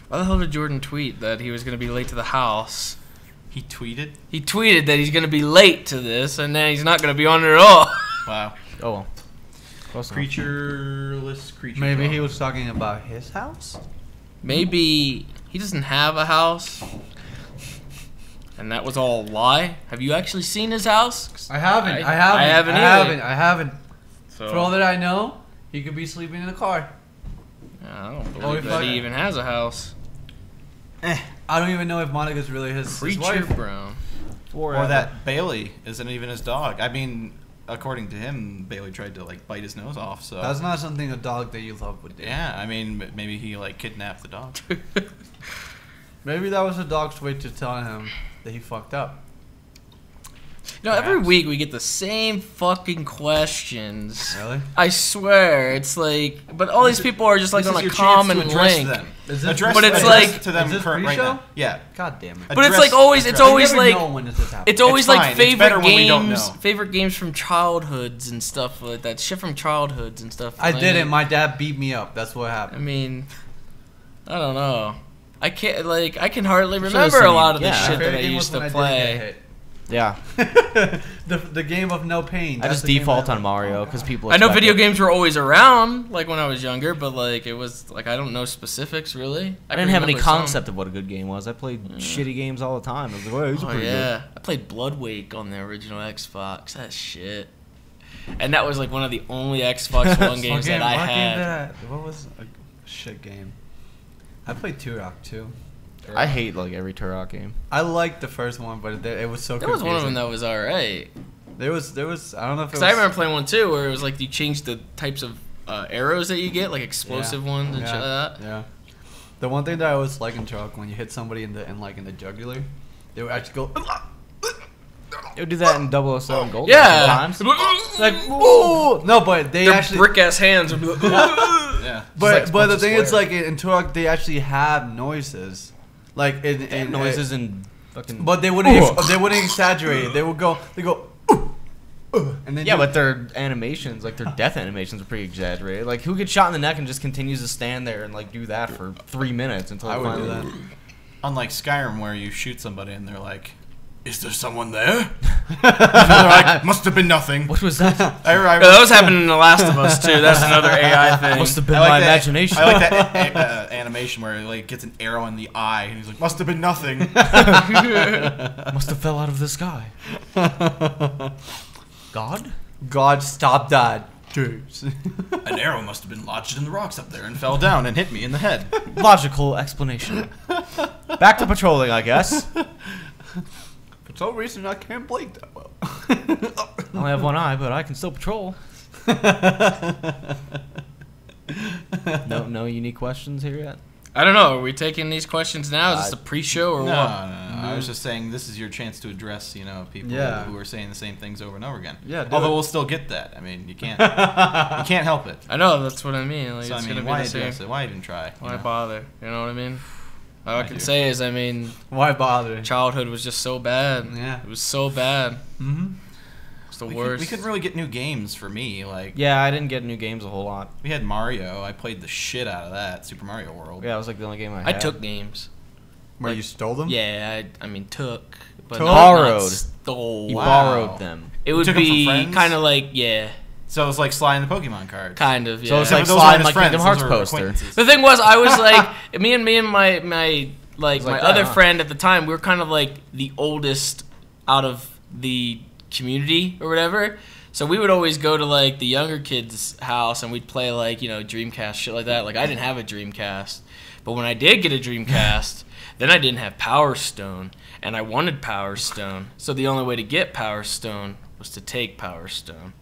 Why the hell did Jordan tweet that he was going to be late to the house? He tweeted? He tweeted that he's going to be late to this, and then he's not going to be on it at all. Wow. Oh, well. Creatureless creature. Maybe he was talking about his house? Maybe he doesn't have a house, and that was all a lie. Have you actually seen his house? I haven't. I haven't. So. For all that I know, he could be sleeping in the car. I don't believe that he even has a house. I don't even know if Monica's really his Creature wife. Brown. Or that Bailey isn't even his dog. I mean, according to him, Bailey tried to like bite his nose off. So that's not something a dog that you love would do. Yeah, I mean, maybe he like kidnapped the dog. Maybe that was the dog's way to tell him that he fucked up. You know, every week we get the same fucking questions. Really? I swear, it's like, but all these people are just like on a common link. Is this, but it's like to them is this current right now. Yeah. God damn it. But it's like always, it's always like, it's always like favorite games from childhoods and stuff like that. Shit from childhoods and stuff. I didn't. My dad beat me up. That's what happened. I mean, I don't know. I can't I can hardly remember a lot of the shit that I used to play. Yeah. the game of no pain. I just default on Mario because people. I know video games were always around, like when I was younger, but like it was like I don't know specifics really. I didn't have any concept of what a good game was. I played shitty games all the time. I was like, oh, these are pretty good. I played Bloodwake on the original Xbox. That shit. And that was like one of the only Xbox One games that I had. What was a shit game? I played Turok too. I hate like every Turok game. I liked the first one, but it was so. There was one of them that was alright. There was. I don't know if it was. I remember playing one too, where it was like you changed the types of arrows that you get, like explosive ones and shit like that. Yeah. The one thing that I always like in Turok, when you hit somebody in the jugular, they would actually go. They would do that in 007 Gold. Yeah. Like, ooh! No, but they actually brick ass hands would be like, yeah. But the thing is, like in Turok, they actually have noises. Like in noises and fucking. But they wouldn't exaggerate it. They go, and then but their animations, like their death animations, are pretty exaggerated. Like who gets shot in the neck and just continues to stand there and like do that for 3 minutes until I would do that. Unlike Skyrim, where you shoot somebody and they're like, "Is there someone there?" And they're like, "Must have been nothing." What was that? that was happening in The Last of Us too. That's another AI thing. Must have been my imagination. I like that animation where he like gets an arrow in the eye and he's like, "Must have been nothing." Must have fell out of the sky. God, stop that. An arrow must have been lodged in the rocks up there and fell down and hit me in the head. Logical explanation. Back to patrolling, I guess. For some reason, I can't blink that well. I only have one eye, but I can still patrol. No unique questions here yet? I don't know. Are we taking these questions now? Is this a pre-show or what? No. I was just saying this is your chance to address, people who are saying the same things over and over again. Yeah. Although we'll still get that. I mean, you can't help it. I know. That's what I mean. Like, So it's I mean, gonna why be the same. address it? Why even try? Why bother? You know what I mean? All I can say is, why bother? Childhood was just so bad. Yeah. It was so bad. Mm-hmm. It's the We worst. couldn't really get new games for me. Like, Yeah, I didn't get new games a whole lot. we had Mario. I played the shit out of that, Super Mario World. Yeah, it was like the only game I I had. took games. Where you stole them? Yeah, I mean took. But Took? not Borrowed. stole. You Wow. borrowed them. It would took 'em from be friends? kind of like, So it was like sliding the Pokemon cards. kind of, yeah. So it's like Those sliding aren't like his Kingdom Hearts friends, those are poster. acquaintances. The thing was, I was like, me and my my like that, other huh? friend at the time, we were kind of like the oldest out of the community or whatever. So we would always go to like the younger kids' house and we'd play like, Dreamcast, shit like that. Like I didn't have a Dreamcast, but when I did get a Dreamcast, then I didn't have Power Stone, and I wanted Power Stone. So the only way to get Power Stone was to take Power Stone.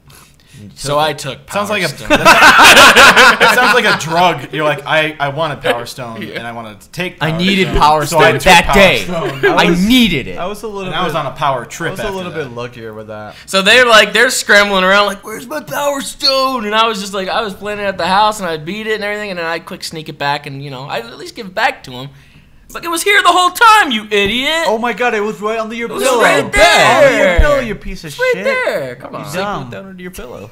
So I took Power Stone. It sounds like a drug. You're like, I wanted Power Stone, and I wanted to take Power I needed Stone, Power so I Stone took that Power day. Stone. I needed it. I was a little. And bit, I was on a power trip. I was a after little that. bit luckier with that. So they're scrambling around like, where's my Power Stone? And I was just like, I was playing it at the house and I'd beat it and everything, and then I'd quick sneak it back and I'd at least give it back to him. Like, it was here the whole time, you idiot. Oh my god, it was right under your was pillow. right there. Under your pillow, you piece of Right shit. there. Come on. You Dumb. put it down under your pillow.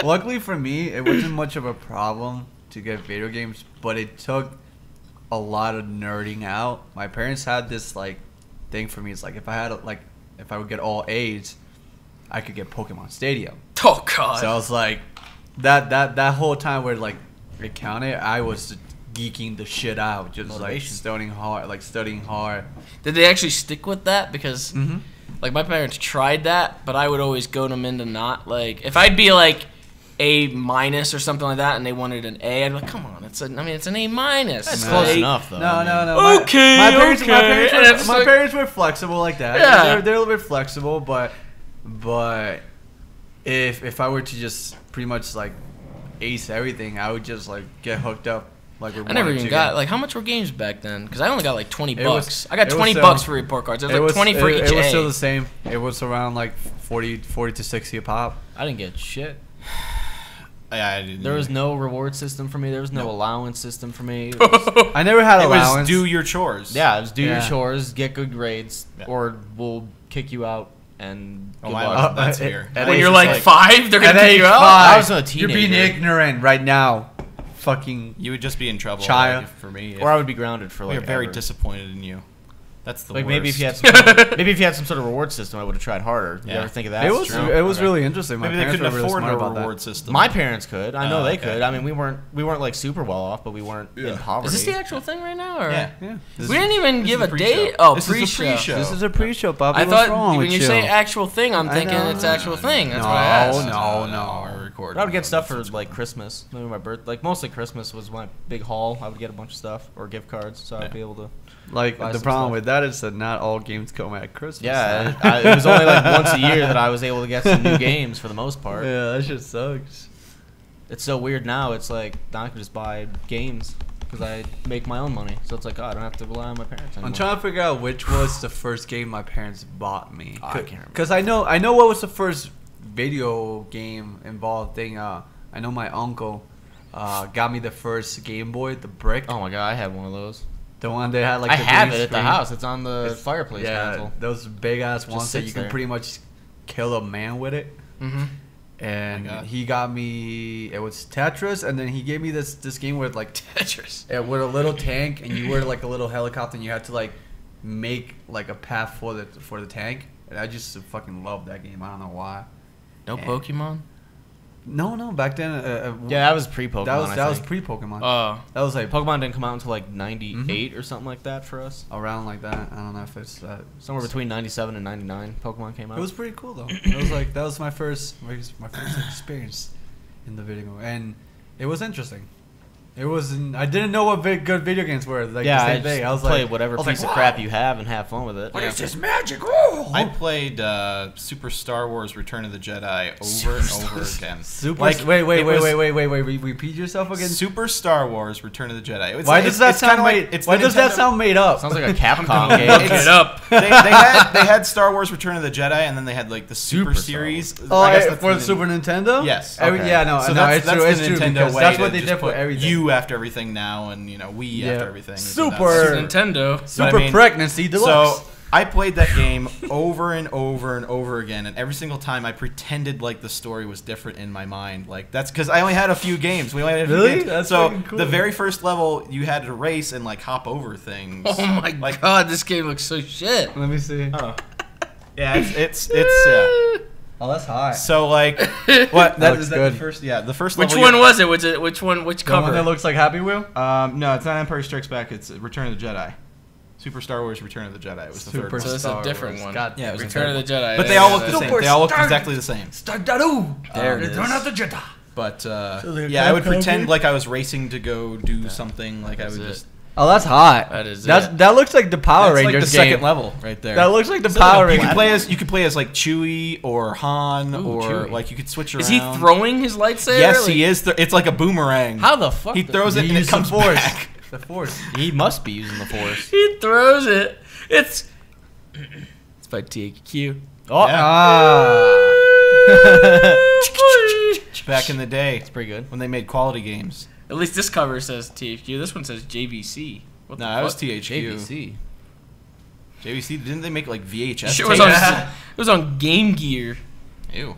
Luckily for me, it wasn't much of a problem to get video games, but it took a lot of nerding out. My parents had this like thing for me. It's like if I would get all A's, I could get Pokemon Stadium. Oh God. So I was like, that whole time where like it counted, I was geeking the shit out, just Motivation. like studying hard. Did they actually stick with that? Because Mm-hmm. like my parents tried that, but I would always goad them into not like if I'd be like A- or something like that, and they wanted an A, I'd be like, come on, it's an A minus. That's No. close Like, enough, though. No. Okay, My parents, okay. my parents, And were, it's my like- parents were flexible like that. Yeah. They're a little bit flexible, but if I were to just pretty much like ace everything, I would just like get hooked up. Like with I never one or even two got games. like how much were games back then? Because I only got like 20 It was- bucks. I got it was 20 still- bucks for report cards. It was like 20 for each It was A. still the same. It was around like 40 to 60 a pop. I didn't get shit. I didn't. There was no reward system for me. There was no allowance system for me. It was, I never had It allowance. was do your chores. yeah, it was do your Yeah. chores, get good grades, Yeah. or we'll kick you out and Oh, good mine luck. was- that's at- weird. at When age- you're like 5, they're gonna at kick age you out. 5, I was a you're being teenager. ignorant right now. Fucking You would just be in trouble. Child. Like, for me. Or I would be grounded for We like are very ever. disappointed in you. That's the Like worst. maybe if you had some sort of reward system, I would have tried harder. You Yeah. ever think of that? it was True. it was Okay. really interesting. My maybe they parents couldn't were really afford smart a about reward that. system. My parents could. I know Oh, they okay. could. I mean, we weren't like super well off, but we weren't in poverty. Is this the actual thing right now? Or? Yeah. Yeah. We didn't even This give is a the date. pre-show. Oh, This is the pre-show. pre-show. This is a pre-show, Bobby. I What's thought wrong when with you you? say actual thing, I'm I thinking know. it's actual thing. That's No, what I asked. no. We're recording. I would get stuff for like Christmas, maybe my birth. Like mostly Christmas was my big haul. I would get a bunch of stuff or gift cards, so I'd Yeah. be able to. Like buy the some problem stuff. with that is that not all games come at Christmas. Yeah, it was only like once a year that I was able to get some new games for the most part. Yeah, that shit sucks. It's so weird now. It's like now I can just buy games because I make my own money. So it's like, oh, I don't have to rely on my parents anymore. I'm trying to figure out which was the first game my parents bought me. Oh, I can't remember. Because I know what was the first video game involved thing. I know my uncle got me the first Game Boy, the brick, Oh my god, I had one of those. the one that had like. I the have green it at the screen. house. It's on the It's- fireplace Yeah, mantle. those big ass ones that sits you can there. pretty much kill a man with it. Mm-hmm. And Oh my God. he got me. It was Tetris, and then he gave me this game with like Tetris. with a little tank, and you were like a little helicopter, and you had to like make like a path for the tank. And I just fucking love that game. I don't know why. No Yeah. Pokemon? No, back then. Yeah, that was pre-Pokemon. that was I think. pre-Pokemon. Oh. that was like Pokemon didn't come out until like '98 or something like that for us. around like that. I don't know if it's Somewhere between '97 and '99, Pokemon came out. It was pretty cool though. It was like that was my first experience in the video, and it was interesting. It wasn't. I didn't know what good video games were. Like yeah, the I same just thing. I was play like, whatever I was piece like, of crap you have and have fun with it. What Yeah. is this magic? Oh! I played Super Star Wars: Return of the Jedi over and over again. Super. Like, wait. it was- Repeat yourself again. Super Star Wars: Return of the Jedi. It's Why like- does that it's kinda sound? like- it's why the does that Nintendo- sound made up? Sounds like a Capcom Look game. it up. they had Star Wars: Return of the Jedi, and then they had like the Super Super series. Oh, I guess yeah, that's for the the Super Nintendo? Yes. Okay. Yeah, no, So no, that's it's true. the It's true Nintendo because way that's to what they just did for put everything. You after everything now, and Wii Yeah. after everything. Super. Nintendo. Super I mean, pregnancy deluxe. So I played that game over and over and over again, and every single time I pretended like the story was different in my mind. Like that's because I only had a few games. We only had a few Really? games. That's so fucking cool. the very first level, you had to race and like hop over things. Oh my Like- god, this game looks so shit. Let me see. Oh. Yeah, it's yeah. Oh, that's high. So like, That what? looks Is that good. the first? Yeah, the first. Which level one you- was it? Which one? Which The one cover? that looks like Happy Wheel? No, it's not Empire Strikes Back. It's Return of the Jedi. Super Star Wars: Return of the Jedi. It was the third Super one. So it's a Star different Wars. one. God, Yeah, it was the Return of the Jedi. But they all look the Yeah, same. Super They all look Star- exactly the same. There it is. of the Jedi. But they're yeah, I would Capcom pretend game? like I was racing to go do something. Like I That's would it. just. Oh, that's hot. That is That's it. that looks like the Power That's like Rangers the game. second level right there. That looks like the Is it Power like a you Rangers. could play as like Chewie or Han Ooh, or Chewie. like you could switch around. Is he throwing his lightsaber? Yes, Like- he is. It's like a boomerang. How the fuck? He throws it You and it use comes the force. back. The Force. He must be using the Force. He throws it. It's by THQ. Oh, Yeah. Back in the day it's pretty good. when they made quality games. At least this cover says THQ. This one says JVC. What No, the that was fuck? THQ. JVC. JVC, didn't they make like VHS Shit was tapes? on, it was on Game Gear. Ew.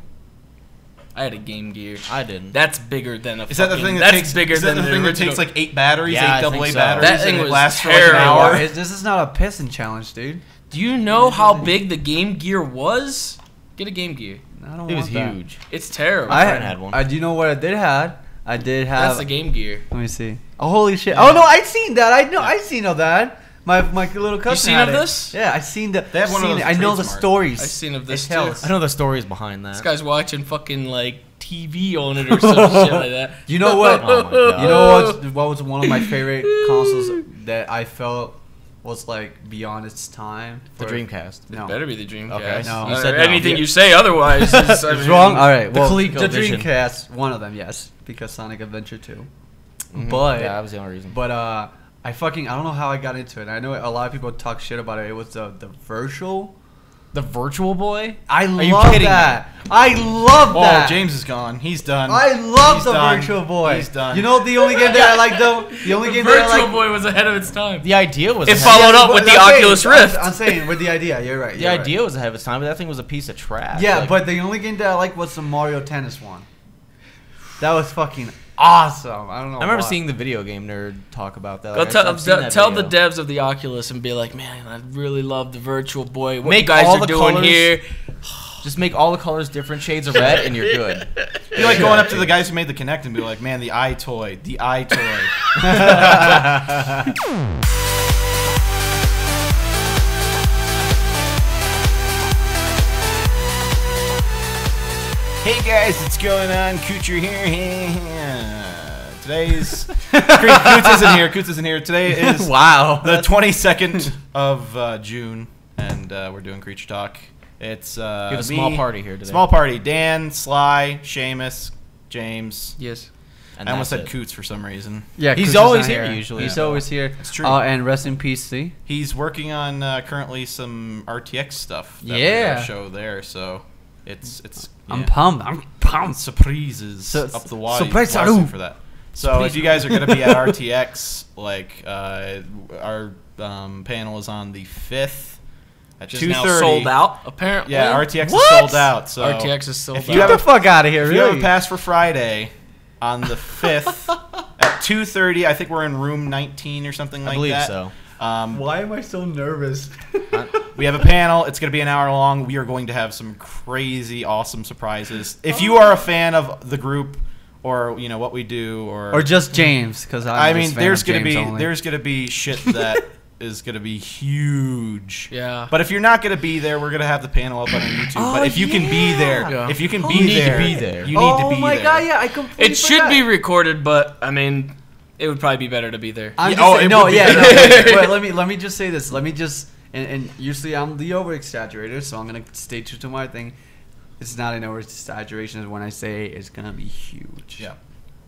I had a Game Gear. I didn't. That's bigger than a. Is that the thing that that's takes? bigger Is that than the thing that original. takes like 8 batteries, Yeah, 8 I think AA so. batteries, That thing and it was lasts for like an terrible. hour? This is not a pissing challenge, dude. Do you know how big the Game Gear was? Get a Game Gear. I don't It was want that. huge. It's terrible. My friend had one. Do you know what I did have? I did have. That's the Game Gear. Let me see. Oh, holy shit! Oh no, I seen that. I know. I seen of that. My little cousin. seen had of it. this? Yeah, I seen the. They have one of seen those it. I know the Trade Smart. stories. I seen of this It too. tells. I know the stories behind that. This guy's watching fucking like TV on it or some shit like that. You know what? Oh my God. You know what was one of my favorite consoles that I felt was like beyond its time? The Dreamcast. No. Better be the Dreamcast. Okay. No. You said no. Anything you say otherwise is I It's mean, wrong. All right. The Well, Coleco the edition. Dreamcast, one of them, yes, because Sonic Adventure 2. Mhm. But yeah, that was the only reason. But I don't know how I got into it. I know a lot of people talk shit about it. It was the virtual. The Virtual Boy? I you love kidding that. I love Oh, that. James is gone. He's done. I love He's the done. Virtual Boy. He's done. You know the only game that I like though. The only game that I Virtual like. Boy was ahead of its time. The idea was It ahead- followed up with but the I'm saying- Oculus Rift. I'm saying with the idea. You're right. The you're right. idea was ahead of its time, but that thing was a piece of trash. Yeah, Like, but the only game that I like was the Mario Tennis one. That was fucking awesome. I don't know. I remember why. seeing the video game nerd talk about that. Go Like, tell I've seen that tell the video. devs of the Oculus and be like, man, I really love the Virtual Boy. What Make you guys all are the doing colors- here. Just make all the colors different shades of red, and you're good. Be like going up to the guys who made the Kinect and be like, man, the iToy. The iToy. Hey guys, what's going on? Koots here. Today's Koots isn't here. Koots isn't here. Today is Wow. the 22nd of June, and we're doing Creature Talk. It's We have a me- small party here today. Small party. Dan, Sly, Seamus, James. Yes. And I almost that's said it. Coots for some reason. Yeah, He's Chris is always not here usually. He's Yeah. always here. It's true. And rest in peace, see. He's working on currently some RTX stuff. That we're Yeah. gonna show there. So it's. I'm yeah. pumped. I'm pumped. Surprises So- up the wazoo surprise, for that. So if you guys are gonna be at RTX, like our panel is on the 5th at Which is now 2:30. sold out, apparently. Yeah, RTX What? is sold out. So RTX is sold if out. you Get have the fuck out of here, If you have really. a pass for Friday on the 5th at 2:30, I think we're in room 19 or something I like believe that. so. Why am I so nervous? We have a panel. It's going to be an hour long. We are going to have some crazy, awesome surprises. If you are a fan of the group, or you know what we do, Or just James, because I mean, there's going to be shit that is going to be huge. Yeah. But if you're not going to be there, we're going to have the panel up on YouTube. Oh, but if you can be there, Yeah. if you can You be need to there, be there. you need to be there. Oh my god, yeah, I completely It should forgot. be recorded, but I mean, it would probably be better to be there. I'm Yeah, just saying, it no, would be yeah, no, better. wait, let me just say this. Let me just and usually I'm the over exaggerator, so I'm gonna stay true to my thing. It's not an over exaggeration when I say it's gonna be huge. Yeah.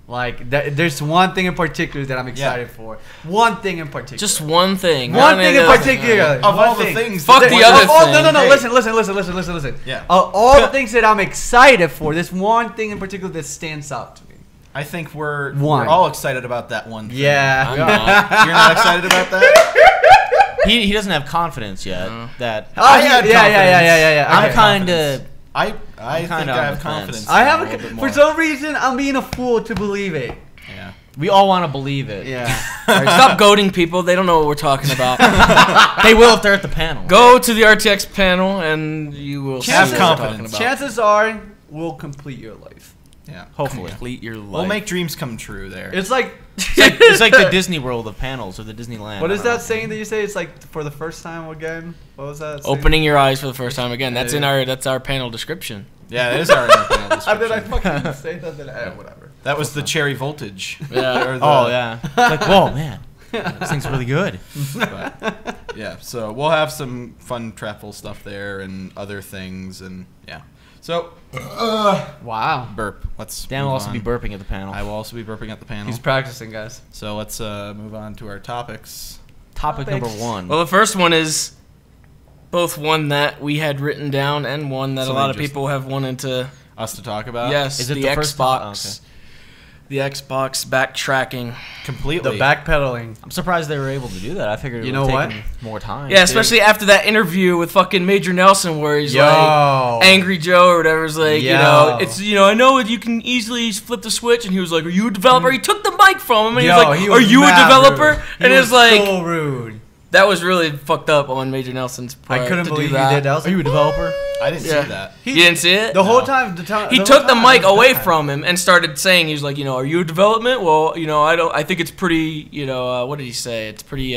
Like there's one thing in particular that I'm excited for. One thing in particular. Just one thing. one not thing in any other particular. thing. Of One all the thing. things, Fuck that- the other No, thing. no. Hey. Listen. Yeah. All the things that I'm excited for. There's one thing in particular that stands out to me. I think we're One. all excited about that one thing. Yeah. I'm not. You're not excited about that? He doesn't have confidence yet. No. That Oh, I had yeah. I'm Okay. kind of. I I'm think kinda I on have the confidence. fence. I now have a little bit for more. some reason I'm being a fool to believe it. Yeah. We all want to believe it. Yeah. Stop goading people. They don't know what we're talking about. They will if they're at the panel. Go to the RTX panel and you will see Have what confidence. we're talking about. Chances are we'll complete your life. Yeah. Hopefully. Complete your life. We'll make dreams come true there. It's like It's like the Disney World of panels or the Disneyland. what I is don't know. that saying that you say? It's like for the first time again. What was that? saying? Opening your eyes for the first time again. That's Yeah. in our panel description. yeah, it is our panel How did I description. fucking say that? Whatever. That was the cherry voltage. Yeah. Or the- Oh yeah. Like whoa man, this thing's really good. But, yeah, so we'll have some fun travel stuff there and other things, and yeah. So, Wow. burp. Let's. Dan will move also on. be burping at the panel. I will also be burping at the panel. He's practicing, guys. So let's move on to our topics. Topic number 1. Well, the first one is both one that we had written down and one that a Something lot of just- people have wanted to. Us to talk about. Yes, Is it the the first Xbox. the Xbox backtracking. Completely. The backpedaling. I'm surprised they were able to do that. I figured it You would know take what? them more time. Yeah, especially after that interview with fucking Major Nelson where he's like, Angry Joe or whatever is like, you know, it's, you know, I know you can easily flip the switch, and he was like, are you a developer? He took the mic from him, and he was like, are you a developer? And it was like, so rude. that was really fucked up on Major Nelson's part. I couldn't to believe do he that. did that. I was like, Are you a developer? I didn't see that. You didn't see it? The whole time, He took the mic away from him and started saying, he was like, you know, are you a development? Well, you know, I think it's pretty, you know, what did he say? It's pretty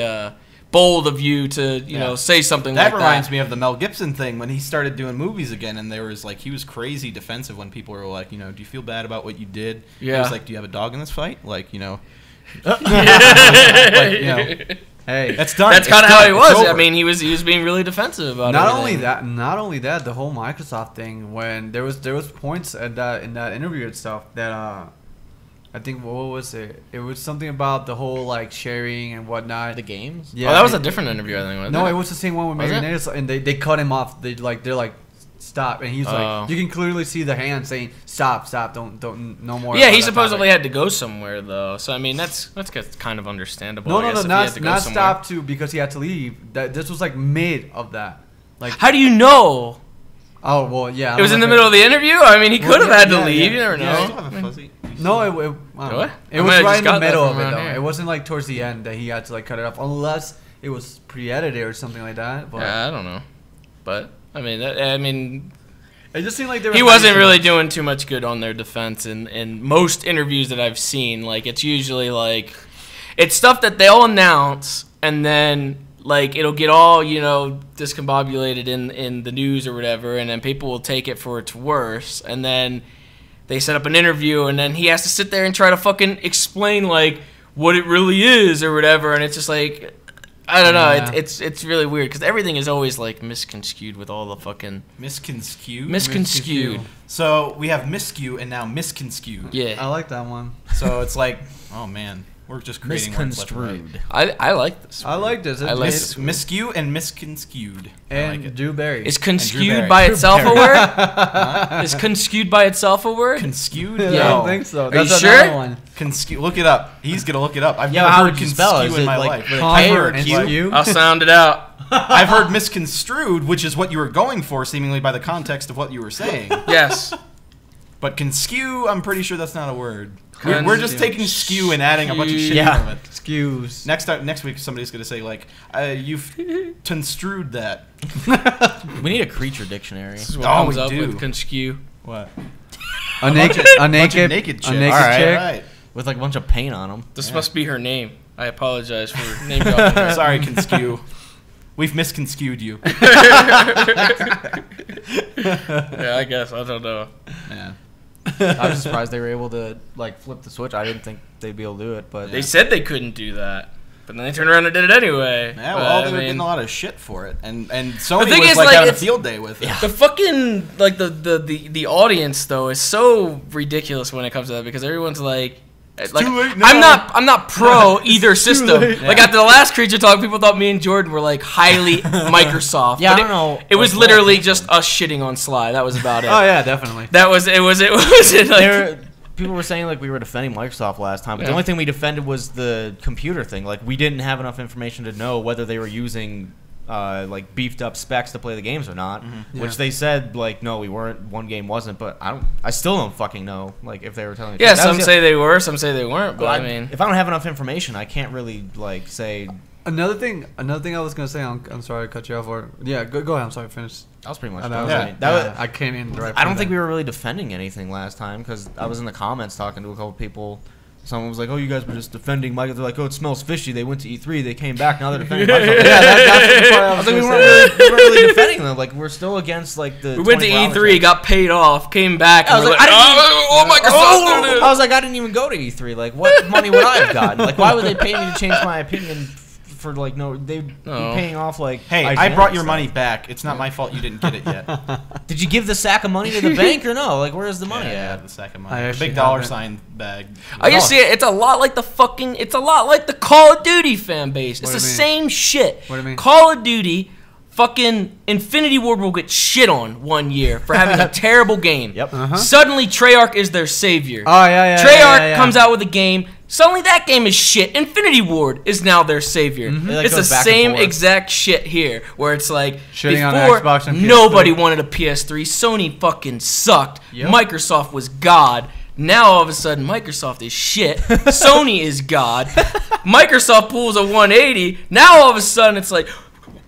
bold of you to, you know, say something like that. That reminds me of the Mel Gibson thing when he started doing movies again, and there was like, he was crazy defensive when people were like, you know, do you feel bad about what you did? Yeah. He was like, do you have a dog in this fight? Like, you know. Like, you know, hey, That's done. That's kind of how he was. I mean, he was being really defensive about it. not only that, the whole Microsoft thing. When there was points in that interview and stuff that I think what was it? It was something about the whole like sharing and whatnot. The games? Yeah, Oh, that was a different interview, I think. Wasn't No, it? it was the same one with Was Mary it? Nelson, and they cut him off. They're like stop, and he's like, you can clearly see the hand saying stop, don't no more. Yeah, about he that supposedly topic. had to go somewhere though. So I mean, that's kind of understandable. I guess, if he had to go not somewhere. stop to because he had to leave. That this was like mid of that. Like, How do you know? oh well, yeah. It was in the middle of the interview. I mean, he Well, could have yeah, had to yeah, leave. yeah. You never Yeah, I know. still have a fuzzy. No, I don't What? know. I It might was have right just in the got that middle from of it around though. here. It wasn't like towards the end that he had to like cut it off, unless it was pre-edited or something like that. But Yeah, I don't know. But I mean, it just seemed like they were he hiding wasn't too really much. doing too much good on their defense in most interviews that I've seen. Like, it's usually like, it's stuff that they'll announce and then like it'll get all, you know, discombobulated in the news or whatever, and then people will take it for its worse, and then they set up an interview, and then he has to sit there and try to fucking explain like what it really is or whatever, and it's just like, I don't know. Yeah. It's really weird because everything is always like misconstrued with all the fucking Misconstrued? So we have miscue and now misconstrued. Yeah, I like that one. So it's like, oh man, we're just creating words left and right. Misconstrued. I like this. I like this. I like Mis- miscue and misconstrued. I and like it. Drew Barry. Is Barry. construed by Drew itself a Barry. word? Is construed by itself a word? Construed? I Yeah. don't think so. Are That's you another sure? one. Conscu- look it up. He's gonna look it up. I've Yeah, never how heard would you spell it? conscu Is in it my like life. with a I've K or heard a Q? Q? I'll sound it out. I've heard misconstrued, which is what you were going for, seemingly by the context of what you were saying. Yes. But conskew, I'm pretty sure that's not a word. We're just taking skew and adding a bunch of shit Yeah. out of it. Excuse. Next week, somebody's gonna say like, "You've construed that." We need a creature dictionary. This is what Oh, comes we up do. with conskew. What? A naked Bunch of naked chicks. Alright, chick. Right. With like a bunch of paint on them. This must be her name. I apologize for name dropping her. Sorry, conskew. We've misconstrued you. Yeah, I guess. I don't know. Yeah. I was surprised they were able to like flip the switch. I didn't think they'd be able to do it, but They said they couldn't do that, but then they turned around and did it anyway. Yeah, But, well, they I were mean, getting a lot of shit for it, and Sony thing was is, like like, having a it's- field day with it. Yeah. the fucking like the audience though is so ridiculous when it comes to that because everyone's like too late now. I'm not pro either system. late. Like Yeah. after the last Creature Talk, people thought me and Jordan were like highly Microsoft. Yeah, but I don't know, It was like, literally what- just us shitting on Sly. That was about it. Oh yeah, definitely. That was it. Was like people were saying like we were defending Microsoft last time, but the Yeah. only thing we defended was the computer thing. Like we didn't have enough information to know whether they were using like beefed up specs to play the games or not. Yeah. Which they said like no, we weren't. One game wasn't, but I still don't fucking know. Like if they were telling me. yeah. That was Some the- say they were, some say they weren't. But Well, I mean, if I don't have enough information, I can't really like say. Another thing I was gonna say. I'm sorry to cut you off. Or yeah, go ahead. I'm sorry. Finish. That was pretty much. That done. was Yeah. it. That was- Yeah, I came in the right. I don't think we were really defending anything last time because I was in the comments talking to a couple people. Someone was like, "Oh, you guys were just defending Microsoft." They're like, "Oh, it smells fishy." They went to E3, they came back, now they're defending Microsoft. Yeah, that's the part I I was was like, gonna we say. weren't really defending them. Like, we're still against like the. we went to 24 hours E3, thing. got paid off, came back, I and was we're like, like, oh, Microsoft. I was like, I didn't even go to E3. Like, what money would I have gotten? Like, why would they pay me to change my opinion for like no? They'd be No. paying off like. Hey, IGN I brought your stuff. money back. It's not my fault you didn't get it yet. Did you give the sack of money to the bank or no? Like, where's the money Yeah, at? the sack of I money. The actually big dollar haven't. sign bag. I just see it. It's a lot like the Call of Duty fan base. It's What the do you mean? same shit. What do you mean? Call of Duty fucking Infinity Ward will get shit on one year for having a terrible game. Yep. Suddenly, Treyarch is their savior. Oh, yeah. Treyarch comes out with a game. Suddenly, that game is shit. Infinity Ward is now their savior. Like, It's the goes back and same forth. exact shit here, where it's like Shitting on before Xbox and PS3. nobody wanted a PS3. Sony fucking sucked. Yep. Microsoft was God. Now all of a sudden, Microsoft is shit. Sony is God. Microsoft pulls a 180. Now all of a sudden, it's like,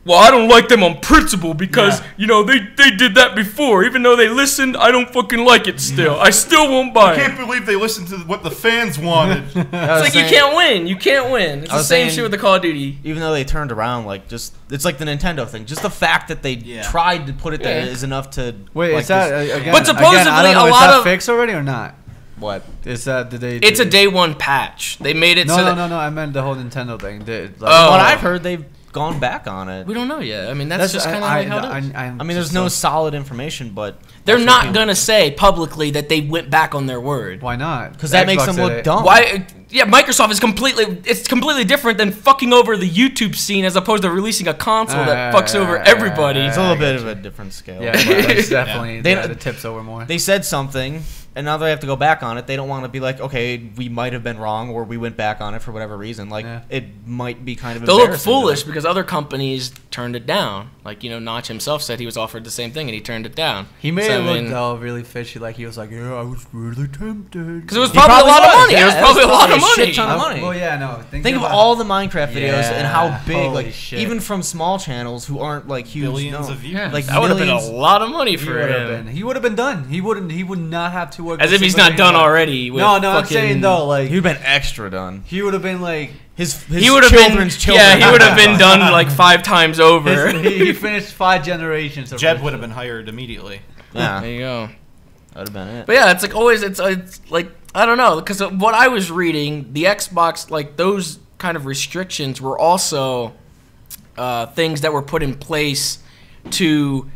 well, I don't like them on principle because, you know, they did that before. Even though they listened, I don't fucking like it still. I still won't buy I it. can't believe they listened to what the fans wanted. It's like you can't win. You can't win. It's I the was same saying- shit with the Call of Duty. Even though they turned around, like, just it's like the Nintendo thing. Just the fact that they tried to put it there Yeah. is enough to. Wait, like, is that just- again? But supposedly again, I don't know, a is lot that of- fixed already or not? what? Is that did they? It's a day one patch. They made it No, so no, that no. I meant the whole Nintendo thing. Like, Oh. What I've heard, they've gone back on it. we don't know yet. I mean, that's just kind of how it is. I mean, there's no solid information, but They're that's what not people- gonna say publicly that they went back on their word. Why not? because that makes Xbox them did look it. dumb. Why? Yeah, Microsoft is completely different than fucking over the YouTube scene as opposed to releasing a console that fucks over everybody. It's a little bit of a different scale. Yeah, it's definitely They- the tips over more. They said something, and now they have to go back on it. They don't want to be like, okay, we might have been wrong, or we went back on it for whatever reason. Like, Yeah. it might be kind of They'll look embarrassing to foolish them. because other companies turned it down. Like, you know, Notch himself said he was offered the same thing and he turned it down. He made So, it I mean, look really fishy. Like he was like, yeah, I was really tempted. because it was He probably a lot of was, money. yeah, it was it probably a lot of a shit money. ton of money. Well, yeah, no. Think of all the Minecraft videos and how Yeah, big, holy like, shit. even from small channels who aren't like huge, Billions of views. Yeah, like that would have been a millions- lot of money He for would have him. been. He would have been done. He would not have to work. As a if he's single not day done in life. already. With No, I'm fucking- saying though, like He'd been extra done. he would have been like His He would have been. children's children. Yeah, he would have been done like 5 times over. he finished 5 generations. Of Jeb rich would have shit. been hired immediately. Yeah, There you go. that would have been it. But yeah, it's like always. It's like I don't know, because what I was reading, the Xbox, like those kind of restrictions were also things that were put in place to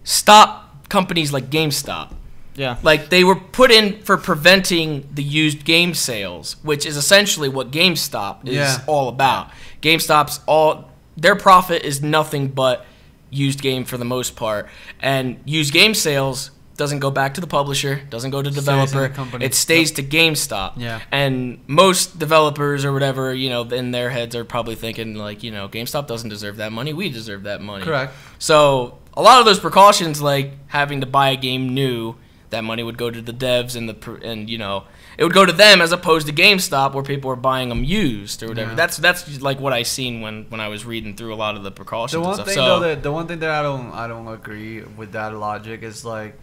stop companies like GameStop. Yeah. Like they were put in for preventing the used game sales, which is essentially what GameStop is all about. GameStop's all their profit is nothing but used game for the most part, and used game sales doesn't go back to the publisher, doesn't go to the Stays in the developer, company. it stays to GameStop. Yeah. And most developers or whatever, you know, in their heads are probably thinking like, you know, GameStop doesn't deserve that money, we deserve that money. Correct. So a lot of those precautions, like having to buy a game new, that money would go to the devs and you know, it would go to them as opposed to GameStop where people were buying them used or whatever. Yeah. That's like what I seen when I was reading through a lot of the precautions The one and stuff. thing So though, the one thing that I don't agree with that logic is like,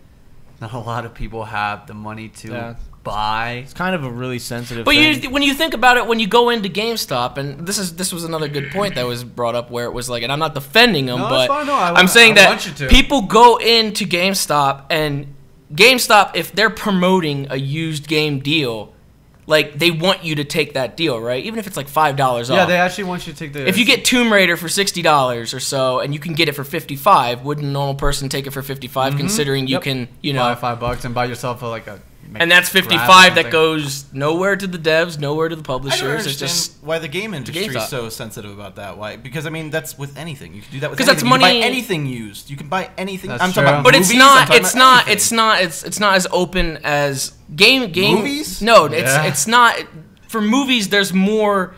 not a lot of people have the money to buy. It's kind of a really sensitive but thing. when you think about it, when you go into GameStop, and this was another good point that was brought up where it was like, and I'm not defending them, No, but it's fine. No, I'm saying I want you that to. people go into GameStop and GameStop, if they're promoting a used game deal, like they want you to take that deal, right? Even if it's like $5 off. Yeah, they actually want you to take the. If you get Tomb Raider for $60 or so, and you can get it for $55, wouldn't a normal person take it for $55? Considering you can, you know, buy $5 and buy yourself like a. and that's grab or $55 that something. goes nowhere to the devs, nowhere to the I don't publishers. It's understand just why the game industry GameStop. is so sensitive about that. Why? Because I mean, that's with anything. You can do that with 'Cause that's anything. You money- can buy anything used. You can buy anything. That's I'm talking true. about but movies, it's I'm not. talking It's about not. anything. It's not. It's not as open as game. Movies? No, it's Yeah. it's not. For movies, there's more.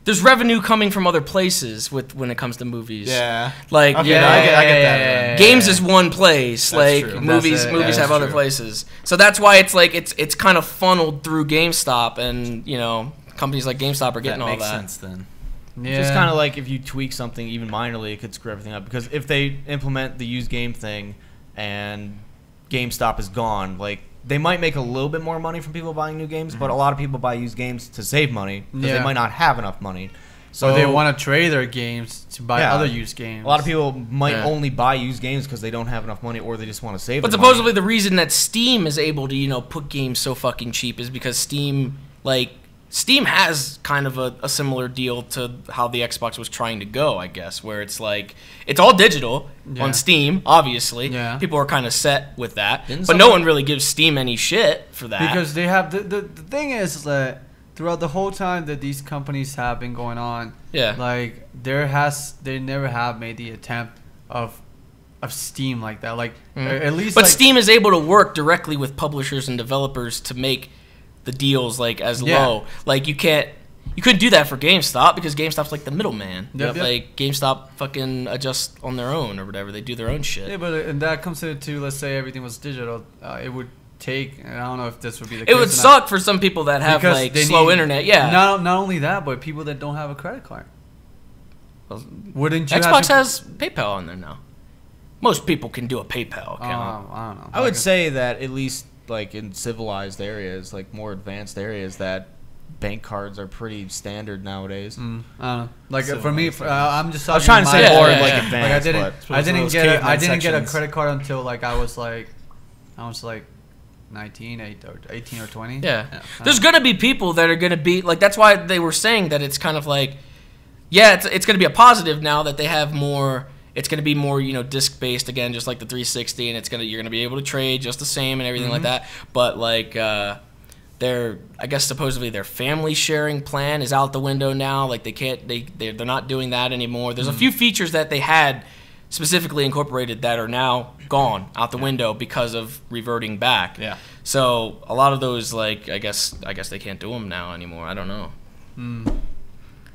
There's revenue coming from other places when it comes to movies. Yeah. Like Okay, you know, I get that. games is one place. That's like true. movies, That's it. movies Yeah, have that's other true. places. So that's why it's like it's kind of funneled through GameStop, and you know companies like GameStop are getting That all makes that. sense then. Yeah. It's just kind of like if you tweak something even minorly, it could screw everything up. Because if they implement the used game thing and GameStop is gone, like they might make a little bit more money from people buying new games, but a lot of people buy used games to save money because Yeah. they might not have enough money. So they want to trade their games to buy Yeah. other used games. A lot of people might Yeah. only buy used games because they don't have enough money or they just want to save. But their supposedly money. the reason that Steam is able to, you know, put games so fucking cheap is because Steam has kind of a similar deal to how the Xbox was trying to go, I guess, where it's like it's all digital Yeah. on Steam, obviously. Yeah. People are kind of set with that. Didn't But no someone- one really gives Steam any shit for that. Because they have the thing is that throughout the whole time that these companies have been going on, yeah. like they never have made the attempt of Steam like that. Like at least, but like, Steam is able to work directly with publishers and developers to make the deals like as low. Like you couldn't do that for GameStop because GameStop's like the middleman. Yep. Like GameStop fucking adjusts on their own or whatever. They do their own shit. Yeah, but and that comes to let's say everything was digital, it would take. And I don't know if this would be the case. It would suck for some people that have because like they slow need- internet. Yeah. Not only that, but people that don't have a credit card. Wouldn't you? Xbox have has PayPal on there now. Most people can do a PayPal account. I don't know. I would say that at least like in civilized areas, like more advanced areas, that bank cards are pretty standard nowadays. I don't know. Like So for me, I'm just. I was trying to say Yeah, more yeah, like yeah. advanced. Like I didn't get a sections. credit card until like I was like 19, 18 or 20. Yeah. There's going to be people that are going to be like, that's why they were saying that it's kind of like, yeah, it's going to be a positive now that they have more, it's going to be more, disc based again, just like the 360, and you're going to be able to trade just the same and everything like that. But like, I guess supposedly their family sharing plan is out the window now. Like they're not doing that anymore. There's a few features that they had specifically incorporated that are now gone out the window because of reverting back. Yeah. So a lot of those, like, I guess they can't do them now anymore. I don't know.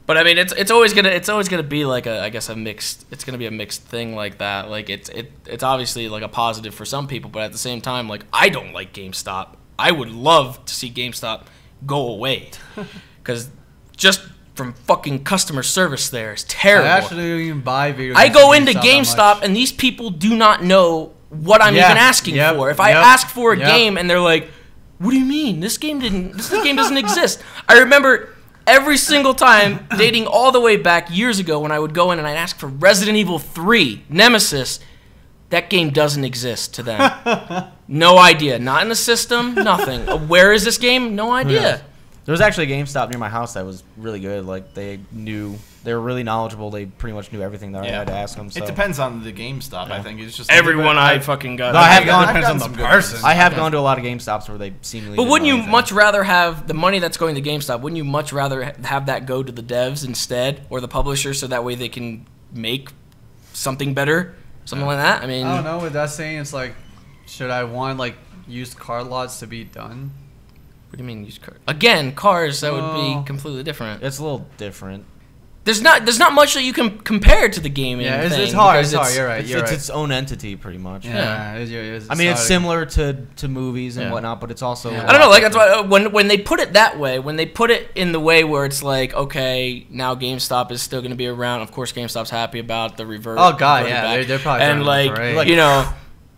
But I mean, it's always gonna be like a mixed. It's gonna be a mixed thing like that. Like it's obviously like a positive for some people, but at the same time, like I don't like GameStop. I would love to see GameStop go away because just from fucking customer service there is terrible. I actually don't even buy video I games go at into that GameStop much. and these people do not know what I'm Yeah. even asking Yep. for. If I Yep. ask for a Yep. game and they're like, "What do you mean? This game doesn't exist." I remember every single time dating all the way back years ago when I would go in and I'd ask for Resident Evil 3 Nemesis. That game doesn't exist to them. No idea. Not in the system. Nothing. Where is this game? No idea. There was actually a GameStop near my house that was really good. Like they were really knowledgeable. They pretty much knew everything that I had to ask them. So. It depends on the GameStop. I think it's just Everyone I fucking got. No, I have gone- depends on some the good person. I have gone to a lot of GameStops where they seemingly. But didn't wouldn't know you anything. much rather have the money that's going to GameStop? Wouldn't you much rather have that go to the devs instead or the publisher so that way they can make something better? Something like that? I mean, I don't know. With that saying, it's like, should I want like used car lots to be done? what do you mean used cars? Again, cars, that would Oh. be completely different. It's a little different. There's not much that you can compare to the gaming Yeah, thing. it's hard. because It's hard. You're right. It's, You're it's right. its own entity, pretty much. Yeah. I mean, it's hard. similar to movies and Yeah. whatnot, but it's also. Yeah. I don't know, like that's why when they put it that way, when they put it in the way where it's like, okay, now GameStop is still going to be around. Of course, GameStop's happy about the revert. Oh god, reverting yeah, back. they're probably and throwing a like parade.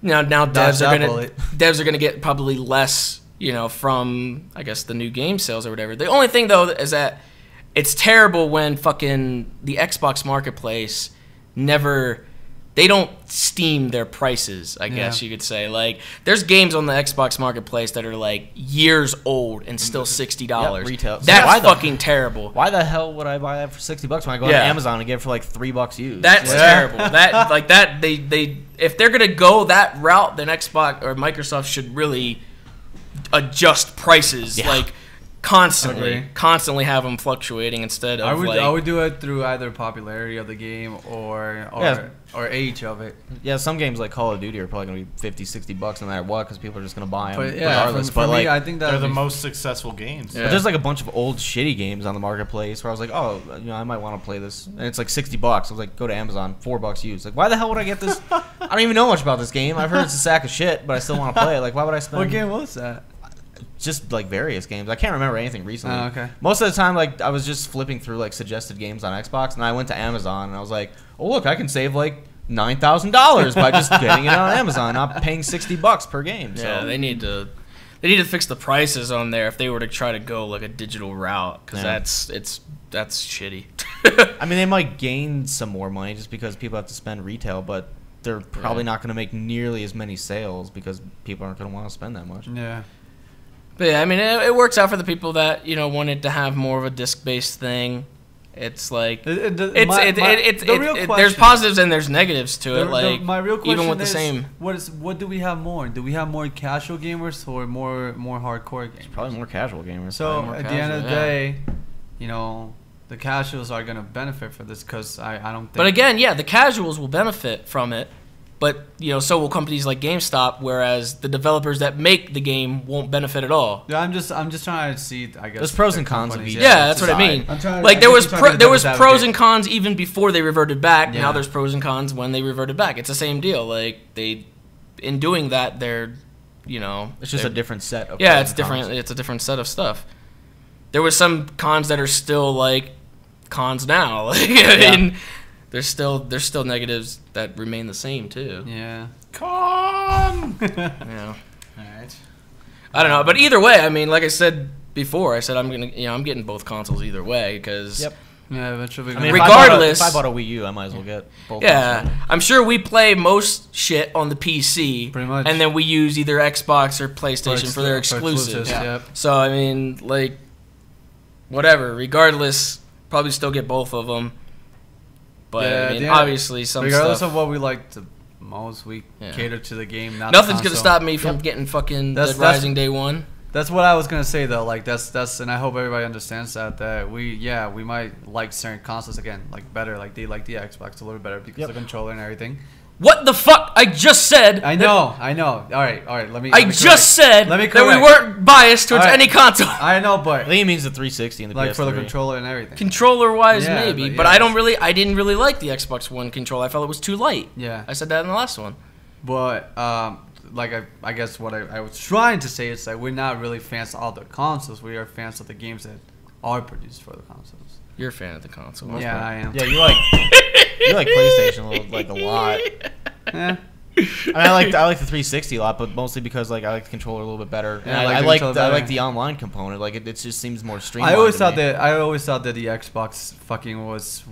now Dodge that bullet. devs are gonna get probably less, from I guess the new game sales or whatever. The only thing though is that it's terrible when fucking the Xbox marketplace they don't steam their prices, I guess you could say. Like there's games on the Xbox marketplace that are like years old and still $60. Yep, retail. So That's why the- fucking terrible. Why the hell would I buy that for $60 when I go on Yeah. Amazon and get it for like $3 used? That's Yeah. terrible. They if they're gonna go that route, then Xbox or Microsoft should really adjust prices like Agree. constantly have them fluctuating instead of I would do it through either popularity of the game or age of it. Yeah, some games like Call of Duty are probably going to be $50-$60 no matter what because people are just going to buy them But yeah, regardless. for but me, like, I think that They're the most successful games. Yeah. but there's like a bunch of old shitty games on the marketplace where I was like, oh, I might want to play this, and it's like $60. I was like, go to Amazon, $4 used. Like, why the hell would I get this? I don't even know much about this game. I've heard it's a sack of shit, but I still want to play it. Like, why would I spend? What game was that? Just like various games. I can't remember anything recently. Oh, okay. Most of the time, like I was just flipping through like suggested games on Xbox, and I went to Amazon and I was like, oh look, I can save like $9,000 by just getting it on Amazon, not paying $60 per game. So. yeah, they need to fix the prices on there if they were to try to go like a digital route because Yeah. that's shitty. I mean, they might gain some more money just because people have to spend retail, but they're probably not going to make nearly as many sales because people aren't going to want to spend that much. Yeah. But yeah, I mean, it works out for the people that wanted to have more of a disc-based thing. It's like there's positives and there's negatives to it. Like my real question even with the is, same, what do we have more? Do we have more casual gamers or more hardcore gamers? Probably more casual gamers. So more at the end of the casual, day, the casuals are gonna benefit for this because I don't think. But again, yeah, the casuals will benefit from it, but so will companies like GameStop. Whereas the developers that make the game won't benefit at all. Yeah, I'm just trying to see. I guess There's pros the and cons of companies, each. Yeah, that's what I mean. Like there was pros and cons even before they reverted back. Yeah. Now there's pros and cons when they reverted back. It's the same deal. Like in doing that, they're It's just a different set of. Yeah, pros it's and different. cons. It's a different set of stuff. There was some cons that are still like cons now. Like I mean, there's still negatives that remain the same too. Yeah. Con. Yeah. All right. I don't know, but either way, I mean, like I said before, I said I'm getting both consoles either way because Yep. Yeah, eventually. I mean, Regardless- if I bought a Wii U, I might as well get both. yeah, consoles. I'm sure we play most shit on the PC, Pretty much. and then we use either Xbox or PlayStation for their exclusives. Yeah. Yep. So I mean, like, whatever. Regardless, probably still get both of them. But Yeah, I mean, yeah. obviously, some Regardless stuff. of what we like the most, we Yeah. cater to the game. Not Nothing's the gonna console. stop me from getting fucking That's- Dead Rising Day One. That's what I was gonna say though. Like that's and I hope everybody understands that we might like certain consoles again like better. Like they like the Xbox a little better because of the controller and everything. What the fuck? I just said. I know. All right. Let me. I just said Let me that we correct. weren't biased towards All right. any console. I know, I but think it means the 360 and the like PS3. for the controller and everything. Controller wise, Yeah, maybe, but but yeah. I didn't really like the Xbox One controller. I felt it was too light. Yeah. I said that in the last one. But like I guess what I was trying to say is that we're not really fans of all the consoles. We are fans of the games that are produced for the consoles. You're a fan of the console. Yeah, I am. Yeah, you like PlayStation like a lot. Yeah. I mean, I like the 360 a lot, but mostly because like I like the controller a little bit better. And Yeah, I the like controller I like better. the online component. Like it just seems more streamlined. I always to thought me. that the Xbox fucking was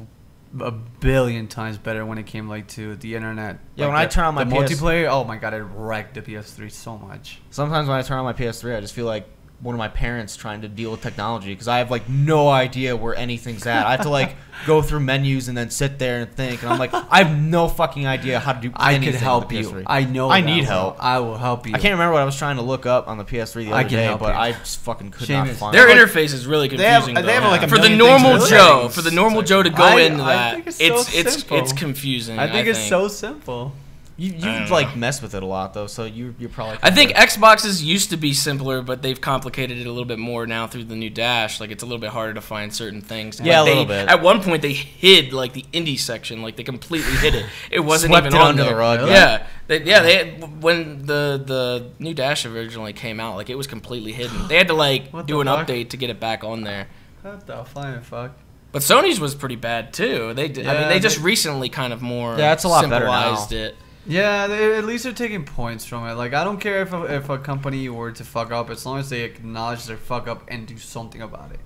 a billion times better when it came like to the internet. Yeah, Like when I turn on my the PS multiplayer, oh my god, it wrecked the PS3 so much. Sometimes when I turn on my PS3, I just feel like one of my parents trying to deal with technology because I have like no idea where anything's at. I have to like go through menus and then sit there and think, and I'm like, I have no fucking idea how to do I anything could help with the you. PS3. I know. I that, need bro. help. I will help you. I can't remember what I was trying to look up on the PS3 the I other can day, help but you. I just fucking could not Seamus. find Their it. interface is really They have- confusing. they have, though. like, a for the million normal things Joe, settings. for the normal It's Joe to go I- into I that, think it's so it's simple. confusing. I think it's think. so simple. You don't like mess with it a lot though, so you're probably. I think Xboxes used to be simpler, but they've complicated it a little bit more now through the new dash. Like it's a little bit harder to find certain things. Yeah, Like, a little bit. At one point, they hid like the indie section. Like they completely hid it. It wasn't Swept even it on under there. the rug. Yeah, they had, when the new dash originally came out, like it was completely hidden. They had to like What do the an fuck? update to get it back on there. What the flying fuck? But Sony's was pretty bad too. They did, I mean, Yeah, they just they- recently kind of more Yeah, it's a lot better now. simplified it. Yeah, at least they're taking points from it. Like, I don't care if a company were to fuck up, as long as they acknowledge their fuck up and do something about it.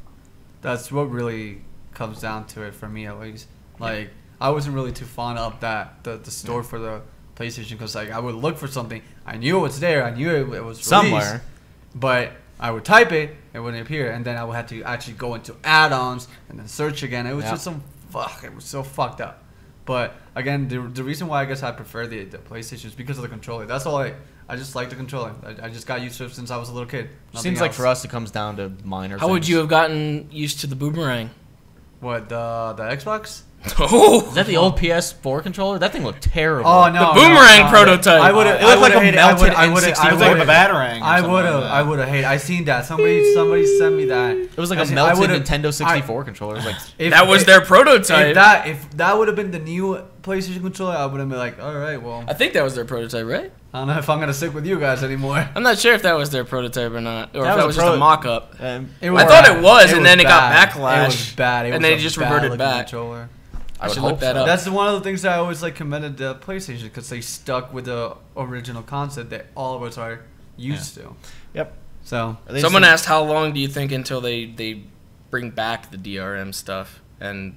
That's what really comes down to it for me, at least. Like, I wasn't really too fond of the store for the PlayStation because, like, I would look for something. I knew it was there. I knew it was released, Somewhere. but I would type it, it wouldn't appear, and then I would have to actually go into add-ons and then search again. It was Yeah. just some fuck. It was so fucked up. But again, the reason why I guess I prefer the PlayStation is because of the controller. That's all I just like the controller. I just got used to it since I was a little kid. Nothing Seems like else. for us it comes down to minor. How would things. you have gotten used to the boomerang? What, the Xbox? Oh, Is that the old PS4 controller? That thing looked terrible. Oh no, The boomerang no. prototype. I would have. It looked like a melted I would N64. have. It's like a batarang. I would have. I would have hated. I seen that. Somebody sent me that. It was like I a seen- melted I would've- Nintendo 64 controller. It was like If- that was their prototype. If that would have been the new PlayStation controller, I would have been like, all right, well, I think that was their prototype, right? I don't know if I'm gonna stick with you guys anymore. I'm not sure if that was their prototype or not, or That if that was was a just a pro- mock-up. It I thought it was, and was then it got bad. backlash. It was bad. It and was then a it just bad reverted looking back. Controller. I would should hope look that so. up. That's one of the things that I always like commended the PlayStation because they stuck with the original concept that all of us are used to. Yep. So Someone asked how long do you think until they bring back the DRM stuff, and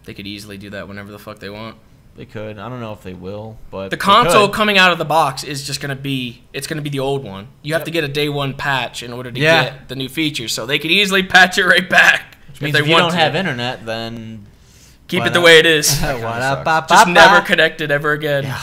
they could easily do that whenever the fuck they want. They could. I don't know if they will, but The they console could. coming out of the box is just gonna be the old one. You have to get a day one patch in order to Yeah. get the new features, so they could easily patch it right back. Which means they if you want don't to. have internet, then Keep Why it the not? way it is. Just never connected ever again. yeah.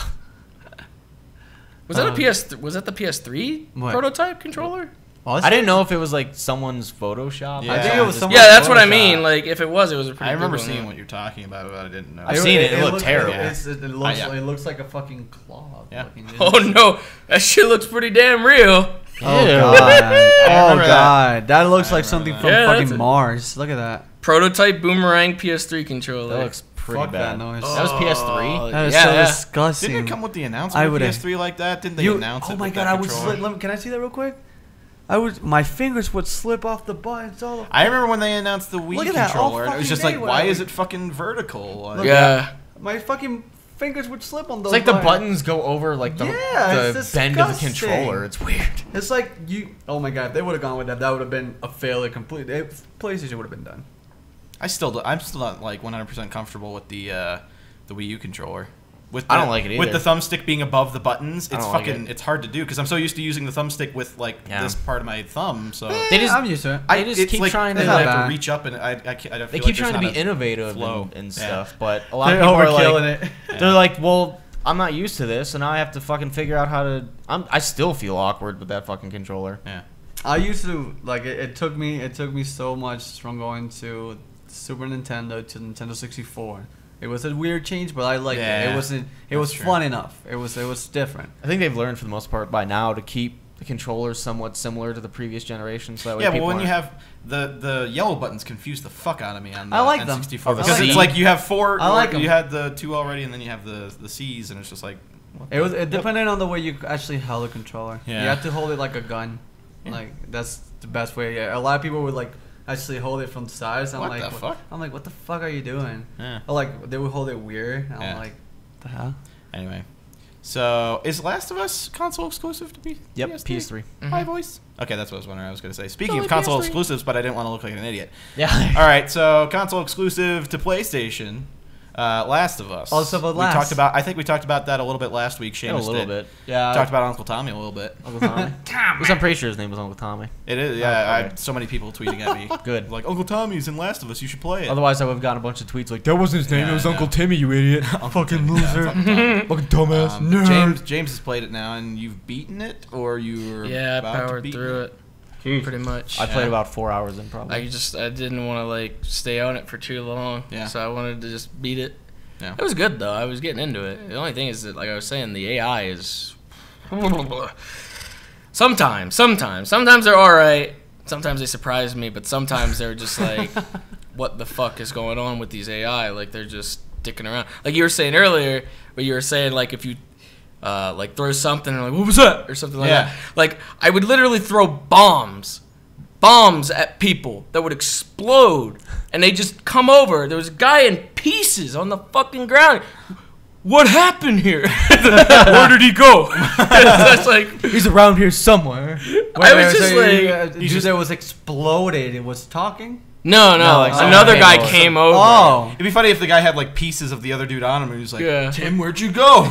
Was that a PS? Was that the PS3 What? prototype controller? I didn't know if it was like someone's Photoshop. Yeah. I think it was someone's Yeah, that's what I Photoshop. mean. Like, if it was a pretty I remember good one, seeing what you're talking about, but I didn't know. I've seen it. It looked terrible. It looks like a fucking claw. Yeah. Oh no, that shit looks pretty damn real. Oh Ew. god. Oh remember god. That looks I like something remember from that. Yeah, that's fucking it. Mars. Look at that. Prototype boomerang PS3 controller. That looks pretty Fuck bad. that noise. That was PS3. That is yeah, so yeah. disgusting. Didn't it come with the I announcement of would've- PS3 like that? Didn't they announce it? Oh my with god, that I would controller? slip. Can I see that real quick? My fingers would slip off the buttons. All I remember when they announced the Wii Look at that, all controller, and it was fucking just day like, when why I is would- it fucking vertical? Like, Look Yeah. my fucking fingers would slip on those. It's like the buttons go over like the, Yeah, the it's bend of the disgusting. controller. It's weird. It's like you. Oh my god, if they would have gone with that. That would have been a failure completely. PlayStation would have been done. I'm still not like 100% comfortable with the Wii U controller. With I don't like it With either. the thumbstick being above the buttons, I it's don't like fucking it's hard to do because I'm so used to using the thumbstick with like Yeah. this part of my thumb. So They just I'm used to it. They just it's keep like, trying I to not have bad. to reach up and I can't. I don't they feel keep like trying to be there's not a innovative flow. and Yeah. stuff, but a lot They're of people are overkilling like, it. they're like, well, I'm not used to this, and now I have to fucking figure out how to. I still feel awkward with that fucking controller. Yeah. I used to like it. It took me so much from going to Super Nintendo to Nintendo 64. It was a weird change, but I liked it. Yeah, It wasn't. It that's was true. fun enough. It was different. I think they've learned for the most part by now to keep the controllers somewhat similar to the previous generation, so that way Yeah, but people when you aren't- have the yellow buttons, confuse the fuck out of me on the I like them. N64 Oh, the because C. it's like you have four. I like 'em. You had the 2 already, and then you have the C's, and it's just like. What It was. It depended on the way you actually held the controller. Yeah. You had to hold it like a gun. Yeah. Like that's the best way. Yeah. A lot of people would like actually hold it from the sides. I'm What like, the fuck? I'm like, what the fuck are you doing? Yeah. Or like they would hold it weird. And Yeah. I'm like, the hell? Anyway, so is Last of Us console exclusive to be? Yep, PS3? PS3. My voice. Okay, that's what I was wondering. I was going to say. Speaking Only of console PS3. exclusives, but I didn't want to look like an idiot. Yeah. All right, so console exclusive to PlayStation. Last of Us. Also about we Last. talked about. I think we talked about that a little bit last week. Seamus a little did. bit. Yeah. Talked about Uncle Tommy a little bit. Uncle Tommy. At least I'm pretty sure his name was Uncle Tommy. It is. Yeah, Oh, okay. so many people tweeting at me. Good. Like Uncle Tommy's in Last of Us. You should play it. Otherwise, I would have gotten a bunch of tweets like, "That wasn't his name. Yeah, it was I Uncle know. Timmy, you idiot. Uncle Fucking Tommy. Yeah, loser. it's Uncle Tommy. Fucking dumbass. Nerd." James has played it now, and you've beaten it, or you were Yeah, I about to powered beat through it. Pretty much. I played Yeah. about 4 hours in probably. I didn't want to like stay on it for too long. Yeah. So I wanted to just beat it. Yeah. It was good though. I was getting into it. The only thing is that, like I was saying, the AI is. Sometimes they're all right. Sometimes they surprise me, but sometimes they're just like, what the fuck is going on with these AI? Like they're just dicking around. Like you were saying earlier, where you were saying like if you. Like throw something and like what was that or something like Yeah. that. Like I would literally throw bombs at people that would explode, and they just come over. There was a guy in pieces on the fucking ground. What happened here? Where did he go? That's like He's around here somewhere. I was just like, dude that was exploded. It was talking. no, No, like like another someone guy came over. came over. Oh. It'd be funny if the guy had like pieces of the other dude on him, and he was like, Yeah. "Tim, where'd you go?"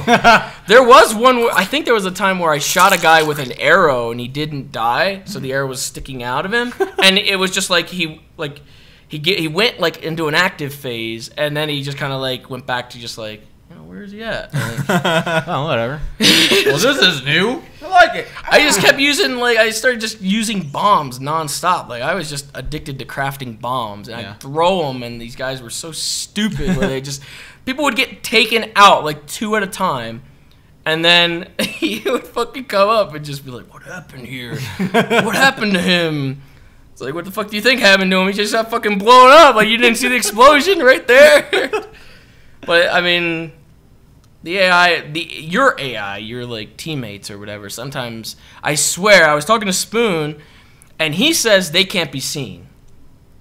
There was one. I think there was a time where I shot a guy with an arrow and he didn't die, so the arrow was sticking out of him, and it was just like he went like into an active phase, and then he just kind of like went back to just like, you know, where is he at? Oh, whatever. Well, this is new. I like it. I just kept using I started just using bombs nonstop. Like I was just addicted to crafting bombs, and Yeah. I'd throw them, and these guys were so stupid where they just people would get taken out like 2 at a time. And then he would fucking come up and just be like, what happened here? What happened to him? It's like, what the fuck do you think happened to him? He just got fucking blown up. Like, you didn't see the explosion right there? But, I mean, the AI, your, like, teammates or whatever, sometimes, I swear, I was talking to Spoon, and he says they can't be seen.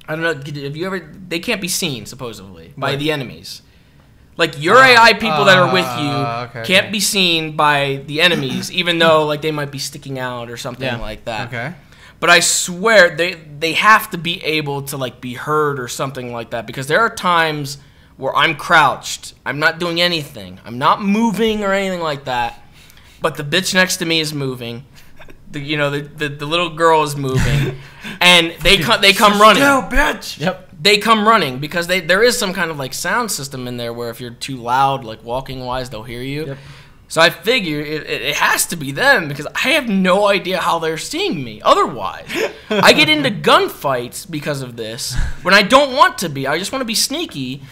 I don't know, have you ever, they can't be seen, supposedly, by the enemies. Like, your AI people that are with you okay, can't okay. be seen by the enemies, even though, like, they might be sticking out or something Yeah. like that. Okay. But I swear, they have to be able to, like, be heard or something like that, because there are times where I'm crouched, I'm not doing anything, I'm not moving or anything like that, but the bitch next to me is moving. The little girl is moving, and they come running. Still, bitch. Yep. They come running because there is some kind of like sound system in there where if you're too loud, like walking wise, they'll hear you. Yep. So I figure it has to be them because I have no idea how they're seeing me. Otherwise, I get into gunfights because of this when I don't want to be. I just want to be sneaky,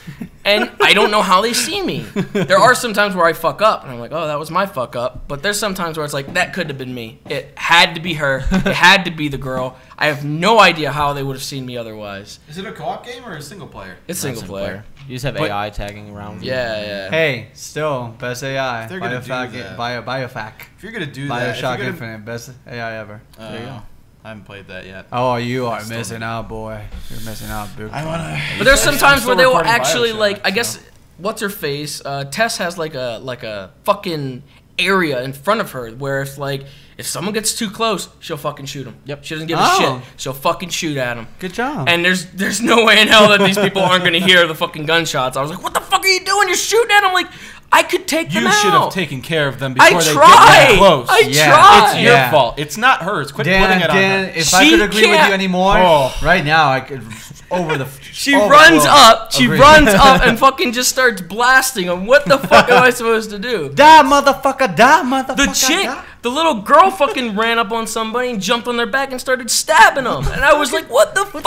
and I don't know how they see me. There are some times where I fuck up, and I'm like, oh, that was my fuck up. But there's some times where it's like, that could have been me. It had to be her. It had to be the girl. I have no idea how they would have seen me otherwise. Is it a co-op game or a single player? It's single player. You just have But- AI tagging around. Yeah. Hey, still best AI. If they're gonna do that. Biofac. If you're gonna do that, if Bioshock you're gonna, Infinite, best AI ever. there you go. I haven't played that yet. Oh, you are Still missing out, boy. You're missing out, big I time. wanna. But there's some times where they will recording actually Bioshock, like. I guess so. what's her face? Tess has like a fucking area in front of her where it's like if someone gets too close, she'll fucking shoot them. Yep. She doesn't give a Oh. shit. She'll fucking shoot at them. Good job. And there's no way in hell that these people aren't gonna hear the fucking gunshots. I was like, what the fuck are you doing? You're shooting at them. Like I could take them You out. should have taken care of them I before they get tried. that close. I Yeah. tried. It's your Yeah. fault. It's not hers. Quit putting Dan, it on her. if I She could agree with can't- you anymore, Oh. right now I could over the. She overflow. runs up. She Agreed. runs up and fucking just starts blasting them. What the fuck am I supposed to do? Die, motherfucker! Die, motherfucker! The chick, die. the little girl fucking ran up on somebody and jumped on their back and started stabbing them. And I was like, what the fuck?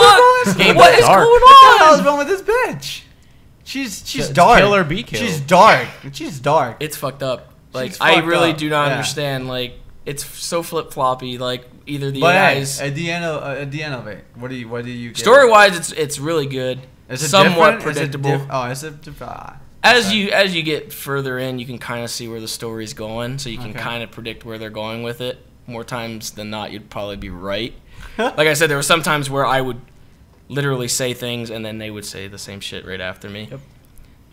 Game What is is dark. going What the hell is on? wrong with this bitch? She's It's dark. kill or be killed. She's dark. She's dark. It's fucked up. Like, She's I fucked really up. do not Yeah. understand. Like, it's so flip-floppy. Like, either the But hey, AIs... at the end of it, what do you get? Story-wise, it's really good. Is it somewhat different? Is it predictable. is it As you get further in, you can kind of see where the story's going, so you can Okay. kind of predict where they're going with it. More times than not, you'd probably be right. Like I said, there were some times where I would literally say things, and then they would say the same shit right after me. Yep.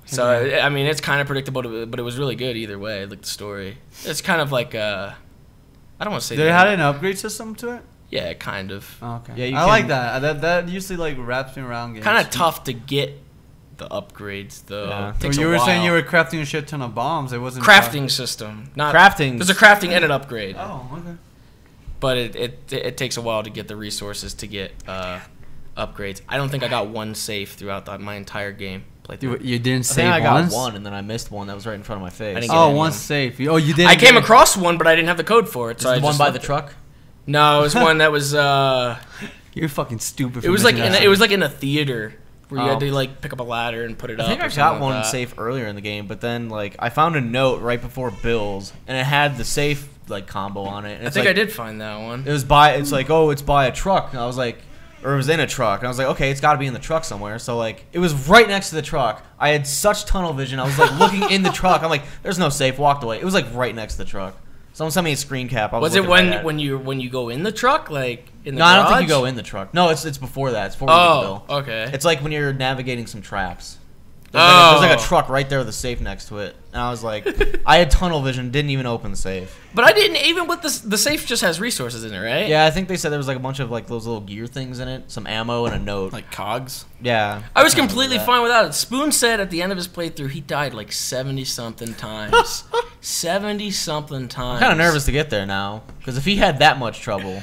So I mean, it's kind of predictable, but it was really good either way. Like the story, it's kind of like I don't want to say. Did it have an upgrade system to it? Yeah, kind of. Oh, okay. Yeah, you I like can- that. That usually like wraps me around games. Kind of tough to get the upgrades though. Yeah. Takes you a were while. saying you were crafting a shit ton of bombs. It wasn't crafting system, not Crafting. There's a crafting and an upgrade. Oh, okay. But it takes a while to get the resources to get upgrades. I don't think I got one safe throughout my entire game playthrough. You didn't I save think I got once? one, and then I missed one that was right in front of my face. I didn't get Oh, any one of them. safe. You didn't. I came get- across one, but I didn't have the code for it. So Is I the one just by left the it. truck? No, it was one that was You're fucking stupid. it was like in a theater where you had Oh. to like pick up a ladder and put it I up. think or I something got like one that. safe earlier in the game, but then like I found a note right before Bill's, and it had the safe like combo on it. And I it's think like, I did find that one. It was by. It's like, oh, it's by a truck. And I was like, or it was in a truck. And I was like, okay, it's got to be in the truck somewhere. So like, it was right next to the truck. I had such tunnel vision. I was like looking in the truck. I'm like, there's no safe. Walked away. It was like right next to the truck. Someone sent me a screen cap. I Was it looking right at when you go in the truck like in the No, I don't think garage? you go in the truck. No, it's before that. It's before you get the bill. Oh, okay. It's like when you're navigating some traps. There's like a Oh. truck right there with a safe next to it. And I was like, I had tunnel vision, didn't even open the safe. But I didn't even with the safe just has resources in it, right? Yeah, I think they said there was like a bunch of like those little gear things in it, some ammo and a note. Like cogs. Yeah. I was can't completely remember fine without it. Spoon said at the end of his playthrough he died like 70-something times. 70-something times. I'm kind of nervous to get there now because if he had that much trouble,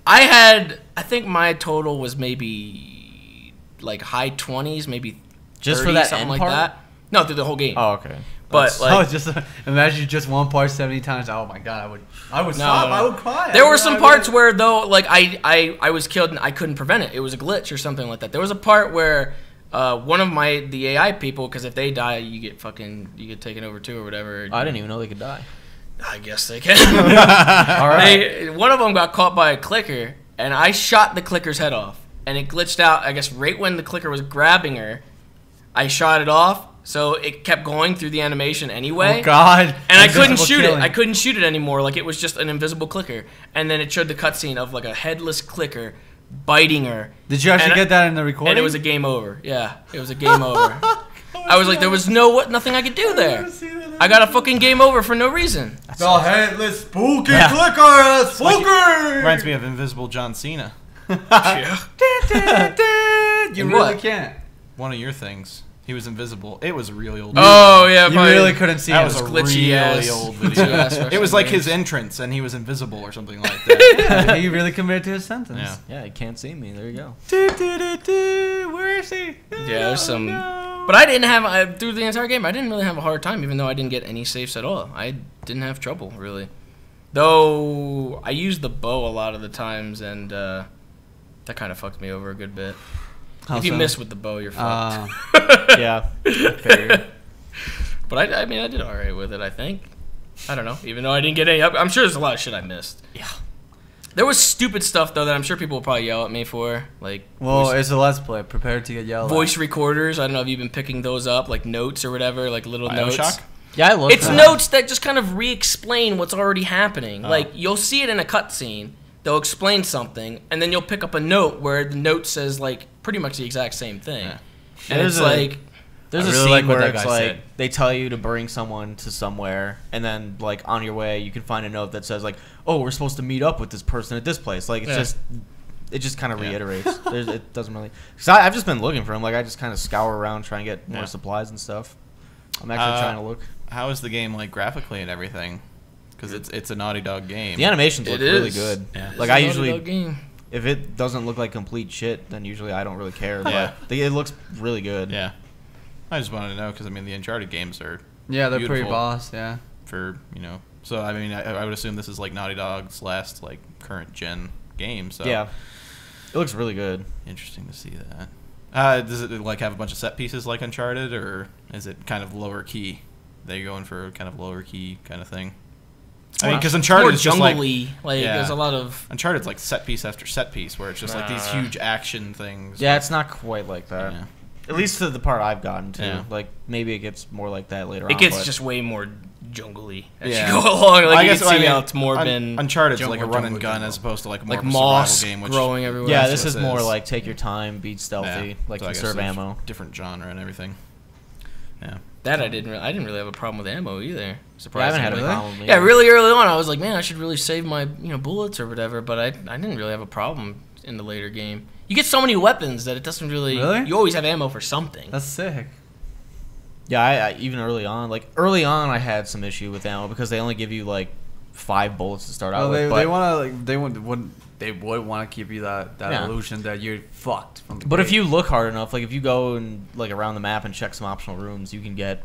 I think my total was maybe like high 20s, maybe just 30, for that something end like part. that. No, through the whole game. Oh, okay. But like, just imagine just one part 70 times. Oh my god, I would No, stop. no. I would cry. there were some parts where though, like I was killed and I couldn't prevent it. It was a glitch or something like that. There was a part where one of the AI people, because if they die, you get taken over too or whatever. I didn't even know they could die. I guess they can. All right. One of them got caught by a clicker, and I shot the clicker's head off, and it glitched out. I guess right when the clicker was grabbing her, I shot it off, so it kept going through the animation anyway. Oh god. And I couldn't Invisible shoot it. killing. I couldn't shoot it anymore. Like it was just an invisible clicker, and then it showed the cutscene of like a headless clicker biting her. Did you actually And get that in the recording? And it was a game over. Yeah, it was a game over. I was like, there was nothing I could do there. I got a fucking game over for no reason. the headless spooky Yeah. clicker. Spooky. Reminds me of Invisible John Cena. Yeah. You In really what? can't. One of your things. He was invisible. It was a really old. Oh yeah, You probably. really couldn't see That him. was a glitchy really ass- old glitchy video. ass It was Russian like his games. entrance, and he was invisible or something like that. Yeah, he really committed to his sentence. Yeah. Yeah, you can't see me. There you go. Where is he? Yeah, there's some. But I didn't have through the entire game. I didn't really have a hard time, even though I didn't get any safes at all. I didn't have trouble really, though. I used the bow a lot of the times, and that kind of fucked me over a good bit. How if you so? miss with the bow, you're fucked. Yeah. Figured. But I mean, I did all right with it. I think. I don't know. Even though I didn't get any, I'm sure there's a lot of shit I missed. Yeah. There was stupid stuff though that I'm sure people will probably yell at me for, like Well, voice, it's a let's play. Prepare to get yelled voice recorders. I don't know if you've been picking those up, like notes or whatever, like little notes. Bioshock? Yeah, I love It's that. notes that just kind of re-explain what's already happening. Oh. Like you'll see it in a cutscene. They'll explain something, and then you'll pick up a note where the note says like pretty much the exact same thing. Yeah. And There's it's a- like, There's I a really scene like what where that it's guy like said. they tell you to bring someone to somewhere, and then like on your way you can find a note that says like, "Oh, we're supposed to meet up with this person at this place." Like it's Yeah. it just kind of Yeah. reiterates. It doesn't really. Cause I've just been looking for him. Like I just kind of scour around trying to get more Yeah. supplies and stuff. I'm actually trying to look. How is the game like graphically and everything? Because it's a Naughty Dog game. The animations look It really is. good. Yeah. Like it's a I Naughty usually, Dog game. if it doesn't look like complete shit, then usually I don't really care. Yeah. But it looks really good. Yeah. I just wanted to know because I mean the Uncharted games are Yeah, they're pretty beautiful boss. Yeah. for So I mean I would assume this is like Naughty Dog's last like current gen game. So Yeah. It looks really good. interesting to see that. Does it like have a bunch of set pieces like Uncharted, or is it kind of lower key? They're going for kind of lower key kind of thing. I mean, because Uncharted more is just like jungly. Like Yeah. there's a lot of. Uncharted's like set piece after set piece, where it's just like these huge action things. Yeah, it's not quite like that. Yeah. At least to the part I've gotten to. Yeah. Like maybe it gets more like that later on. It gets but- just way more jungly as Yeah. you go along. Like I you guess can see I mean, how it's more been Uncharted's jungle, like a run and jungle, gun jungle. as opposed to like more like of a moss survival game, which growing everywhere. Yeah, That's this what is this more is. like take your time, be stealthy, like So I guess conserve there's ammo. different genre and everything. Yeah. That I didn't really have a problem with ammo either. Yeah, I Surprisingly. haven't had a Really? problem. With Yeah, it. really early on, I was like, man, I should really save my bullets or whatever. But I didn't really have a problem in the later game. You get so many weapons that it doesn't really. Really? You always have ammo for something. That's sick. Yeah, I even early on, I had some issue with ammo because they only give you like 5 bullets to start out Well, with. they But, want to like they would want to keep you that Yeah. illusion that you're fucked from the but if gate. you look hard enough, like if you go and like around the map and check some optional rooms, you can get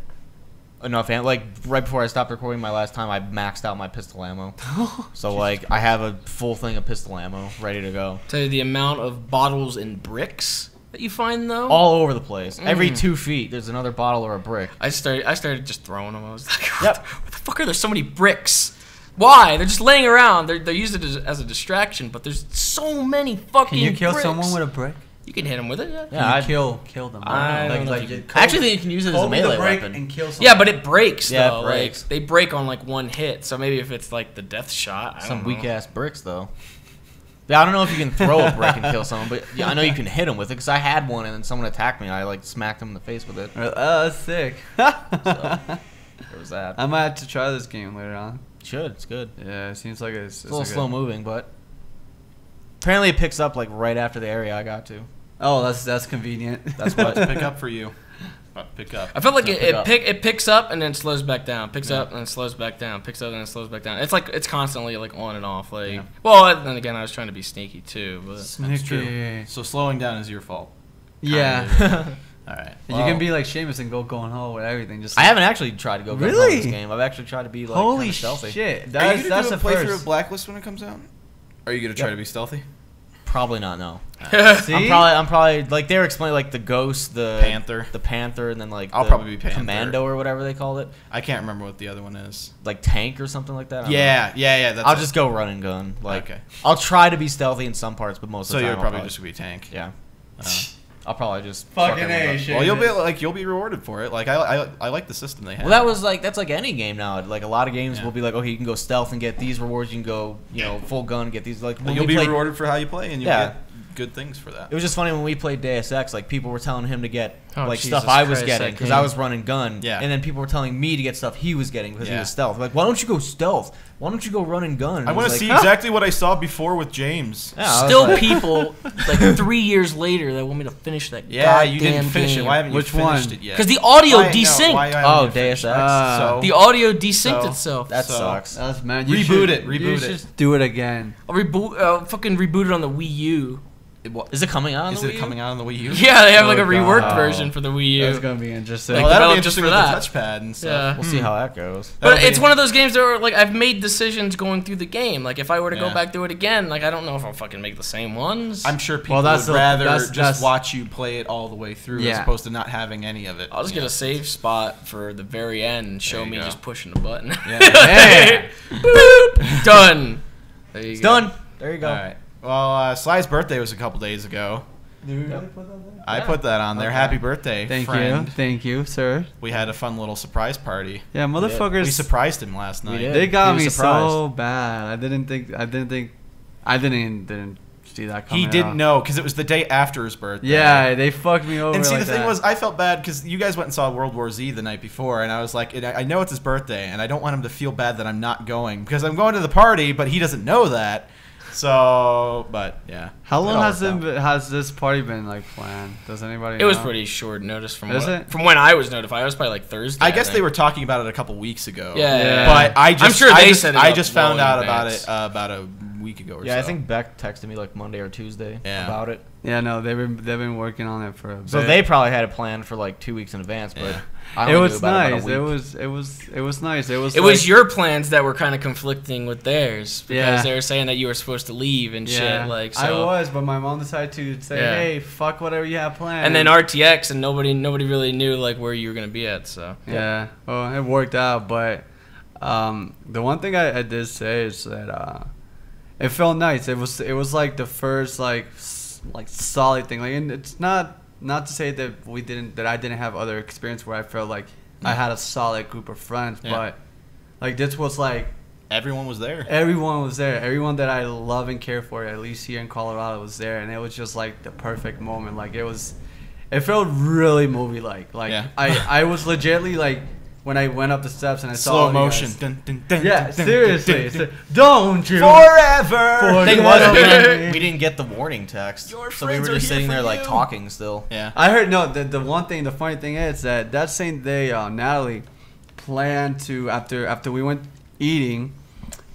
enough ammo. Like right before I stopped recording my last time, I maxed out my pistol ammo. So like I have a full thing of pistol ammo ready to go. Tell you the amount of bottles and bricks that you find though. All over the place. Every Mm. 2 feet, there's another bottle or a brick. I started just throwing them. I was like, what, Yep. what the fuck are there so many bricks? Why? They're just laying around. They're used as a distraction, but there's so many fucking can you kill bricks. someone with a brick? You can hit them with it. Yeah. Yeah, Can I- you kill them. I don't know if you I actually think you can use it as a melee weapon. and kill someone. Yeah, but it breaks Yeah, it though. breaks. Like, they break on like one hit. So maybe if it's like the death shot, I Some don't weak know. ass bricks though. Yeah, I don't know if you can throw a brick and kill someone, but yeah, I know you can hit them with it because I had one and then someone attacked me and I like smacked them in the face with it. That's sick. There was that. I might have to try this game later on. Should, it's good. Yeah, it seems like it's It's a little slow moving, but apparently it picks up like right after the area I got to. Oh, that's convenient. That's what. Pick up for you. Pick up. I felt like Pick it up. picks up and then slows back down. Picks Yeah. up and then slows back down. Picks up and then slows back down. It's like it's constantly like on and off. Like Yeah. well, then again, I was trying to be sneaky too. But That's true. So slowing down is your fault. Yeah. All right. You can be like Seamus and go going home with everything. Just I haven't actually tried to go gun Really? hunt this game. I've actually tried to be like holy kinda stealthy. shit. Are you That's gonna that's do the a playthrough first. of Blacklist when it comes out? Are you gonna try Yep. to be stealthy? Probably not. No. See? I'm probably like they were explaining like the ghost, the Panther, and then like I'll the probably be Panther. Commando or whatever they called it, I can't remember what the other one is. like tank or something like that. I don't know. Yeah. That's I'll it. just go run and gun. Like Okay. I'll try to be stealthy in some parts, but most So of the you're time probably I'll just gonna be tank. yeah. Uh, I'll probably just Fucking everyone A, up. shit. well, you'll be rewarded for it. Like I like the system they have. Well, that's like any game now. Like a lot of games Yeah. will be like, okay, you can go stealth and get these rewards. You can go, full gun and get these. Like when You'll we be played, rewarded for how you play, and you'll Yeah. get good things for that. It was just funny when we played Deus Ex. Like people were telling him to get Jesus stuff I was Christ, getting that because game. I was running gun. Yeah. And then people were telling me to get stuff he was getting because he Yeah. was stealth. Like, why don't you go stealth? Why don't you go run and gun? I want to see exactly what I saw before with James. Yeah, I was Still like- people like 3 years later that want me to finish that. Yeah, you didn't goddamn finish game. it. Why haven't you Which finished one? it yet? Because the audio Why- no, desynced. why haven't Oh, you Deus finished Ex. it? So The audio desynced So- itself. That So- sucks. That's man. Reboot it, You reboot should it. just do it again. I'll fucking reboot it on the Wii U. Is it coming out on Is the it Wii U? coming out on the Wii U? Yeah, they have like a Oh, reworked God. version for the Wii That's U. gonna be interesting. Like, Well, that'll be developed interesting just with for the that. touchpad and stuff. Yeah. We'll see how that goes. But That'll it's be- one of those games that are, like, I've made decisions going through the game. Like, if I were to go Yeah. back through it again, like, I don't know if I'll fucking make the same ones. I'm sure people Well, that's would the- rather that's- just that's- watch you play it all the way through as Yeah. opposed to not having any of it. I'll just you get know? a save spot for the very end and show you me go. just pushing the button. Yeah. Boop! Done. There you It's go. done. There you go. All right. Well, Sly's birthday was a couple days ago. I put that on there. Okay. Happy birthday, Thank friend. you, thank you, sir. We had a fun little surprise party. Yeah, We motherfuckers. surprised him last night. did. They got He was me surprised. so bad. I didn't see that coming. He didn't know because it was the day after his birthday. Yeah, they fucked me over. And see, like the thing that. was, I felt bad because you guys went and saw World War Z the night before, and I was like, I know it's his birthday, and I don't want him to feel bad that I'm not going because I'm going to the party, but he doesn't know that. So, but yeah. How It long all has worked out. has this party been like planned? Does anybody? It was know? pretty short notice from Is what, it? from when I was notified. It was probably like Thursday. I guess they think. were talking about it a couple weeks ago. Yeah. But I just, I'm sure I they just, set it I up just well found in out about advance. it about a week ago or so. Yeah, I think Beck texted me like Monday or Tuesday Yeah. about it. Yeah, no, they've been working on it for a bit. So they probably had it planned for like 2 weeks in advance, but Yeah. I It only was knew about nice. It, about a week. It was nice. It was. It like, was your plans that were kind of conflicting with theirs because Yeah. they were saying that you were supposed to leave and Yeah, shit. Like, so. I was, but my mom decided to say, Yeah. "Hey, fuck whatever you have planned." And then RTX, and nobody really knew like where you were gonna be at. So Yeah, well, it worked out, but the one thing I did say is that it felt nice. It was like the first like solid thing. Like, and it's not to say that I didn't have other experience where I felt like I had a solid group of friends, Yeah. but like this was like everyone was there. everyone was there. Everyone that I love and care for, at least here in Colorado, was there, and it was just like the perfect moment. Like it felt really movie like. Like Yeah. I was legitly like when I went up the steps and I saw Slow all you motion. guys- Dun, dun, dun, Yeah, dun, dun, seriously. dun, dun, Don't you? Forever. Thing Yeah. was, we didn't get the warning text, Your so we were friends are just here sitting for there like you. talking still. Yeah. I heard no. The funny thing is that same day, Natalie planned to after we went eating,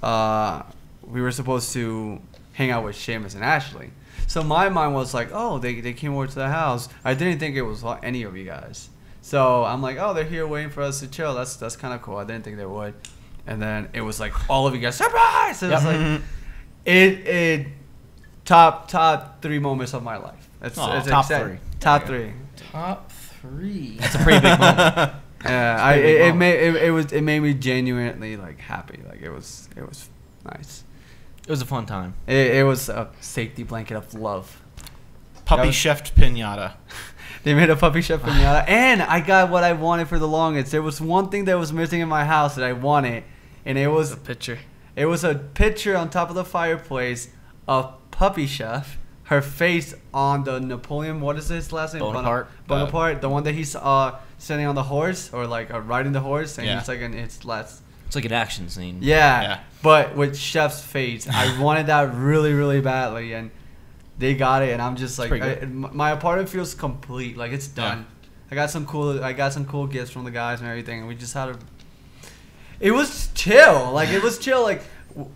we were supposed to hang out with Seamus and Ashley. So my mind was like, oh, they came over to the house. I didn't think it was any of you guys. So I'm like, oh, they're here waiting for us to chill. That's kind of cool. I didn't think they would. And then it was like all of you guys, surprise! It was like it top 3 moments of my life. It's top exciting. 3. Top 3. top 3. That's a pretty big moment. Yeah, big it made me genuinely like happy. Like it was nice. It was a fun time. It was a safety blanket of love. Puppy That was- chefed pinata. They made a puppy chef pinata, and I got what I wanted for the longest. There was one thing that was missing in my house that I wanted, and it was The picture. a picture on top of the fireplace of Puppy Chef, her face on the Napoleon. What is his last name? Bonaparte. Bonaparte, the one that he's sitting on the horse or like riding the horse, and Yeah. he's like in its last. It's like an action scene. Yeah, Yeah. but with Chef's face. I wanted that really, really badly, and they got it. And I'm just like, pretty good. my apartment feels complete. Like it's done. I got some cool gifts from the guys and everything, and we just had a. It was chill. Like it was chill. Like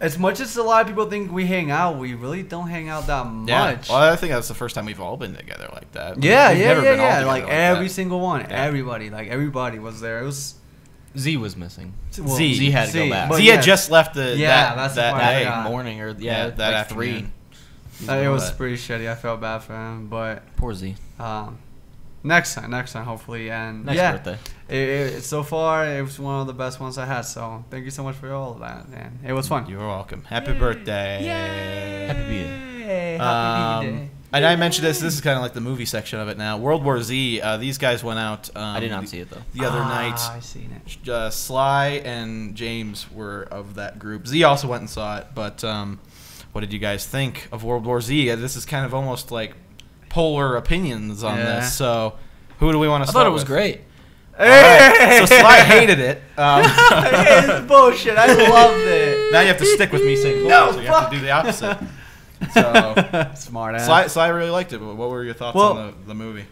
as much as a lot of people think we hang out, we really don't hang out that much. Well, I think that's the first time we've all been together like that. Yeah, We've yeah, never yeah, been all yeah. together Like like every that. single one, Yeah. everybody was there. It was Z was missing. well, Z had to go back. but Z yeah, had just left the Yeah, that's the that part I day. forgot. Morning or Yeah, that like afternoon. 3. it was But- pretty shitty. I felt bad for him, but Poor Z. next time, hopefully, and Next yeah. birthday. So far, it was one of the best ones I had. So thank you so much for all of that, and it was fun. You're welcome. Happy birthday. Happy birthday. And I mentioned this. This is kind of like the movie section of it now. World War Z. These guys went out. I did not see it though. The other night. I seen it. Sly and James were of that group. Z also went and saw it, but what did you guys think of World War Z? This is kind of almost like polar opinions on this. So, who do we want to start I thought it was with? great. Right. So Sly hated it. It's bullshit. I loved it. Now you have to stick with me saying bullshit, so you have to do the opposite. So Smart ass. Sly really liked it. But what were your thoughts Well, on the movie?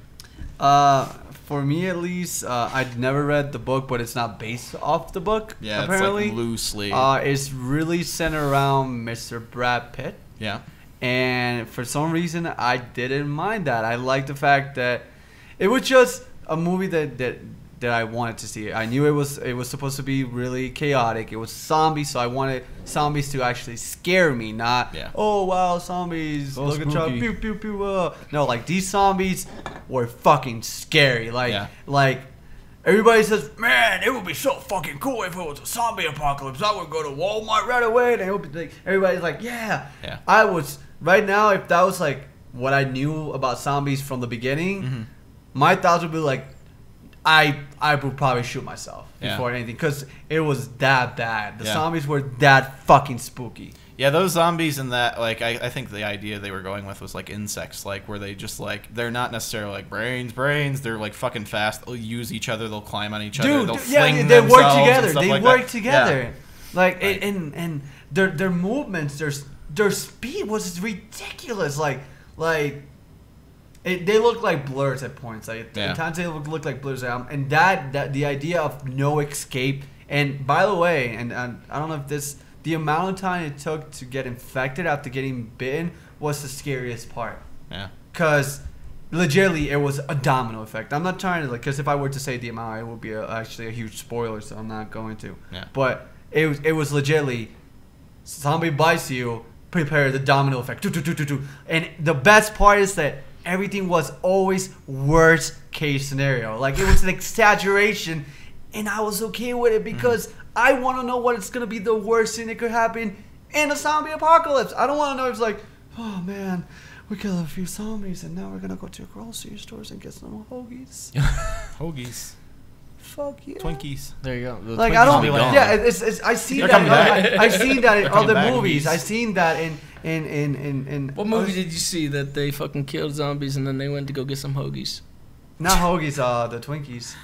For me at least, I'd never read the book, but it's not based off the book. Yeah, apparently. it's like loosely. It's really centered around Mr. Brad Pitt. Yeah. And for some reason, I didn't mind that. I liked the fact that it was just a movie that I wanted to see. I knew it was supposed to be really chaotic. It was zombies, so I wanted zombies to actually scare me, not oh wow, zombies, Oh, look at spooky. pew pew pew. No, like these zombies were fucking scary. Like everybody says, man, it would be so fucking cool if it was a zombie apocalypse. I would go to Walmart right away, and it would be like, everybody's like, yeah. I was right now. If that was like what I knew about zombies from the beginning, my thoughts would be like, I would probably shoot myself before anything, because it was that bad. The zombies were that fucking spooky. Yeah, those zombies and that, like, I think the idea they were going with was like insects, like where they just like, they're not necessarily like brains. They're like fucking fast. They'll use each other. They'll climb on each other. They'll fling they work themselves and together. stuff They like work that. together. Yeah. Like Right. and their movements, their speed was ridiculous. They look like blurs at points. Like at times they look like blurs. And that the idea of no escape. And by the way, and I don't know if the amount of time it took to get infected after getting bitten was the scariest part. Yeah. Because legitimately it was a domino effect. I'm not trying to because if I were to say the amount, it would be actually a huge spoiler. So I'm not going to. Yeah. But it was legitimately zombie bites you, prepare the domino effect. And the best part is that everything was always worst case scenario. Like it was an exaggeration, and I was okay with it because I want to know what it's gonna be the worst thing that could happen in a zombie apocalypse. I don't want to know it's like, oh man, we killed a few zombies and now we're gonna go to grocery stores and get some hoagies. Hoagies. Fuck yeah. Twinkies. There you go. The Like Twinkies I don't. will be gone. Yeah, it's I see They're that. coming back. I've seen that in They're coming other back, movies. hoagies. I've seen that in What movie did you see that they fucking killed zombies and then they went to go get some hoagies? Not hoagies, the Twinkies.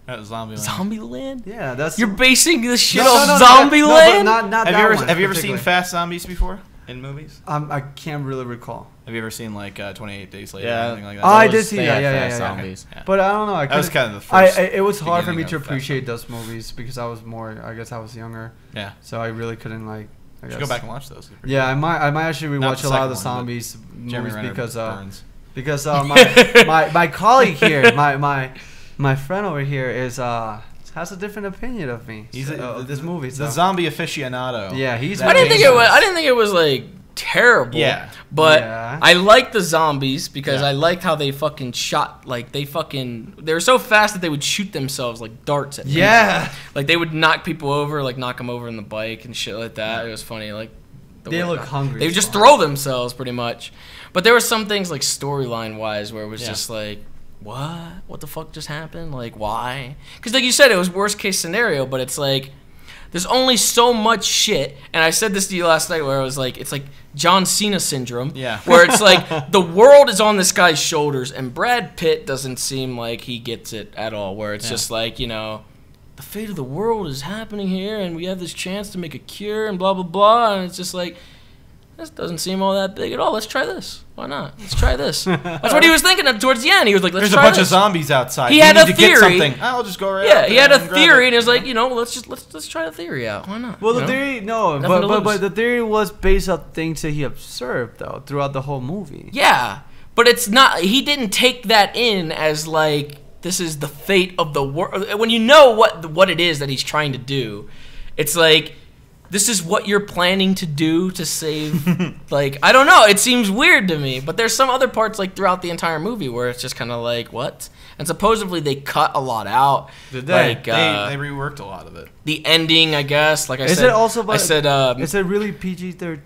That was Zombie Land. Zombieland? Yeah, that's. You're basing this shit No, off no, no, no, Zombieland? no, but not Have that you ever one have you ever seen particularly. Fast Zombies before in movies? I can't really recall. Have you ever seen like 28 Days Later or Yeah. anything like that? Oh, I Those did see that. fast Yeah. zombies. Yeah. But I don't know. That was kind of the I first. it was hard for me beginning to of Fast appreciate those movies because I was more. I guess I was younger, Yeah. so I really couldn't like. I You guess. should go back and watch those. They're pretty Yeah, good. I might actually Not rewatch the a lot of the second one, but zombies Jeremy movies Renner because burns. my colleague here, my friend over here has a different opinion of me. He's of this movie. The So. zombie aficionado. Yeah, he's. I didn't think it was like terrible. Yeah. But Yeah. I liked the zombies because Yeah. I liked how they fucking shot they were so fast that they would shoot themselves like darts at people. Yeah. Like they would knock people over, like knock them over in the bike and shit like that. It was funny. Like They look hungry They would as just fuck. throw themselves pretty much. But there were some things like storyline wise where it was just like, what the fuck just happened? Like why? Because like you said, it was worst case scenario, but it's like there's only so much shit. And I said this to you last night where I was like, it's like John Cena syndrome. Yeah. Where it's like the world is on this guy's shoulders and Brad Pitt doesn't seem like he gets it at all. Where it's just like, you know, the fate of the world is happening here and we have this chance to make a cure and blah, blah, blah. And it's just like, this doesn't seem all that big at all. Let's try this. Why not? Let's try this. That's what he was thinking of towards the end. He was like, let's There's a try bunch this. of zombies outside. He We had need a to get theory. something. I'll just go right Yeah, out he there had a and grab theory, it. and he was like, you know, let's try the theory out. Why not? Well, You the know? theory, no, Nothing to but lose. the theory was based on things that he observed though throughout the whole movie. Yeah, but it's not. He didn't take that in as like this is the fate of the world. When you know what it is that he's trying to do, it's like this is what you're planning to do to save. Like I don't know. It seems weird to me. But there's some other parts like throughout the entire movie where it's just kind of like what. And supposedly they cut a lot out. Did they? Like, They reworked a lot of it. the ending, I guess. Like I Is said, it also? I said. Is it really PG-13?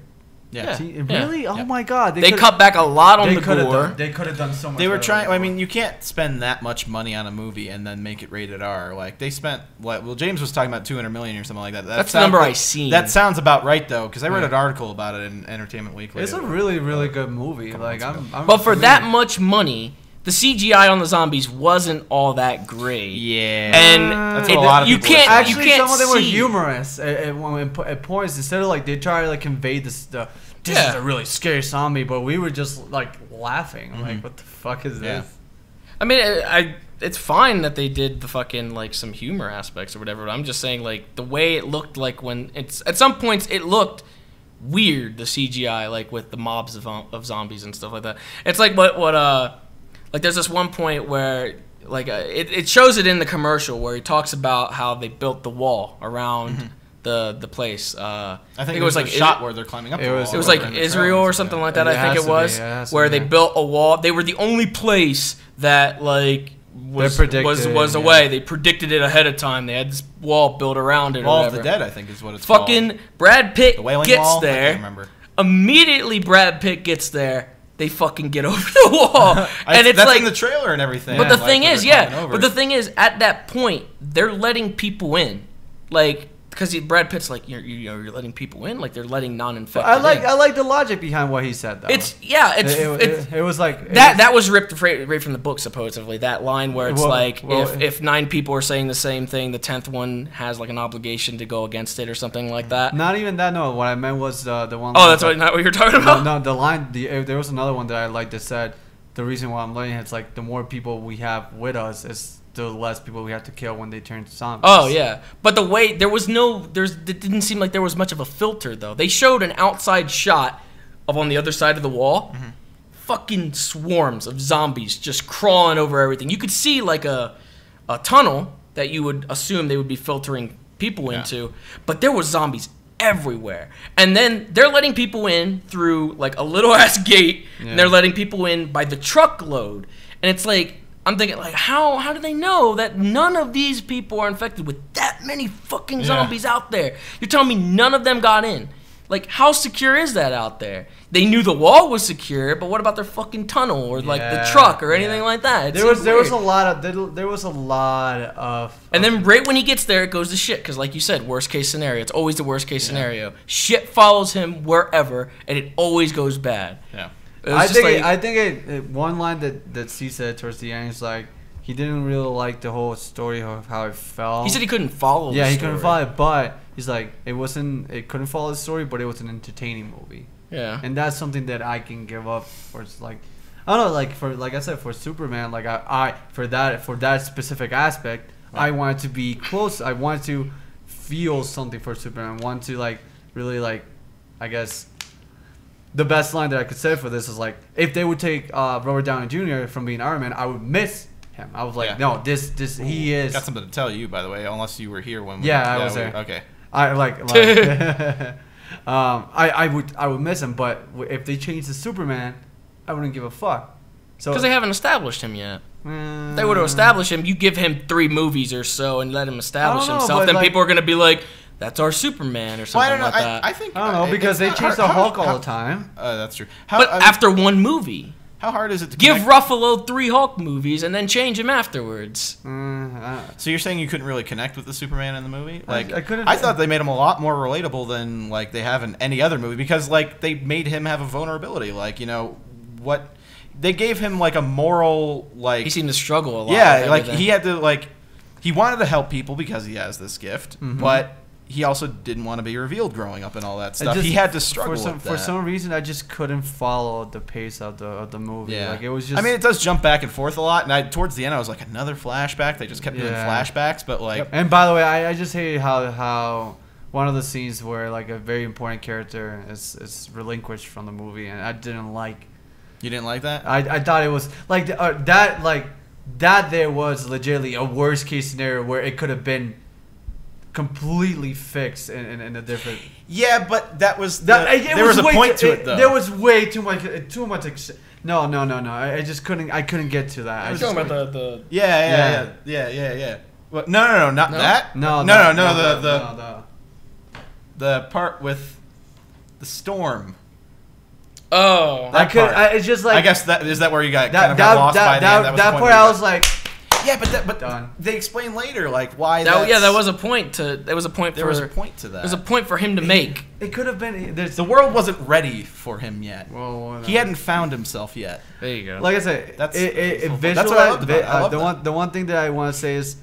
Yeah. Really? Yeah. Oh my god. They cut back a lot on the gore. They could have done so much. They were better trying. with I mean, you can't spend that much money on a movie and then make it rated R. Like they spent what? Well, James was talking about 200 million or something like that. That's the number I seen. That sounds about right though, because I read an article about it in Entertainment Weekly. It's a really, really good movie. Like but for that much money, the CGI on the zombies wasn't all that great. Yeah, and that's what a lot of people can't. Actually, You can't some of them were see. humorous at points. Instead of like they try to like convey this is a really scary zombie, but we were just like laughing. Like, what the fuck is this? I mean, it's fine that they did the fucking like some humor aspects or whatever. But I'm just saying like the way it looked like when it's at some points it looked weird, the CGI, like with the mobs of zombies and stuff like that. It's like what like there's this one point where like it shows it in the commercial where he talks about how they built the wall around the place. I think it was like a shot where they're climbing up. It was like Israel or something like that. I think it was where they built a wall. They were the only place that like was away. They predicted it ahead of time. They had this wall built around it. Wall of the Dead, I think, is what it's fucking called. Brad Pitt The Wailing gets Wall? there. I can't remember. Immediately, Brad Pitt gets there. They fucking get over the wall, and it's that's like in the trailer and everything. But the like, thing when is, they're climbing over. but the thing is, at that point, they're letting people in, like. Because Brad Pitt's like you're letting people in, like they're letting non-infected. I like the logic behind what he said though. It was like that was ripped right from the book supposedly. That line where it's if 9 people are saying the same thing, the 10th one has like an obligation to go against it or something like that. Not even that. No, what I meant was the one. Oh, that's not what you're talking about. No, the line. There was another one that I liked that said the reason why I'm letting it's like the more people we have with us is the less people we have to kill when they turn to zombies. Oh yeah, but the way it didn't seem like there was much of a filter though. They showed an outside shot of on the other side of the wall, fucking swarms of zombies just crawling over everything. You could see like a tunnel that you would assume they would be filtering people into, but there was zombies everywhere. And then they're letting people in through like a little ass gate, and they're letting people in by the truckload, and it's like. I'm thinking, like, how do they know that none of these people are infected with that many fucking zombies out there? You're telling me none of them got in? Like, how secure is that out there? They knew the wall was secure, but what about their fucking tunnel or like the truck or anything like that? There was a lot of. And then right when he gets there, it goes to shit because, like you said, worst case scenario. It's always the worst case scenario. Shit follows him wherever, and it always goes bad. Yeah. I think one line that C said towards the end is like he didn't really like the whole story of how it fell. He said he couldn't follow. Yeah, he couldn't follow it, but he's like it couldn't follow the story, but it was an entertaining movie. Yeah, and that's something that I can give up for. It's like I don't know, like I said for Superman, like I for that specific aspect, I wanted to be close. I wanted to feel something for Superman. I want to like really like, I guess. The best line that I could say for this is like, if they would take Robert Downey Jr. from being Iron Man, I would miss him. I was like, no, this he is. Got something to tell you, by the way, unless you were here when. I was there. Okay. I I would miss him, but if they change to Superman, I wouldn't give a fuck. So because they haven't established him yet. They would have established him. You give him 3 movies or so and let him establish himself, then people are gonna be like. That's our Superman or something like that. I think I don't know because they change the Hulk all the time. That's true. But after one movie, how hard is it to give Ruffalo 3 Hulk movies and then change him afterwards? So you're saying you couldn't really connect with the Superman in the movie? Like I couldn't. I thought they made him a lot more relatable than like they have in any other movie because like they made him have a vulnerability. Like what they gave him like a moral like he seemed to struggle a lot. Yeah, like he had to like he wanted to help people because he has this gift, but. He also didn't want to be revealed growing up and all that stuff. He had to struggle with that. For some reason, I just couldn't follow the pace of the movie. Yeah. Like it was just. I mean, it does jump back and forth a lot, and towards the end, I was like, another flashback. They just kept doing flashbacks, but like. Yep. And by the way, I just hated how one of the scenes where like a very important character is relinquished from the movie, and I didn't like. You didn't like that? I thought it was like that. There was legitimately a worst case scenario where it could have been. Completely fixed in a different. Yeah, but that was there was a point to it though. There was way too much. No. I just couldn't. I couldn't get to that. I was talking about the. Yeah. What? No, not that. No. The part with the storm. Oh, That part. It's just like I guess that is that where you got that kind of got lost by the end. that was the part. point where I you was like, yeah, but done. they explain later like why. that was a point to. There was a point. There was a point to that. There was a point for him to make. It could have been. The world wasn't ready for him yet. Well, He hadn't found himself yet. There you go. Like I said, That's visualized. what I loved about it. I love The one thing that I want to say is,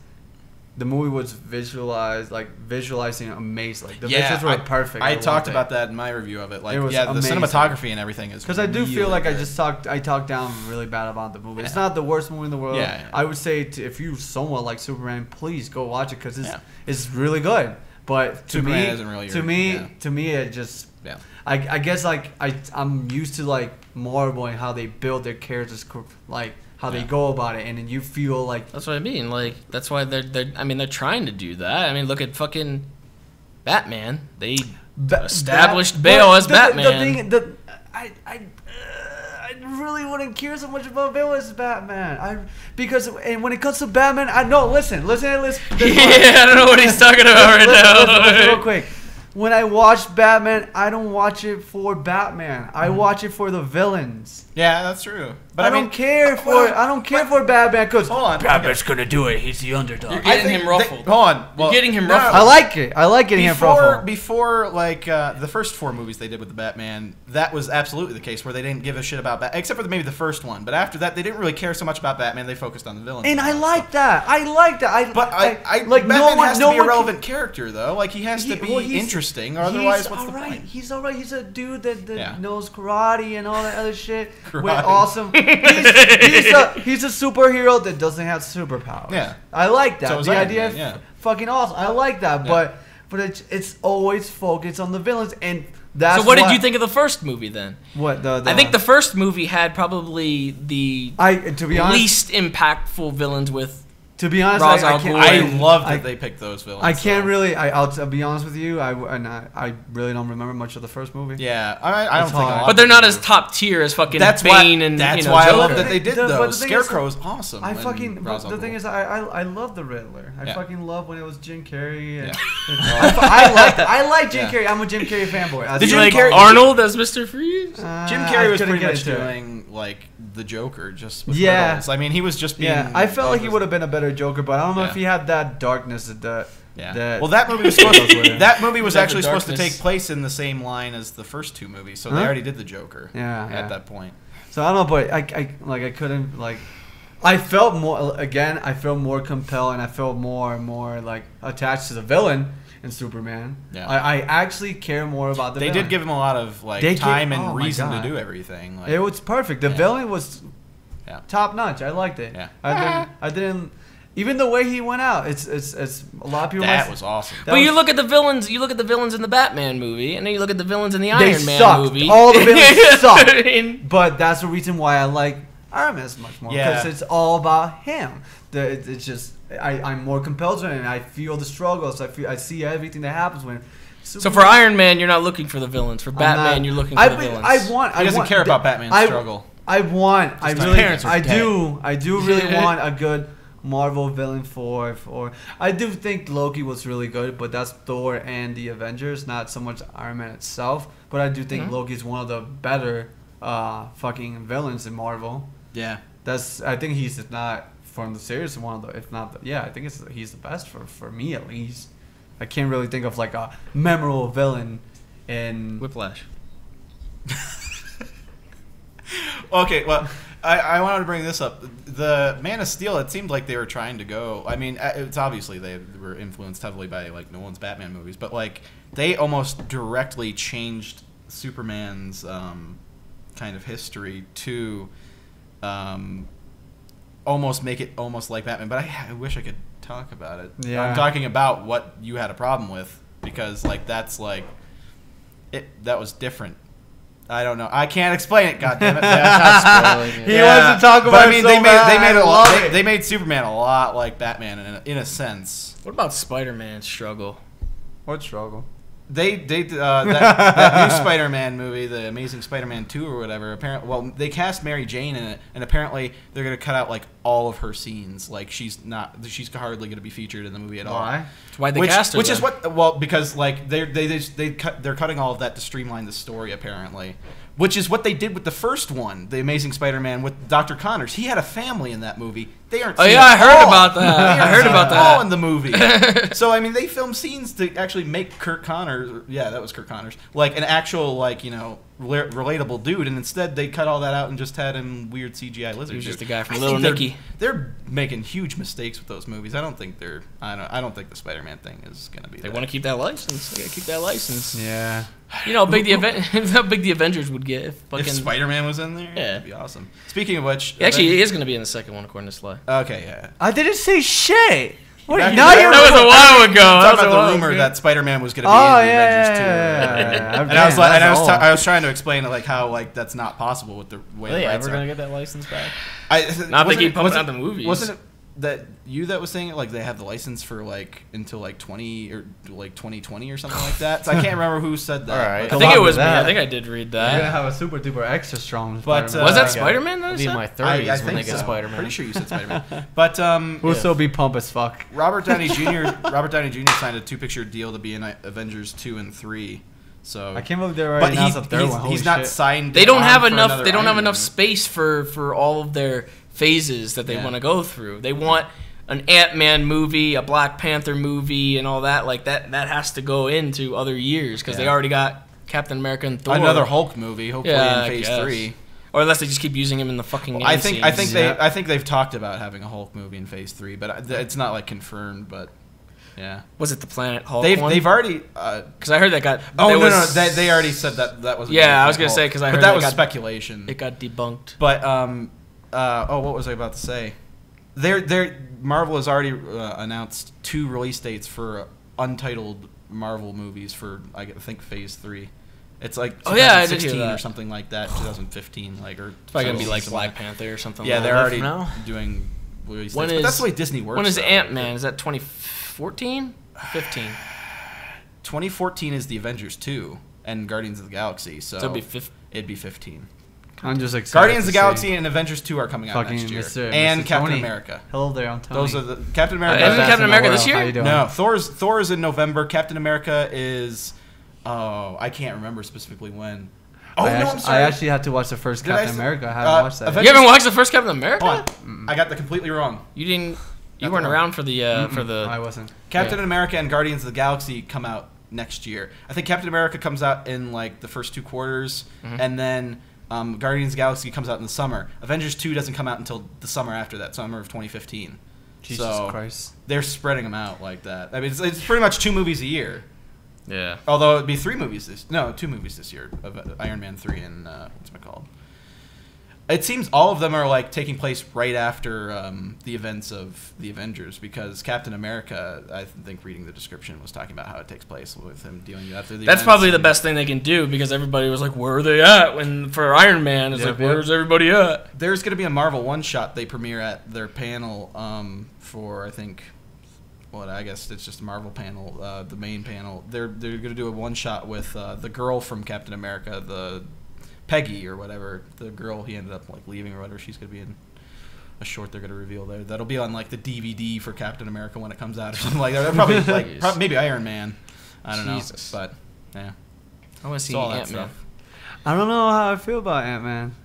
the movie was visualizing amazing. Like the visuals were perfect. I talked about that in my review of it. Like, It was the amazing. cinematography and everything is Because I do feel really like good. I talked down really bad about the movie. It's Yeah. not the worst movie in the world. Yeah. I would say if you somewhat like Superman, please go watch it because Yeah. it's really good. But to Superman me, isn't really to me, it just Yeah. I guess like I'm used to like Marvel and how they build their characters, like how they go about it, and then you feel like That's what I mean. Like that's why they're trying to do that. I mean, look at fucking Batman. They established Bale as Batman. I really wouldn't care so much about Bale as Batman. Because when it comes to Batman, listen. Yeah, I don't know what he's talking about right now. Listen, real quick. When I watch Batman, I don't watch it for Batman. I watch it for the villains. Yeah, that's true. But I don't care for Batman because hold on. Batman's gonna do it. He's the underdog. You're getting him ruffled. Hold on. Well, You're getting him no, ruffled. I like it. I like getting him ruffled. Before like the first 4 movies they did with the Batman, that was absolutely the case where they didn't give a shit about Batman, except for maybe the first one. But after that, they didn't really care so much about Batman. They focused on the villains. And I like that. I like that. But I like Batman has to be a can- relevant character though. Like he has to be interesting, or otherwise, what's the point? He's alright. He's a dude that Yeah. knows karate and all that other shit. With Karate. awesome. He's a superhero that doesn't have superpowers. Yeah. I like that. So is The Iron idea, Man, yeah. fucking awesome. I like that. Yeah. But it's always focused on the villains, and that's. So what did you think of the first movie then? What I think the first movie had probably the to be honest, least impactful villains with. To be honest, Ra's I al can't. Ghul. I love that I- they picked those villains. I can't though. really. I'll be honest with you. I really don't remember much of the first movie. Yeah, I don't It's think. a hard. lot But they're of not people as do. top tier as fucking That's Bane why. and That's you know, why I Joker. love that they did But the those. thing is, Scarecrow's awesome. I fucking. Ra's al The thing Ghul. is, I love the Riddler. I Yeah. fucking love when it was Jim Carrey. And, Yeah. I like Jim Yeah. Carrey. I'm a Jim Carrey fanboy. Did you Jim like Carrey- Arnold as Mr. Freeze? Jim Carrey was pretty much doing. doing like the Joker, just with Yeah. riddles. I mean, he was just being. Yeah, I felt like he would have been a better Joker, but I don't know Yeah. if he had that darkness that. Yeah. That Well, that movie was supposed goes with to. it. That movie was Is that actually the supposed to darkness? take place in the same line as the first 2 movies, so they Huh? already did the Joker. Yeah, At yeah. that point. So I don't know, but I couldn't like. I felt more again. I felt more compelled, and I felt more and more like attached to the villain in Superman. Yeah. I actually care more about the. They villain. did give him a lot of like They time gave- and oh my reason to God. do everything. Like, It was perfect. The Yeah. villain was Yeah. top notch. I liked it. Yeah. I didn't. Even the way he went out, it's a lot of people. that might- was awesome. that But you was- look at the villains. You look at the villains in the Batman movie, and then you look at the villains in the They Iron Man sucked. movie. All the villains sucked. I mean, But that's the reason why I like Iron Man so much more, Yeah. because it's all about him. It's just I'm more compelled to it, and I feel the struggles. I see everything that happens when. so for Iron Man, you're not looking for the villains. For Batman, you're looking for the villains. I want. He doesn't care about Batman's struggle. I want. I his really. parents were I dead. do. I do really want a good Marvel villain for. I do think Loki was really good, but that's Thor and the Avengers, not so much Iron Man itself. But I do think Loki's one of the better fucking villains in Marvel. Yeah. I think he's, if not from the series, one of the, if not the, yeah, I think he's the best for me at least. I can't really think of like a memorable villain in. Whiplash. Okay, well, I wanted to bring this up. The Man of Steel, it seemed like they were trying to go. I mean, it's obviously they were influenced heavily by like Nolan's Batman movies, but like they almost directly changed Superman's kind of history to almost make it almost like Batman. But I wish I could talk about it. Yeah. I'm talking about what you had a problem with, because like that's like that was different. I don't know. I can't explain it. God damn it! He wants to talk about But I it mean, so they made bad. it a I lot. love it. They made Superman a lot like Batman in a sense. What about Spider-Man's struggle? What struggle? They that new Spider-Man movie, the Amazing Spider-Man 2 or whatever. Apparently, well, they cast Mary Jane in it, and apparently they're gonna cut out like all of her scenes. Like she's hardly going to be featured in the movie at all. Why? That's why they cast her. Which is then. because like they're cutting all of that to streamline the story apparently. Which is what they did with the first one, The Amazing Spider-Man with Dr. Connors. He had a family in that movie. They aren't. Oh yeah, I heard about that. I heard about that. All in the movie. So I mean, they filmed scenes to actually make Kurt Connors. Yeah, that was Kurt Connors. Like an actual relatable dude, and instead they cut all that out and just had him weird CGI lizard. He was dude. just a guy from I Little think Nicky. They're making huge mistakes with those movies. I don't think I don't think the Spider-Man thing is gonna be. They want to keep that license. They gotta keep that license. Yeah. You know how big the Avengers would get if fucking. If Spider-Man was in there, Yeah. that'd be awesome. Speaking of which, Actually, he is gonna be in the second one according to Sly. okay, yeah. I didn't say shit. What? Back Now in the- you're. That was a while ago. Talk about the rumor that Spider-Man was going to be Oh, in the yeah, Avengers 2. yeah. And I was like, I was trying to explain like how like that's not possible with the way Are the they rights ever are. gonna get that license back? Not if they wasn't keep it- pumping wasn't- out the movies. Wasn't it that you that was saying it? Like they have the license for like until like 20 or like 2020 or something like that. So I can't remember who said that. All right. but- I think it was me. that. I think I did read You're gonna that. have a super duper extra strong. But, Spider-Man. Was that Yeah. Spider-Man? That I'll I be in said? my I 30s when think they get so. Spider-Man. Pretty sure you said Spider-Man. But We'll still be pump as fuck. Robert Downey Jr. signed a 2-picture deal to be in Avengers 2 and 3. So I can't believe they're already announced a third one. Holy he's not shit. signed. They don't on have for enough. another They don't have Iron enough Man. space for all of their phases that they Yeah. want to go through. They want an Ant-Man movie, a Black Panther movie, and all that. Like that has to go into other years because they Yeah. already got Captain America and Thor. Another Hulk movie, hopefully Yeah, I in Phase guess. 3. Or unless they just keep using him in the fucking. I end think scenes. I think they've talked about having a Hulk movie in Phase 3, but it's not like confirmed. But yeah, Was it the Planet Hulk they've one? already. Because I heard that got. Oh there no, was- they already said that was. Yeah, I was gonna say, 'cause I heard that that was got- speculation. it got debunked. But what was I about to say? Marvel has already announced 2 release dates for untitled Marvel movies for I think Phase 3. It's like Oh, yeah, I did hear 2016 or that. something like that, 2015, like or It's probably gonna be like something Black Panther or something. Yeah, like they're that. already now? doing release When dates. But that's is- the way Disney works. When is though. Ant-Man? Is that 2014? 15. 2014 is the Avengers 2 and Guardians of the Galaxy, so So it'd be 15. it'd be 15. I'm just excited. Guardians of to the Galaxy see. and Avengers 2 are coming out Fucking next year, Mr. and Mr. Captain Tony. America. Hello there, I'm Tony. Those are the Captain Isn't America. Captain America this How year? you doing? No, Thor is in November. Captain America is. Oh, I can't remember specifically when. Oh no, I'm sorry. I actually had to watch the first Did I Captain say- America. I haven't watched that. Avengers- You haven't watched the first Captain America? Hold on. I got that completely wrong. You didn't. You Nothing weren't wrong. around for the I wasn't. Captain Yeah. America and Guardians of the Galaxy come out next year. I think Captain America comes out in like the first 2 quarters, and then Guardians of the Galaxy comes out in the summer. Avengers 2 doesn't come out until the summer after that, summer of 2015. Jesus So Christ. they're spreading them out like that. I mean, it's pretty much 2 movies a year. Yeah. Although it'd be 2 movies this year of Iron Man 3 and what's it called? It seems all of them are like taking place right after the events of the Avengers, because Captain America, I think reading the description, was talking about how it takes place with him dealing after the. That's events probably the and- best thing they can do because everybody was like, "Where are they at?" When for Iron Man, it's Yep, like, "Where's everybody at?" There's going to be a Marvel one-shot they premiere at their panel for I think. What I guess it's just a Marvel panel, the main panel. They're going to do a one-shot with the girl from Captain America, the Peggy or whatever, the girl he ended up like leaving or whatever. She's going to be in a short they're going to reveal there. That'll be on like the DVD for Captain America when it comes out or something like that. They're probably like Jeez. maybe Iron Man. I don't Jesus. know, but yeah. I want to see It's all that Ant-Man. stuff. I don't know how I feel about Ant-Man.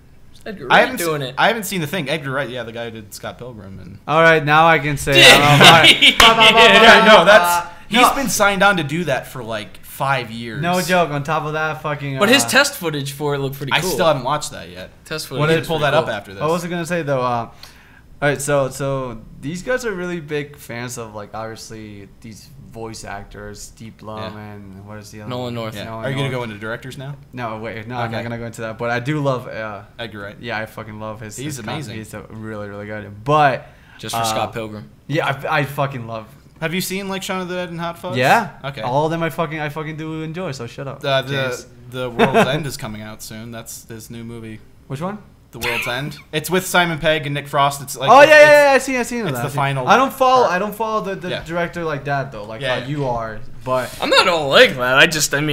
Edgar I Wright haven't doing it. I haven't seen the thing. Edgar Wright, yeah, the guy who did Scott Pilgrim and. All right, now I can say. I don't know, Yeah, no, that's he's No. been signed on to do that for like 5 years. no joke. On top of that, fucking. But his test footage for it looked pretty cool. I still haven't watched that yet. test footage. We need was to pull pretty that up cool. after this. What was I gonna say though? All right, so these guys are really big fans of like obviously these voice actors, Steve Blum Yeah. and what is the other Nolan one? North. Yeah. Nolan Are you gonna North. go into directors now? No, wait, no, I'm not Okay. gonna go into that. But I do love. Edgar Wright. Yeah, I fucking love his. He's his content. amazing. He's really, really good. But Just for Scott Pilgrim. yeah, I fucking love. Have you seen like Shaun of the Dead and Hot Fuzz? Yeah. Okay. All of them I fucking do enjoy. So shut up. James. The World's End is coming out soon. That's his new movie. Which one? The World's End. It's with Simon Pegg and Nick Frost. It's like Oh it's, yeah, I seen it's that. the final I don't follow. part. I don't follow the Yeah. director like that though. Like Yeah. how you are. But I'm not all like that.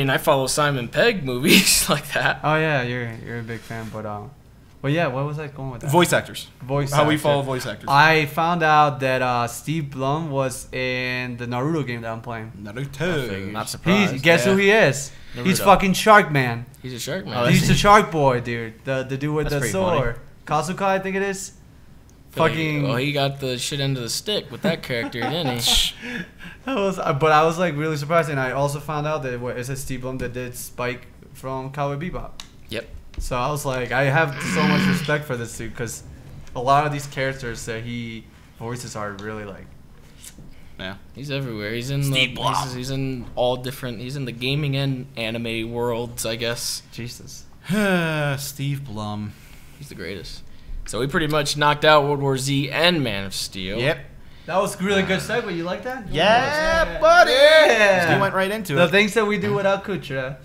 I follow Simon Pegg movies like that. oh yeah, you're a big fan. But Well, yeah. What was I going with that? Voice actors. Voice. How we actor. follow voice actors. I found out that Steve Blum was in the Naruto game that I'm playing. Naruto. Not surprised. Guess who he is? He's fucking Shark Man. He's a shark man. Oh, He's the Shark Boy, dude. The dude with That's the pretty sword. Kazuka, I think it is. Fucking. Oh, he got the shit end of the stick with that character, didn't he? But I was like really surprised, and I also found out that it's a Steve Blum that did Spike from Cowboy Bebop. Yep. So I was like, I have so much respect for this dude because a lot of these characters that he voices are really like. Yeah. He's everywhere. He's in he's in all different. He's in the gaming and anime worlds, I guess. Jesus. Steve Blum. He's the greatest. So we pretty much knocked out World War Z and Man of Steel. Yep. That was a really good segue. You like that? Yeah, buddy. Yeah. We went right into The it. things that we do without Kutra.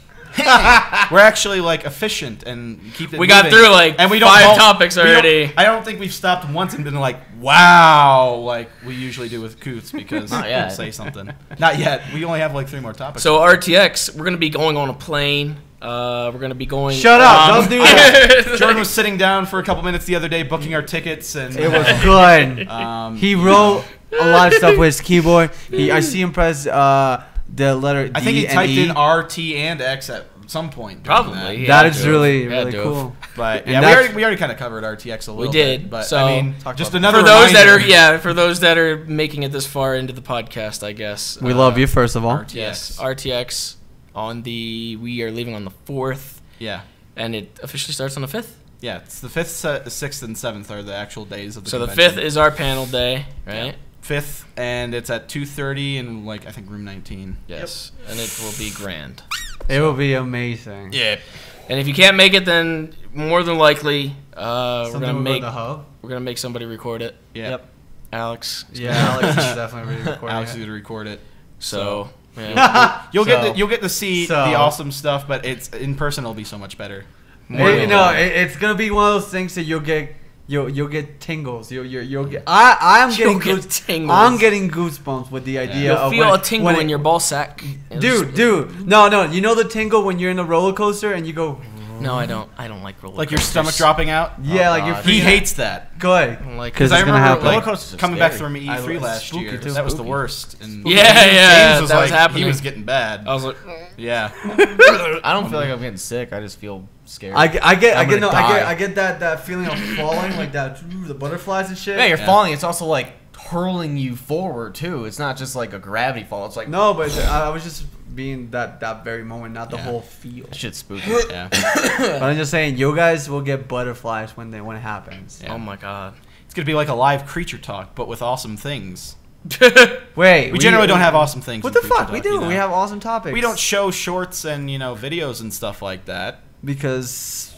We're actually like efficient and keep it. We got moving. through like and we 5 topics we don't- already. I don't think we've stopped once and been like, "Wow," like we usually do with Koots because Not yet. we'll say something. Not yet. We only have like 3 more topics. So RTX, we're gonna be going on a plane. We're gonna be going. Shut up! Don't do that. Jordan was sitting down for a couple minutes the other day booking our tickets, and It was good. He wrote a lot of stuff with his keyboard. I see him press the letter D I think he and typed E. in R, T, and X at some point. during Probably. that. He That had is to. really, He had really to. cool. But And yeah, that's- we already kind of covered RTX a little did, bit. But so- I mean, Talk just about another For those that are reminder. for those that are making it this far into the podcast, I guess. We love you, first of all. RTX. Yes, RTX we are leaving on the 4th, Yeah. and it officially starts on the 5th. Yeah, it's the 5th, 6th, and 7th are the actual days of the So the convention. 5th is our panel day, right? 5th, and it's at 2:30 in like I think room 19. Yes, and it will be grand. It will be amazing. Yeah. And if you can't make it, then more than likely we're Something gonna will go make in the hub. we're gonna make somebody record it. Yeah. Yep. Alex. Yeah, Alex is definitely really recording Alex is it. gonna record it. So yeah. You'll So- get to see so- the awesome stuff, but it's in person. It'll be so much better. More Hey, than no, likely. it's gonna be one of those things that you'll get tingles. You'll get. I'm You'll getting get goose. tingles. I'm getting goosebumps with the idea You'll of feel when, a tingle when in your ball sack. dude. No, you know the tingle when you're in a roller coaster and you go. No, I don't. I don't like roller Like your coasters. stomach dropping out. Yeah, like you're. God. He freaking- hates that. Good. I don't like 'Cause it. it's gonna happen. Like, Roller coasters are coming back scary. from E3 it's last spooky year. too. That was the Spooky. worst. And Yeah, James was that was like, happening. He was getting bad. I was like, Yeah. I don't feel like I'm getting sick. I just feel scared. I get gonna die. I get that feeling of falling like that. The butterflies and shit. yeah, you're Yeah. falling. It's also like hurling you forward too. It's not just like a gravity fall. It's like No, but I was just being that very moment, not the Yeah. whole feel. shit's spooky. Yeah. But I'm just saying, you guys will get butterflies when it happens. Yeah. oh my god. It's gonna be like a live creature talk, but with awesome things. Wait, We generally don't have awesome things. What in the Creature fuck? We Talk, do. you know? We have awesome topics. We don't show shorts and videos and stuff like that. because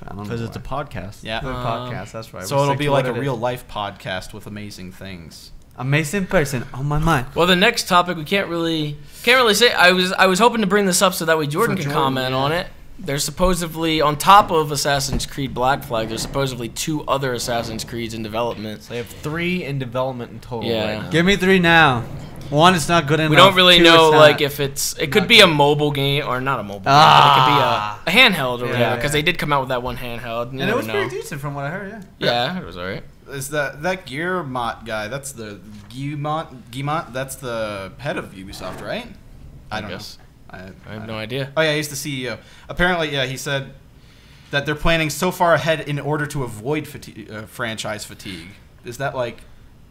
I don't know. Because it's a why. podcast. Yeah. It's a podcast. That's right. So We'll it'll stick be to like what a it is. real life podcast with amazing things. amazing person on my mind. Well, the next topic we can't really say. I was hoping to bring this up so that way Jordan For can Jordan, comment yeah. on it. There's supposedly on top of Assassin's Creed Black Flag. There's supposedly 2 other Assassin's Creeds in development. They have 3 in development in total. Yeah. Right now. Give me 3 now. 1 is not good enough. We don't really 2 know is not. like if it could be a mobile game or not a mobile game. But it could be a handheld or Yeah, whatever because yeah. they did come out with that one handheld. You And it never was know. pretty decent from what I heard. Yeah. Yeah, it was alright. Is that Guillemot guy? That's the Guillemot. That's the head of Ubisoft, right? I don't guess. know. I have no idea. Oh yeah, he's the CEO. Apparently, yeah, he said that they're planning so far ahead in order to avoid franchise fatigue. Is that like?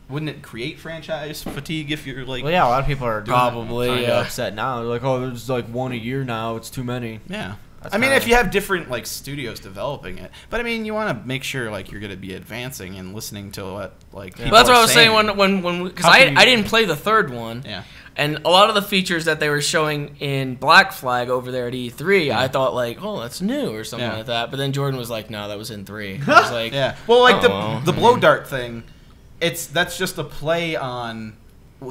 Wouldn't it create franchise fatigue if you're like? Well, yeah, a lot of people are Probably, kinda yeah. upset now. They're like, oh, there's like 1 a year now. It's too many. Yeah. That's I mean, kinda- if you have different like studios developing it, but I mean, you want to make sure like you're going to be advancing and listening to what like. people Well, that's what are I was saying when because How can you- I didn't play the third one. Yeah. And a lot of the features that they were showing in Black Flag over there at E3, I thought like, oh, that's new or something Yeah. like that. But then Jordan was like, no, that was in 3. I was like, Yeah. Well, like oh, the blow dart thing, that's just a play on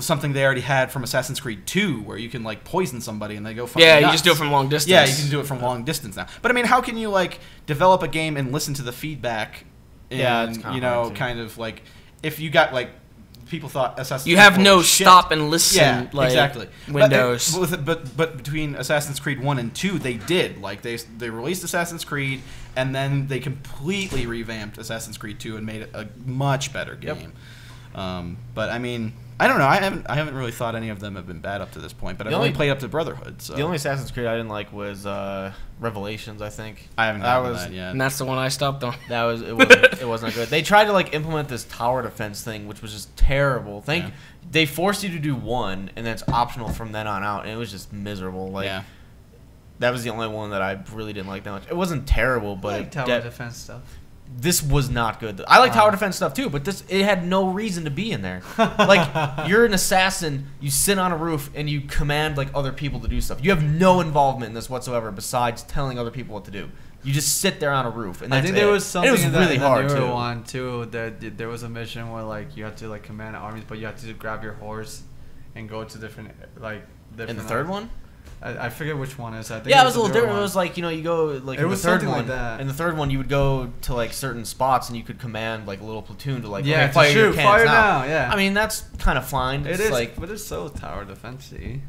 something they already had from Assassin's Creed 2, where you can like poison somebody and they go fucking yeah, you nuts. just do it from long distance. Yeah, you can do it from long distance now. But I mean, how can you like develop a game and listen to the feedback? And, Yeah, it's kinda hard to. kind of like if you got like people thought Assassin's You Creed have 4 no was shit. stop and listen. Yeah, like, exactly. Windows. But between Assassin's Creed 1 and 2, they did. Like, they released Assassin's Creed, and then they completely revamped Assassin's Creed 2 and made it a much better game. But, I mean, I don't know. I haven't really thought any of them have been bad up to this point, but I've only played up to Brotherhood. So The only Assassin's Creed I didn't like was Revelations, I think. I haven't gotten that yet. And that's the one I stopped on. It wasn't good. They tried to like implement this tower defense thing, which was just terrible. They forced you to do one, and then it's optional from then on out, and it was just miserable. Like, that was the only one that I really didn't like that much. It wasn't terrible, but like tower defense stuff. This was not good. I like tower defense stuff too, but it had no reason to be in there. Like, you're an assassin, you sit on a roof, and you command like other people to do stuff. You have no involvement in this whatsoever besides telling other people what to do. You just sit there on a roof, and I that's think there it. was something And it was really hard newer too. one too. That there was a mission where like you had to like command armies, but you had to grab your horse and go to different In the third one? I forget which one is. I think Yeah, it was a the little third different. one. It was like, you go like It in was the third something one. like that. In the third one, you would go to like certain spots, and you could command like a little platoon to like Yeah, okay, to fire your shoot, cannons fire now. now, yeah. I mean, that's kind of fine. It It's is like but it's so tower defensey.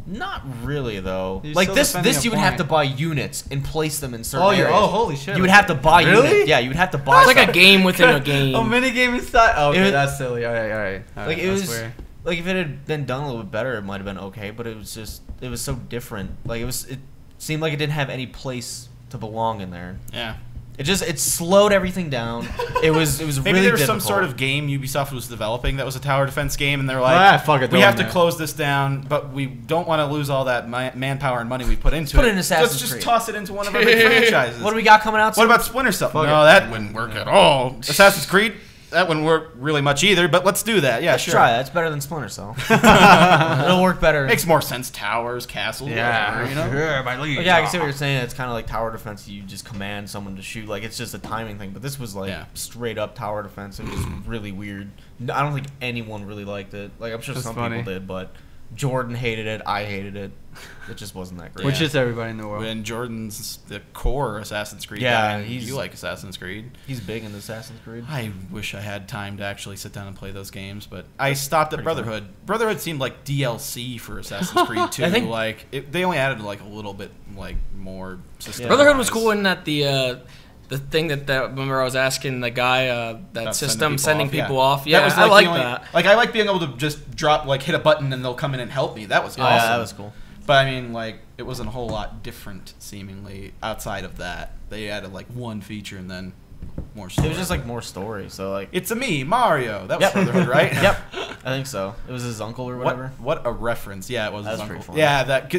not really though. You're Like still this defending a you would have point. to buy units and place them in certain Oh, areas. holy shit! You would have to buy Really? units. Yeah, you would have to buy. It's like a stuff. game within a game. A mini game inside. Oh, okay, It was- that's silly. All right. Like, it that's was- weird. Like if it had been done a little bit better, it might have been okay. But it was so different. Like it seemed like it didn't have any place to belong in there. Yeah. It slowed everything down. It was Maybe really there was difficult. some sort of game Ubisoft was developing that was a tower defense game, and they're like, Fuck it, we throw have it to in there. close this down, but we don't want to lose all that manpower and money we put into Put it. it in Assassin's Let's just Creed. toss it into one of our big franchises. What do we got coming out? What about Splinter Cell? Fuck No, it. that wouldn't work at all. Assassin's Creed? That wouldn't work really much either, but let's do that. Yeah, Let's sure. try that. It's better than Splinter Cell. It'll work better. Makes more sense. Towers, castles, whatever, you know? But yeah, I can see what you're saying. It's kind of like tower defense. You just command someone to shoot. Like, it's just a timing thing. But this was like straight up tower defense. It was really weird. I don't think anyone really liked it. Like, I'm sure That's some funny. people did, but Jordan hated it. I hated it. It just wasn't that great. Which is everybody in the world. When Jordan's the core Assassin's Creed Yeah, guy, and he's- you like Assassin's Creed. He's big in Assassin's Creed. I wish I had time to actually sit down and play those games, but I stopped at Pretty fun. Brotherhood. Brotherhood seemed like DLC for Assassin's Creed 2. I think- They only added like a little bit more system. Brotherhood was cool in that the thing that remember I was asking the guy that About system sending sending people people off, off. Yeah, That was I like the only- that. Like I like being able to just drop hit a button and they'll come in and help me. That was awesome. Yeah, that was cool. But I mean, like, it wasn't a whole lot different, seemingly, outside of that. They added, like, one feature and then more story. It was just like more story. So like, It's a me, Mario. That was Yep. Brotherhood, right? Yep, I think so. It was his uncle or whatever. What a reference. Yeah, it was That his was pretty uncle. funny. Yeah, that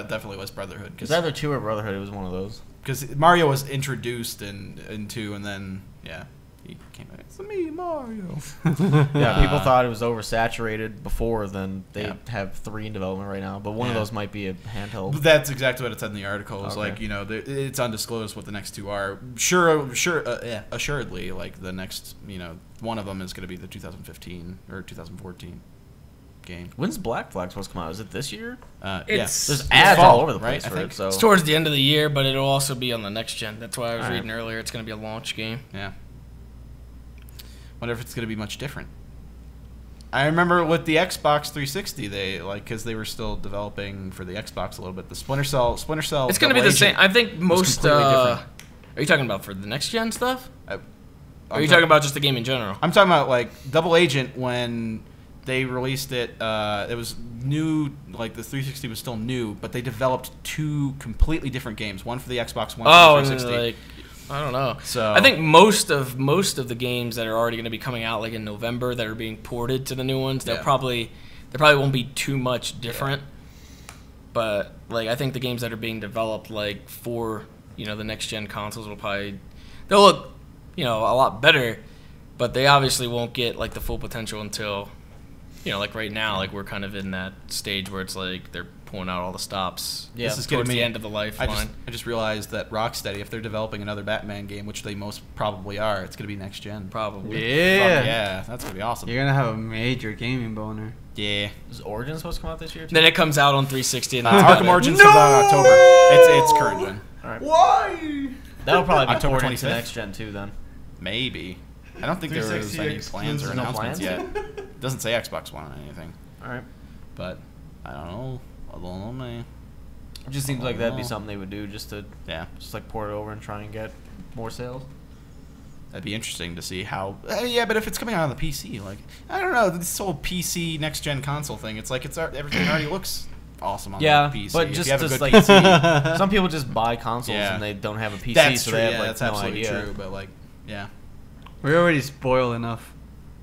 definitely was Brotherhood. It's either 2 or Brotherhood. It was one of those. Because Mario was introduced in 2, and then, yeah, he came out. It's a me, Mario. Yeah, people thought it was oversaturated before. Then they Yeah. have 3 in development right now, but one of Yeah. those might be a handheld. That's exactly what it said in the article. It was Okay. like, it's undisclosed what the next 2 are. Assuredly, like, the next, one of them is going to be the 2015 or 2014 game. When's Black Flag supposed to come out? Is it this year? It's- There's It's ads fall, all over the right, place I for think? it. So It's towards the end of the year, but it'll also be on the next gen. That's why I was Alright. reading earlier. It's going to be a launch game. Yeah. Wonder if it's going to be much different. I remember with the Xbox 360, because they were still developing for the Xbox a little bit. The Splinter Cell. It's going to be Double the same. Agent I think most. completely different. Are you talking about for the next gen stuff? I'm Or are you talking about just the game in general? I'm talking about like Double Agent when they released it. It was new. Like the 360 was still new, but they developed 2 completely different games. One for the Xbox, one Oh, for the and 360. like I don't know. So I think most of the games that are already going to be coming out like in November that are being ported to the new ones, they probably won't be too much different. But like I think the games that are being developed like for the next gen consoles they'll look a lot better, but they obviously won't get like the full potential until like right now, like we're kind of in that stage where it's like they're pulling out all the stops. Yeah, this is towards getting me the end of the lifeline. I just realized that Rocksteady, if they're developing another Batman game, which they most probably are, it's gonna be next gen. Probably. Yeah. Fuck yeah, that's gonna be awesome. You're gonna have a major gaming boner. Yeah. is Origin supposed to come out this year? Too? Then it comes out on 360 and that's about Arkham it. Origins comes out in October. It's current gen. All right. Why? That'll probably be October ported to 25th? next gen too. Then Maybe. I don't think there was 360 any plans or exclusive. No announcements plans? yet. It doesn't say Xbox One on anything. All right. But I don't know. I don't know, man. It just seems like that'd be something they would do just to Yeah. just like port it over and try and get more sales. That'd be interesting to see how. Yeah, but if it's coming out on the PC, like I don't know, this whole PC next gen console thing. It's like everything already looks awesome on the PC. but If just you have a good like PC. some people just buy consoles Yeah. and they don't have a PC, That's so true. they have Yeah, like that's no absolutely idea. true. But like, yeah, We're already spoiled enough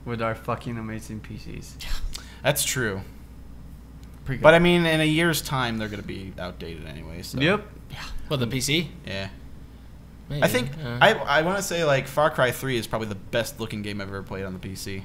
with our fucking amazing PCs. that's true. Pretty good. But I mean, in a year's time, they're gonna be outdated anyway. So. Yep. Well, the PC. Yeah. Maybe. I think I want to say like Far Cry 3 is probably the best looking game I've ever played on the PC.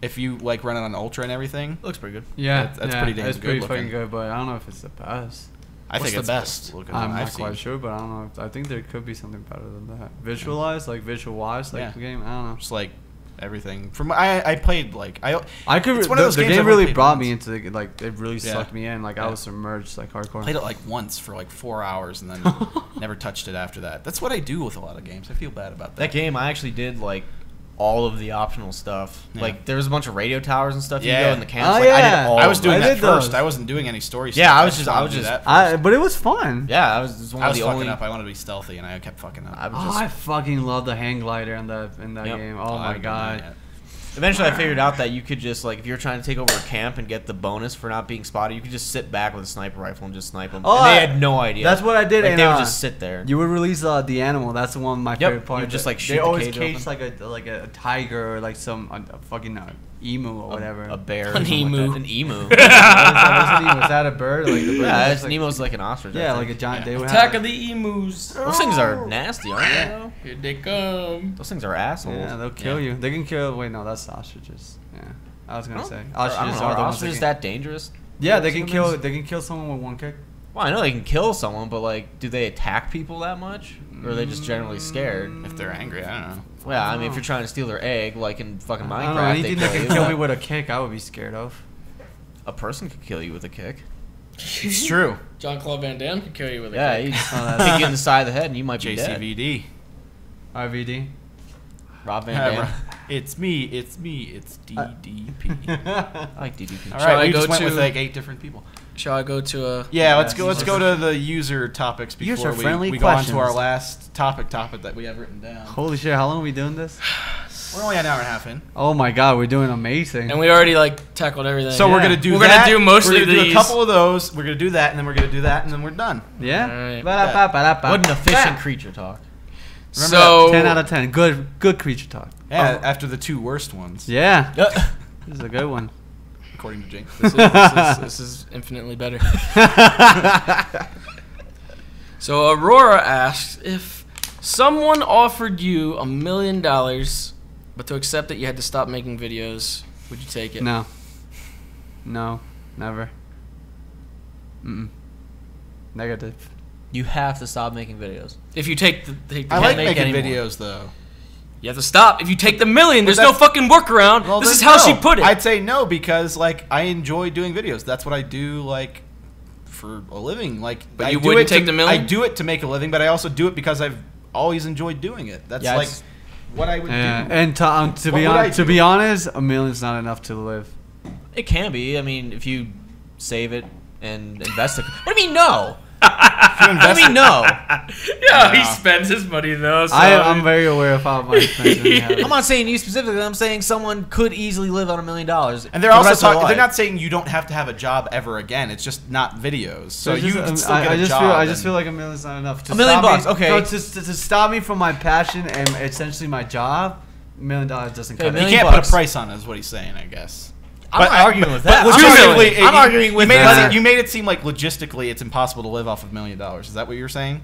If you like run it on Ultra and everything, looks pretty good. Yeah, That's pretty damn it's good pretty looking. fucking good, but I don't know if it's the best. I What's think the it's best? looking I'm one not I've quite seen. sure, but I don't know. I think there could be something better than that. Visualize, like visual-wise, like Yeah. the game. I don't know. Just like everything from I played like I could. It's one of those the games game I've only really played brought once. me into the, like it really Yeah. sucked me in. Like I Yeah. was submerged like hardcore. played it like once for like 4 hours and then never touched it after that. That's what I do with a lot of games. I feel bad about That that. game, I actually did like all of the optional stuff. Yeah. Like there was a bunch of radio towers and stuff. You Yeah. go in the camps. Oh, like, I yeah. did all. I was of doing them. I that did first. those. I wasn't doing any story Yeah, stuff. I was just wanted to do just- that first. But it was fun. Yeah, I was one I of was the fucking only. up. I wanted to be stealthy and I kept fucking up. I was Oh, just I fucking love the hang glider in that Yep. game. I Oh my haven't done that god. yet. Eventually, I figured out that you could just like if you're trying to take over a camp and get the bonus for not being spotted, you could just sit back with a sniper rifle and just snipe them. Oh, and they had no idea. That's what I did. Like, in, they would just sit there. You would release the animal. That's the one of my favorite parts. You would just, like, shoot They the always cage cage like a tiger or like some a fucking emu or whatever. A bear. An or something emu. Like that. An emu. What is that? What's that a bird? Like the bird Yeah, looks it's like, Nemo's like an ostrich. I Yeah, think. like a giant. They would Attack have, of the emus. Those things are nasty, aren't they? Though? Here they come. Those things are assholes. Yeah, they'll kill Yeah. you. They can kill. Wait, no, that's ostriches. Yeah, I was gonna say I don't ostriches know. are Are the ones ostriches that that dangerous? yeah, they can Humans? kill. They can kill someone with one kick. Well, I know they can kill someone, but like, do they attack people that much, or are they just generally scared? If they're angry, I don't know. Well, I mean, if you're trying to steal their egg, like in fucking I don't know. Minecraft, Anything they that kill can you. kill me with a kick, I would be scared of. A person could kill you with a kick. It's true. John Claude Van Damme could kill you with a Yeah, kick. he just Oh, that's- kick you in the side of the head, and you might be dead. JCVD. RVD. Rob Van Dam. It's me, it's DDP. I like DDP. All Shall right, I we go just went to- with like 8 different people. Shall I go to a? Yeah, let's go. these Let's go are- to the user topics before User-friendly we go on to questions. our last topic that we have written down. Holy shit! How long are we doing this? We're only an hour and a half in, Oh my god, we're doing amazing. And we already like tackled everything. so we're Yeah. gonna do. We're gonna that. do mostly We're gonna do these. a couple of those. We're gonna do that, and then we're gonna do that, and then we're done. Yeah. Alright. Ba-da-ba-ba-da-ba. What an efficient Yeah. creature talk. Remember So 10 out of 10. Good creature talk. Yeah, after the 2 worst ones, Yeah. This is a good one. according to Jinx. this is infinitely better. So Aurora asks if someone offered you $1 million, but to accept it you had to stop making videos, would you take it? No. No. Never. Negative. You have to stop making videos. If you take the I like make making anymore. videos though. you have to stop. If you take the $1 million, there's no that's- fucking workaround. Well, this then is how she no. put it. I'd say no because like I enjoy doing videos. That's what I do like for a living. Like, But I you do wouldn't it take to, the million? I do it to make a living, but I also do it because I've always enjoyed doing it. That's Yeah, like it's- what I would Yeah. do. And to What be would I to do? be honest, $1 million's not enough to live. It can be. I mean, if you save it and invest it. What do you mean no? If you What do invest you mean no? yeah, he No. spends his money though. So I'm very aware of how much expenses I have. I'm not saying you specifically. I'm saying someone could easily live on $1 million. and they're also talking. They're not saying you don't have to have a job ever again. It's just not videos. So It's you just- can still get I a just job. feel I just and- feel like $1 million's not enough. To $1 million stop bucks, me- okay. no, to stop me from my passion and essentially my job, $1 million doesn't Okay, cut $1 it. you million can't put bucks. a price on it. Is what he's saying, I guess. I'm not arguing with that. But I'm logistically, arguing- I'm arguing with you made, that. you made it seem like logistically it's impossible to live off of $1 million. Is that what you're saying?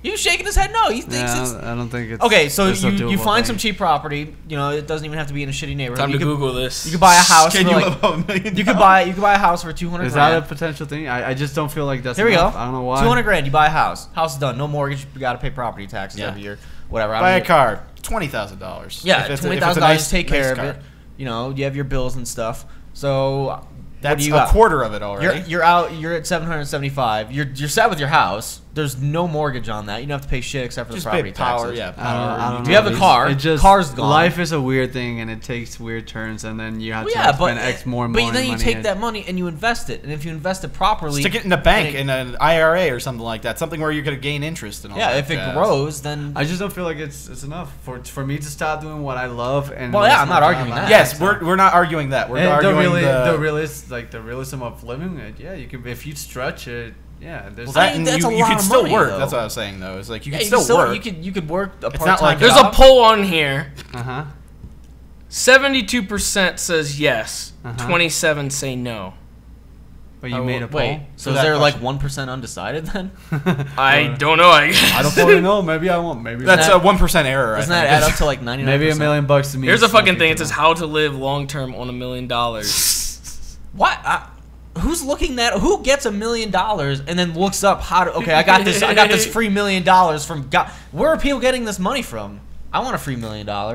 You shaking his head? No, he thinks Yeah, it's. I don't think it's Okay, so it's a you doable find thing. some cheap property. You know, it doesn't even have to be in a shitty neighborhood. time you to could, Google this. You could buy a house. Can for you like, live off $1 million? you could buy a house for 200 Is that grand. a potential thing? I just don't feel like that's Here we go. enough. I don't know why. 200 grand. You buy a house. House is done. No mortgage. You got to pay property taxes Yeah. every year. Whatever. I Buy don't a know. car, $20,000. Yeah, If it's $20,000. nice- Take care nice of it. You know, you have your bills and stuff. So what That's do you a got? quarter of it already. You're out. You're at 775. You're set with your house. There's no mortgage on that. You don't have to pay shit except for Just the property pay power, taxes. yeah, I power. don't Do you have a know. car? It just, Car's gone. Life is a weird thing, and it takes weird turns, and then you have Well, to yeah, spend X more but money. then you take that money and you invest it, and if you invest it properly, Stick it in a bank, and in an IRA or something like that. Something where you're going to gain interest and all that. if it jazz. grows, then I just don't feel like it's enough for me to stop doing what I love. And Well, yeah, waste I'm my not time arguing on that. Yes, So- we're not arguing that. We're and arguing the realism of living it. Yeah, you can if you stretch it. Yeah, there's Well, that, I mean, and that's a you lot could of still money, work. though. That's what I was saying, though. It's like you yeah, can still work. You could work a It's part not time like- There's a poll on here. uh-huh. 72% says yes. Uh-huh. 27 say no. But you made a poll. Wait, so For is that there like question. 1% undecided then? I don't know. I guess. I don't fully know. Maybe I won't. Maybe That's that- a 1% error. Doesn't I that think. add up to like 99%? maybe $1 million to me. Here's a is fucking nothing thing. It to says them. how to live long term on $1 million. What? Who's looking that? Who gets $1 million and then looks up how to? Okay, I got this. I got this free $1 million from God. Where are people getting this money from? I want a free $1 million. I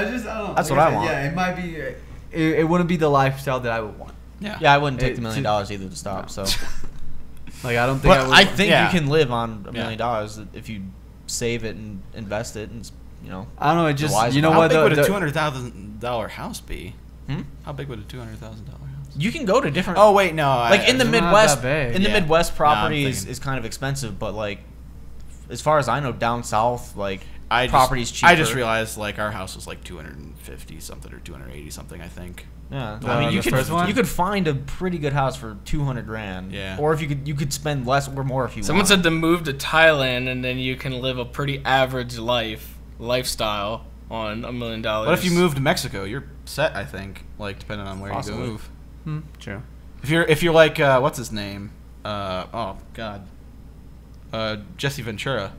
don't know. That's Like what I said, want. Yeah, it might be. It wouldn't be the lifestyle that I would want. Yeah. Yeah, I wouldn't take It- the $1 million either to stop. So, Like I don't think but I would. I think Yeah. you can live on $1 Yeah. million if you save it and invest it, and I don't know. It just wise you know How what big would the a $200,000 house be? Hmm? How big would a $200,000 house? You can go to different. Oh wait, no. like in the it's not Midwest. that big. In the Yeah. Midwest, property No, I'm is thinking- kind of expensive, but like, as far as I know, down south, like I just, property's cheaper. I just realized like our house was like 250 something or 280 something. I think. Yeah, The- I mean, you the first one? could find a pretty good house for $200,000. Yeah. Or if you could spend less or more if you Someone want. said to move to Thailand and then you can live a pretty average lifestyle on $1 million. What if you move to Mexico? You're set. I think. Like depending on where Possibly. you move. True. If you're like what's his name? Oh God. Jesse Ventura.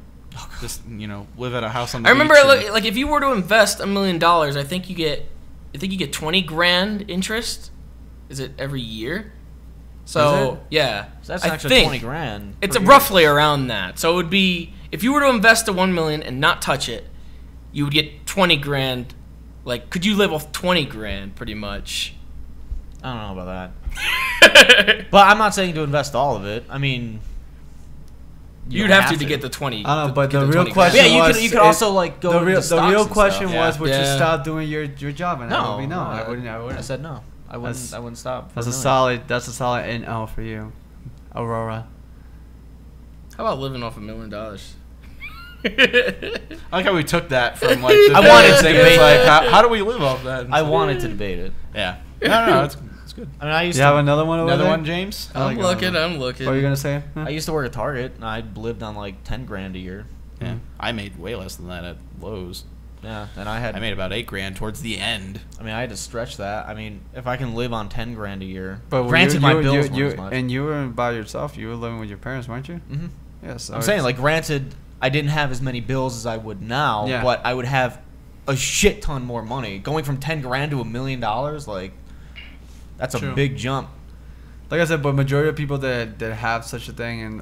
Just live at a house on the I remember beach and- like if you were to invest $1 million, I think you get $20,000 interest. Is it every year? So Is it? yeah, So that's I an extra think $20,000. it's per year. roughly around that. So it would be if you were to invest the $1 million and not touch it, you would get $20,000. Like, could you live off $20,000 pretty much? I don't know about that. But I'm not saying to invest all of it. I mean, You'd don't have to get the 20. I don't know, but get the real 20 grand. question Yeah, was you could also like go. the to real stocks real and question stuff. was would you Yeah. stop doing your job? And No, I would be no. I wouldn't. I said no. I That's- wouldn't stop. That's a solid NL for you, Aurora. How about living off $1 million? I like how we took that from like. The I wanted to thing. debate It's like it. how do we live off that? I wanted to debate it. Yeah. No, it's good. I mean, I used You have to. another one over Another there? one, James. I like I'm another looking. one. I'm looking. What were you gonna say? Huh? I used to work at Target, and I lived on like $10,000 a year. Yeah. I made way less than that at Lowe's. Yeah, and I had. I made about $8,000 towards the end. I mean, I had to stretch that. I mean, if I can live on $10,000 a year, But granted, my bills weren't as much. and you were by yourself. You were living with your parents, weren't you? Mhm. Yes. I'm saying, like, granted, I didn't have as many bills as I would now, Yeah. but I would have a shit ton more money. Going from $10,000 to $1 million, like, that's a True. big jump. like I said, but majority of people that have such a thing, and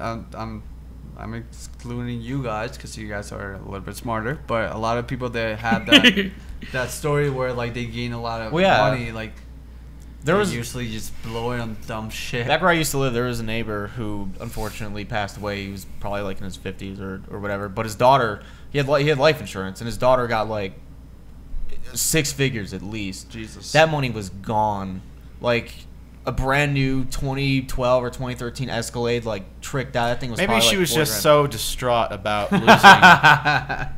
I'm excluding you guys because you guys are a little bit smarter, but a lot of people that have that that story where like they gain a lot of Well, yeah. money, like There they was usually just blow it on dumb shit. back where I used to live. There was a neighbor who unfortunately passed away. He was probably like in his 50s or whatever. But his daughter, he had life insurance, and his daughter got like 6 figures at least. Jesus. That money was gone. Like a brand new 2012 or 2013 Escalade, like tricked out. That thing was Maybe probably she like was $4 just grand. so distraught about losing.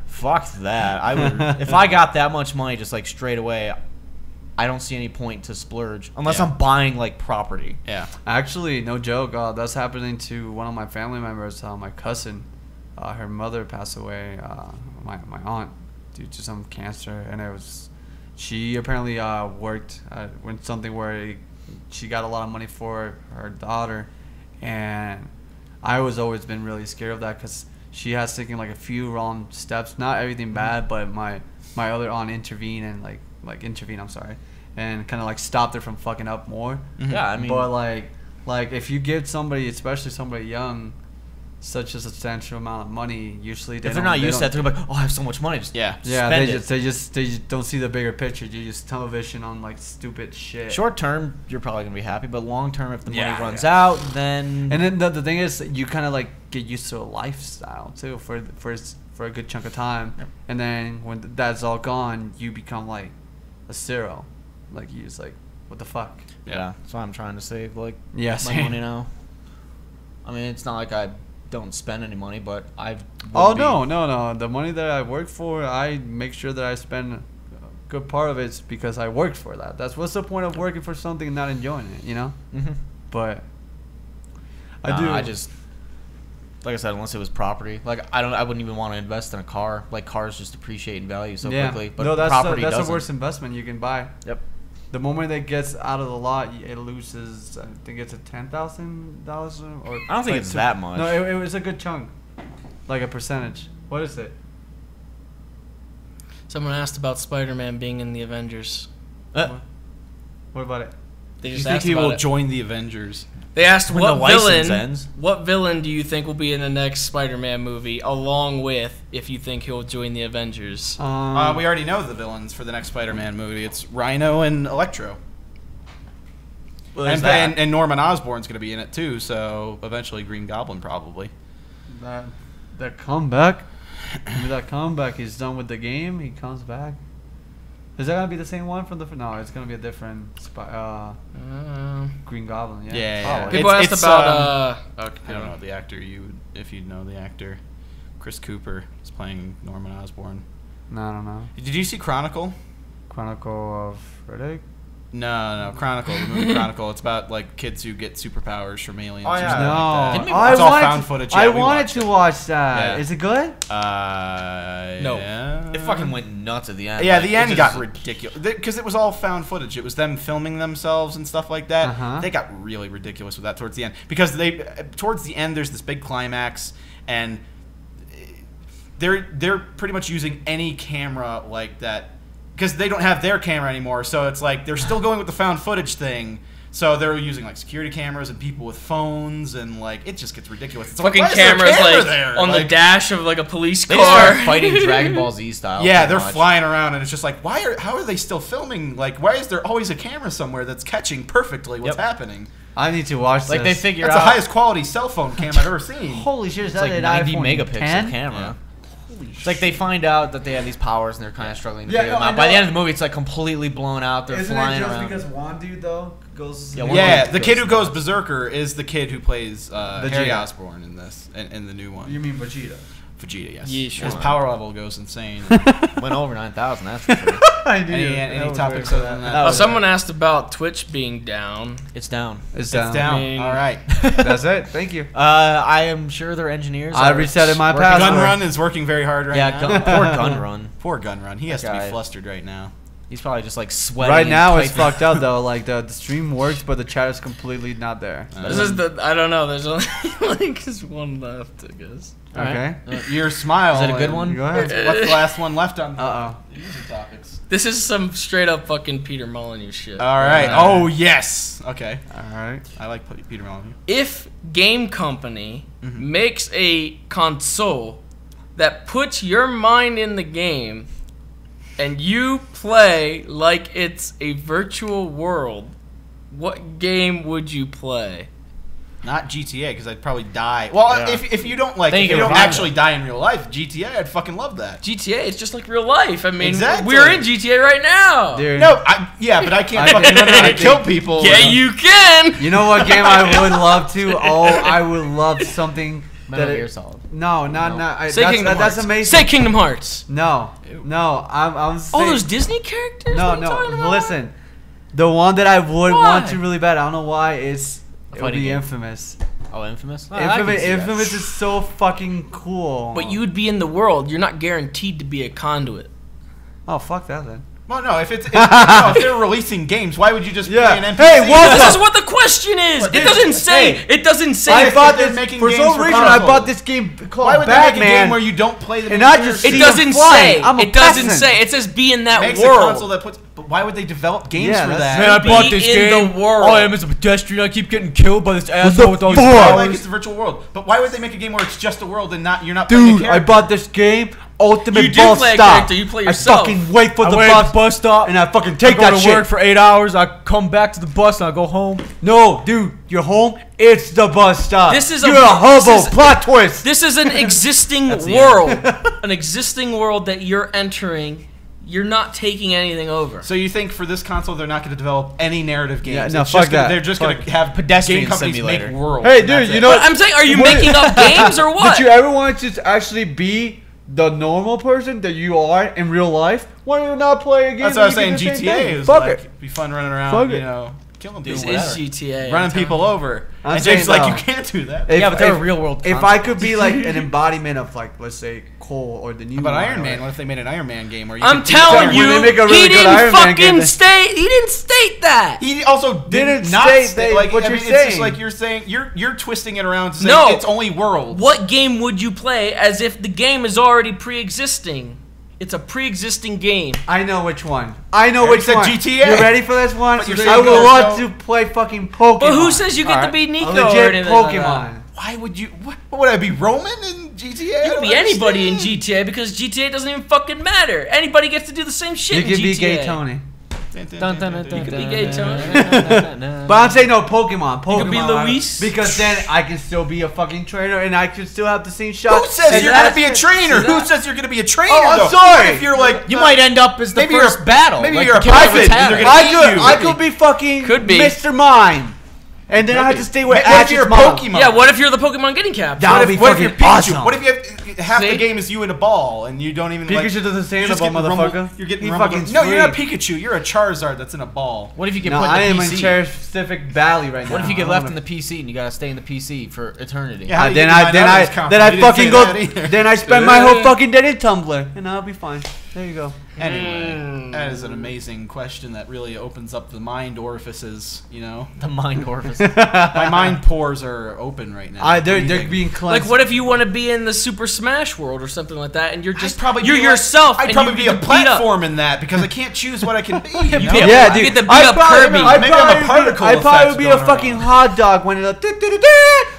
Fuck that. I would if I got that much money just like straight away. I don't see any point to splurge unless Yeah. I'm buying like property. Yeah. Actually, no joke. That's happening to one of my family members. My cousin, her mother passed away. My aunt due to some cancer, and she apparently worked with something where she got a lot of money for her daughter, and I was always been really scared of that because she has taken like a few wrong steps. Not everything bad, but my other aunt intervened and I'm sorry, and kind of like stopped her from fucking up more. Yeah, I mean, But like if you give somebody, especially somebody young, such a substantial amount of money, usually If they're not used to that, they're like, oh, I have so much money. Just Yeah. spend they just don't see the bigger picture. You just tunnel vision on like stupid shit. Short term, you're probably gonna be happy, but long term, if the Yeah, money runs out, then And then the thing is, you kind of like get used to a lifestyle too for a good chunk of time, Yep. and then when that's all gone, you become like a zero. Like you just like, what the fuck? yeah, that's why I'm trying to save like Yeah, my same. money now. I mean, it's not like I don't spend any money, but I. Oh no! The money that I work for, I make sure that I spend a good part of it because I worked for that. That's what's the point of working for something and not enjoying it, you know? Mm-hmm. But I just, like I said, unless it was property, like I wouldn't even want to invest in a car. Like cars just depreciate in value so quickly, but no, that's property that's doesn't. the worst investment you can buy. Yep. The moment it gets out of the lot, it loses. I think it's a $10,000 or. I don't think like it's that much. No, it was a good chunk, like a percentage. What is it? Someone asked about Spider-Man being in the Avengers. What about it? They Do you just think asked he about will it. join the Avengers? They asked When what the license villain. ends. What villain do you think will be in the next Spider-Man movie, along with if you think he'll join the Avengers? We already know the villains for the next Spider-Man movie. It's Rhino and Electro. Well, And, there's that. and Norman Osborn's going to be in it too, so eventually Green Goblin probably. that comeback. Maybe that comeback. He's done with the game. He comes back. Is that gonna be the same one from the? No, it's gonna be a different Green Goblin. Yeah. Yeah, Probably. People It's- asked it's, about. I don't know the actor. If you know the actor, Chris Cooper is playing Norman Osborn. No, I don't know. Did you see Chronicle? Chronicle of Riddick. No, Chronicle, the movie Chronicle. It's about like kids who get superpowers from aliens. Oh, or yeah. something No, like Didn't we that. It's all found to, footage. I Yeah, we wanted watched to it. watch that. Yeah. Is it good? No. Yeah. It fucking went nuts at the end. Yeah, Like, the it end just- got ridiculous because it was all found footage. It was them filming themselves and stuff like that. Uh-huh. They got really ridiculous with that towards the end because towards the end there's this big climax and they're pretty much using any camera like that because they don't have their camera anymore. So it's like they're still going with the found footage thing. So they're using like security cameras and people with phones and like it just gets ridiculous. It's Fucking like, why is there a cameras camera like there? on the Like, dash of like a police They just car. start fighting Dragon Ball Z style. yeah, pretty they're much. flying around, and it's just like, how are they still filming? Like, why is there always a camera somewhere that's catching perfectly what's Yep. happening? I need to watch Like they this. figure That's the out highest quality cell phone cam I've ever seen. Holy shit! Is it's that like an 90 iPhone megapixel 10? camera. It's like they find out that they have these powers and they're kind of struggling to Yeah, figure them no, I out. By the know. end of the movie, it's like completely blown out. They're Isn't flying it just around. because one dude though goes? Yeah, one Yeah, dude the kid who goes goes berserker is the kid who plays Harry Vegeta. Osborn in this, in the new one. You mean Vegeta? Vegeta, yes. Yeah, sure. His power level goes insane. Went over 9,000. That's for sure. I knew. Any topics other than that? That was Someone asked about Twitch being down. It's down. It's It's down. down. I mean- All right. That's it. Thank you. I am sure they're engineers. I are resetted my working- password. Gun Run is working very hard right Yeah, now. poor Gun Run. Poor Gun Run. He has to guy. be flustered right now. He's probably just like sweating. Right and now it's typing. fucked up though. Like the stream works, but the chat is completely not there. This is the I don't know. There's only like just one left, I guess. All right. Okay. Your smile. Is it a good and- one? Go ahead. What's the last one left on Uh the user topics? This is some straight up fucking Peter Molyneux shit. All right. Oh yes. Okay. All right. I like Peter Molyneux. If game company makes a console that puts your mind in the game and you play like it's a virtual world, what game would you play? Not GTA because I'd probably die. Well, Yeah. if you don't like, Then if you you can don't revive actually die in real life, GTA, I'd fucking love that. GTA is just like real life. I mean, Exactly. we're in GTA right now. Dude. No, but I can't fucking run around and kill people. Yeah, you can. You know what game I would love to? Oh, I would love something Metal that Gear Solid. No, not No. not. Say That's, Kingdom that's Hearts. amazing. Say Kingdom Hearts. No, no. I'm All saying, those Disney characters? No, What are you talking no. about? Listen, the one that I would Why? want to really bad. I don't know why. Is A it would fighting be game. Infamous. Oh, Infamous. Oh, I can Infamous, see that. Infamous is so fucking cool. But you would be in the world. You're not guaranteed to be a conduit. Oh, fuck that then. Well, no, if they're releasing games, why would you just Yeah. play an NPC? Hey, what This is what the question is. It doesn't say. Hey, It doesn't say. I if bought they're this making for games some for reason. I console. bought this game called Why would they make a Batman. game where you don't play the And main I character? just It see doesn't him flying. say. I'm a It doesn't peasant. say. It says be in that Makes a world. console that puts. But why would they develop games Yeah, for that's- that? Man, I Be bought this in game. the world. All I am is a pedestrian. I keep getting killed by this asshole with all his fuck? I powers. like it's a virtual world, but why would they make a game where it's just a world and not you're not playing a Dude, character? I bought this game. Ultimate You do bus play a stop. character, you play yourself. I fucking wait for I the wait at the bus, bus stop, and I fucking I take go that to shit. work for 8 hours. I come back to the bus and I go home. No, dude, you're home. It's the bus stop. This is you're a- a hobo. this is- Plot twist. This is an existing the world. An existing world that you're entering. You're not taking anything over. So you think for this console they're not going to develop any narrative games? Yeah, no, It's fuck just gonna, that. They're just going Fuck. to have Pedestrian game companies simulator. make worlds. Hey, and dude, that's you it. know But I'm saying, are you What- making up games or what? Did you ever want to just actually be the normal person that you are in real life? Why do you not play a game? That's what I was where saying. you can do the same GTA thing? is Fuck like it. be fun running around, Fuck you it. know, killing people, This whatever. is GTA. running people over. I'm And Jake's saying, like, no. you can't do that. If- Yeah, but they're if- real world If I concepts. could be like an embodiment of like, let's say, Cole or the new. But one, Iron or- Man, what if they made an Iron Man game where you I'm could do telling that? you, When they make a really he good didn't Iron Man game, fucking then- state. He didn't state that. He also Didn't not state state that- like what I you're mean, It's just saying. like you're saying you're twisting it around to say No. it's only world. What game would you play as if the game is already pre-existing? It's a pre-existing game. I know which one. I know Yeah, which you said one. GTA. You ready for this one? But you're I saying would there's love no- to play fucking Pokemon. But who says you get to Alright? be Nico A or legit anything like that? Pokemon. Why would you? What would I be? Roman in GTA? You could be anybody in GTA because GTA doesn't even fucking matter. Anybody gets to do the same shit You in could GTA. be gay Tony. Dun, dun, dun, You could be dun, gay, dun, Tony. dun, dun, But I'm saying no Pokemon. Pokemon. could be Luis. Because then I can still be a fucking trainer and I can still have the same shot. Who says And you're gonna that's be a it. trainer? See Who that? says you're gonna be a trainer? Oh, I'm though? sorry. What if you're like You might end up as the maybe you're first a- battle. maybe like you're the a Killer pilot and Battalion. they're gonna eat you. I could be fucking Could be. Mr. Mime. And then I have to stay with What if Ash's you're a mom. Pokemon? Yeah, what if you're the Pokemon getting captured? That would be What if you're fucking Pikachu? awesome. What if you have half See? the game is you in a ball and you don't even like, Pikachu doesn't stand you're just up, getting motherfucker. rumbled- You're getting He rumbled. fucking No, you're not free. Pikachu. You're a Charizard that's in a ball. What if you get No, put I in am the in PC? Pacific Valley right now. What if you I get don't left know. in the PC and you gotta stay in the PC for eternity? Yeah. How do you Then get I behind then others' I comfort? then I You didn't fucking say go. that either. Then I spend my whole fucking day in Tumblr, and I'll be fine. There you go. Anyway, that is an amazing question that really opens up the mind orifices. You know, The mind orifice. my mind pores are open right now. They're What do you think? being cleansed. Like, what if you want to be in the Super Smash world or something like that, and you're just I'd you're be yourself? I'd and probably you be get a to beat up. platform in that because I can't choose what I can be. You know? Yeah, Yeah, you dude. get to beat I'd up probably- Kirby. I'd Maybe I'm a probably be- particle I'd probably effect be a going fucking around. hot dog when it's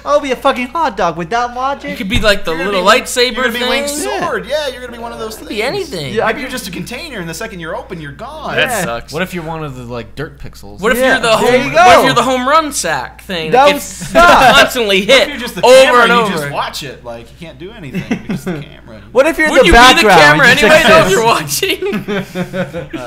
I'll be a fucking hot dog with that logic. You could be like the You're gonna little be Link- lightsaber You're gonna be thing. Link's sword. Yeah, you're gonna be one of those things. Be anything. Yeah, Maybe you're just a container, and the second you're open, you're gone. Yeah. That sucks. What if you're one of the like dirt pixels? What if Yeah, you're the there home? you What go. if you're the home run sack thing That that would gets suck. constantly What hit if you're just the over camera and and over? you just watch it? Like you can't do anything because the camera. What if you're Would the you be the background? camera and you anyway? just Though exist? if you're watching.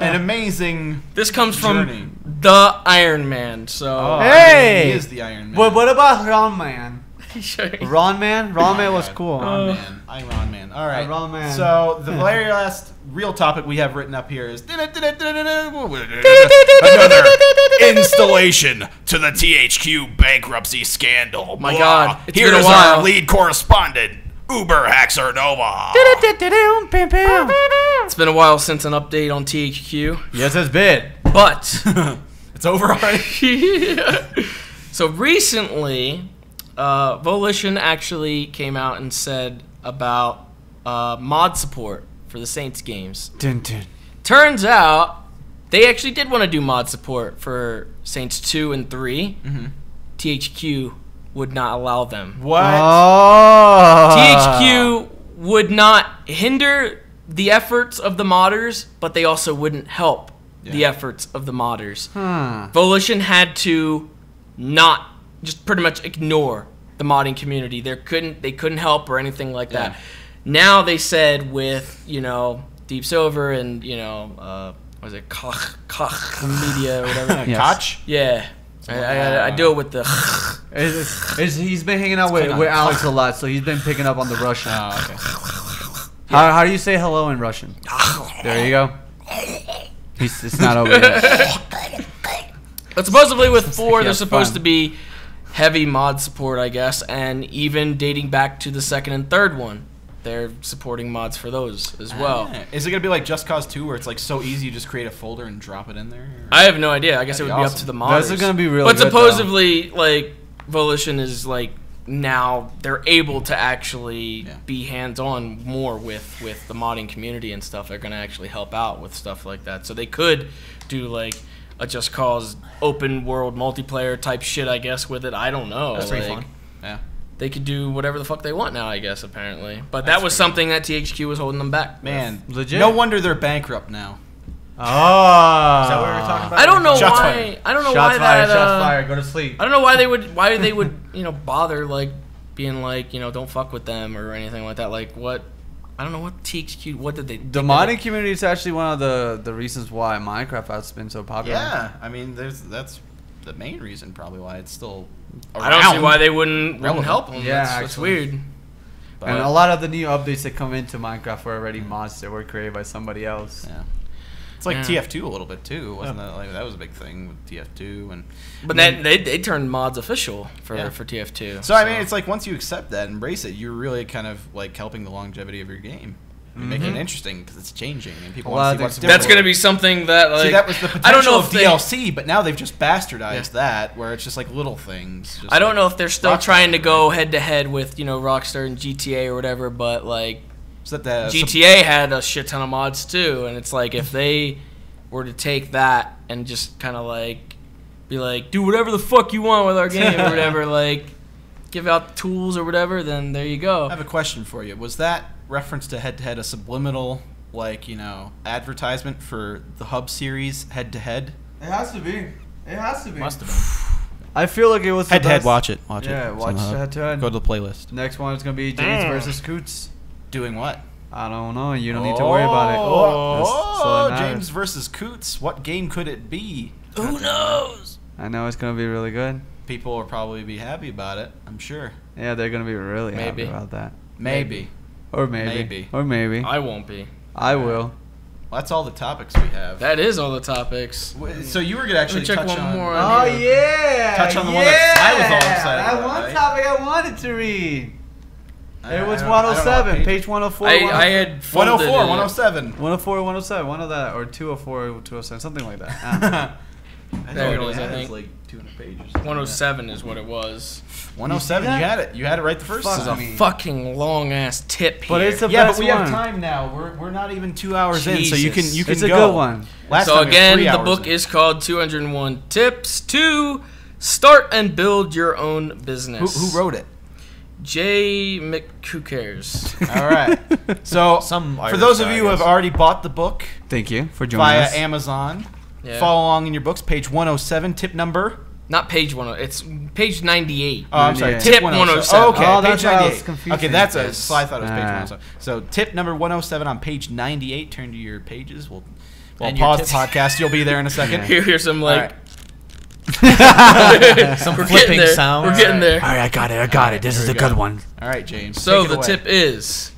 An amazing. This comes from Journey. the Iron Man. So Oh, Hey! he is the Iron Man. What about Ron Man? Sure. Ron Man? Ron Man was God. cool. Ron Man. Iron Man. All right. Iron Man. So the very last real topic we have written up here is another installation to the THQ bankruptcy scandal. Oh my God, it's Here's been a while. our lead correspondent, Uber Haxer Nova. It's been a while since an update on THQ, Yes, it's been. but It's over already. so recently, Volition actually came out and said about mod support for the Saints games. Dun, dun. Turns out they actually did want to do mod support for Saints 2 and 3. THQ would not allow them. What? Oh. THQ would not hinder the efforts of the modders, but they also wouldn't help the Yeah. efforts of the modders. Huh. Volition had to not just pretty much ignore the modding community. They couldn't help or anything like that. Yeah. Now they said with, Deep Silver and, what was it, Koch Media or whatever. Yes. Koch? Yeah. I do it with the He's been hanging out with Alex a lot, so he's been picking up on the Russian. Oh, okay. How do you say hello in Russian? There you go. It's not over yet. But supposedly with 4, Yeah, there's supposed fun. to be heavy mod support, I guess, and even dating back to the 2nd and 3rd one, they're supporting mods for those as well. Ah. Is it gonna be like Just Cause 2, where it's like so easy you just create a folder and drop it in there? I have no idea. I guess it That'd would be be up awesome. to the modders. Those are gonna be really But good, supposedly, like, Volition is, like, now they're able to actually be hands-on more with the modding community and stuff. They're going to actually help out with stuff like that. So they could do like a Just Cause open world multiplayer type shit, I guess, with it. I don't know. That's pretty fun. Yeah. They could do whatever the fuck they want now, I guess, apparently. But that was something that THQ was holding them back. Man, Legit. no wonder they're bankrupt now. Oh. Is that what we were talking about? I don't know Shots why. fired. I don't know Shots why fired, that. shots fired. Go to sleep. I don't know why they would bother like being like don't fuck with them or anything like that. Like what? I don't know what THQ. What did they? The modding community is actually one of the reasons why Minecraft has been so popular. Yeah, I mean, that's the main reason probably why it's still around. I don't see why they wouldn't Relevant. help them. Yeah, that's actually. weird. But, And a lot of the new updates that come into Minecraft were already mods that were created by somebody else. yeah. It's like Yeah. TF2 a little bit too, wasn't that? Like that was a big thing with TF2 and. But then they turned mods official for TF2. So I mean, it's like once you accept that, embrace it, you're really kind of like helping the longevity of your game. You're making it interesting because it's changing and people A lot want of to see what's things- different. that's going to be something that like See, that was the potential I don't know of if they, DLC, but now they've just bastardized that, where it's just like little things. Just I don't like know if they're still Rockstar, trying to right? go head to head with Rockstar and GTA or whatever, but like So that GTA had a shit ton of mods too, and it's like if they were to take that and just kind of like be like, do whatever the fuck you want with our game or whatever, like give out tools or whatever, then there you go. I have a question for you. Was that reference to head-to-head a subliminal, advertisement for the Hub series head-to-head? It has to be. It has to be. Must have been. I feel like it was the Head-to-head, best. watch it. Watch it. Yeah, It's watch on the Hub. head-to-head. Go to the playlist. Next one is gonna be James versus Koots. Doing what? I don't know. You don't need to worry about it. That's all that matters. James versus Koots. What game could it be? Who knows? I know it's gonna be really good. People will probably be happy about it, I'm sure. Yeah, they're gonna be really happy Maybe. about that. Maybe. Or maybe. Maybe. Or maybe. I won't be. I will. Well, that's all the topics we have. That is all the topics. So you were going to actually check touch one on... more. Oh yeah! Touch on the one that I was all excited That about, one right? topic I wanted to read. It was I don't know what 107, page. page 104. I had folded 104, it. 107. 104, 107, one of that, or 204, 207, something like that. There it all is, I had think. like 200 pages. 107 is what it was. 107, you had it. You had it right the first This is time. a fucking long ass tip here. But it's a Yeah, best but we have one. time now. We're not even 2 hours in, so you can Jesus. go. It's a good one. Last so time we were again, 3 the hours book in. is called 201 Tips to Start and Build Your Own Business. Who wrote it? J. McCookers. All right. So Some for Irish those of guy, you I who have guess. already bought the book Thank you for joining via us. Amazon, Yeah. follow along in your books. Page 107, tip number. Not page 10. It's page 98. Oh, I'm sorry. 98. Tip 107. Oh, okay, Oh, page that's why I was 98. confusing. Okay, that's Yes. so I thought it was page Ah. 107. So tip number 107 on page 98. Turn to your pages. We'll And your pause the tips. podcast. You'll be there in a second. Here's some like Some we're getting flipping there. sounds. We're getting there. All right, I got it. I got it. This There is a we go. good one. All right, James. So take it the away. tip is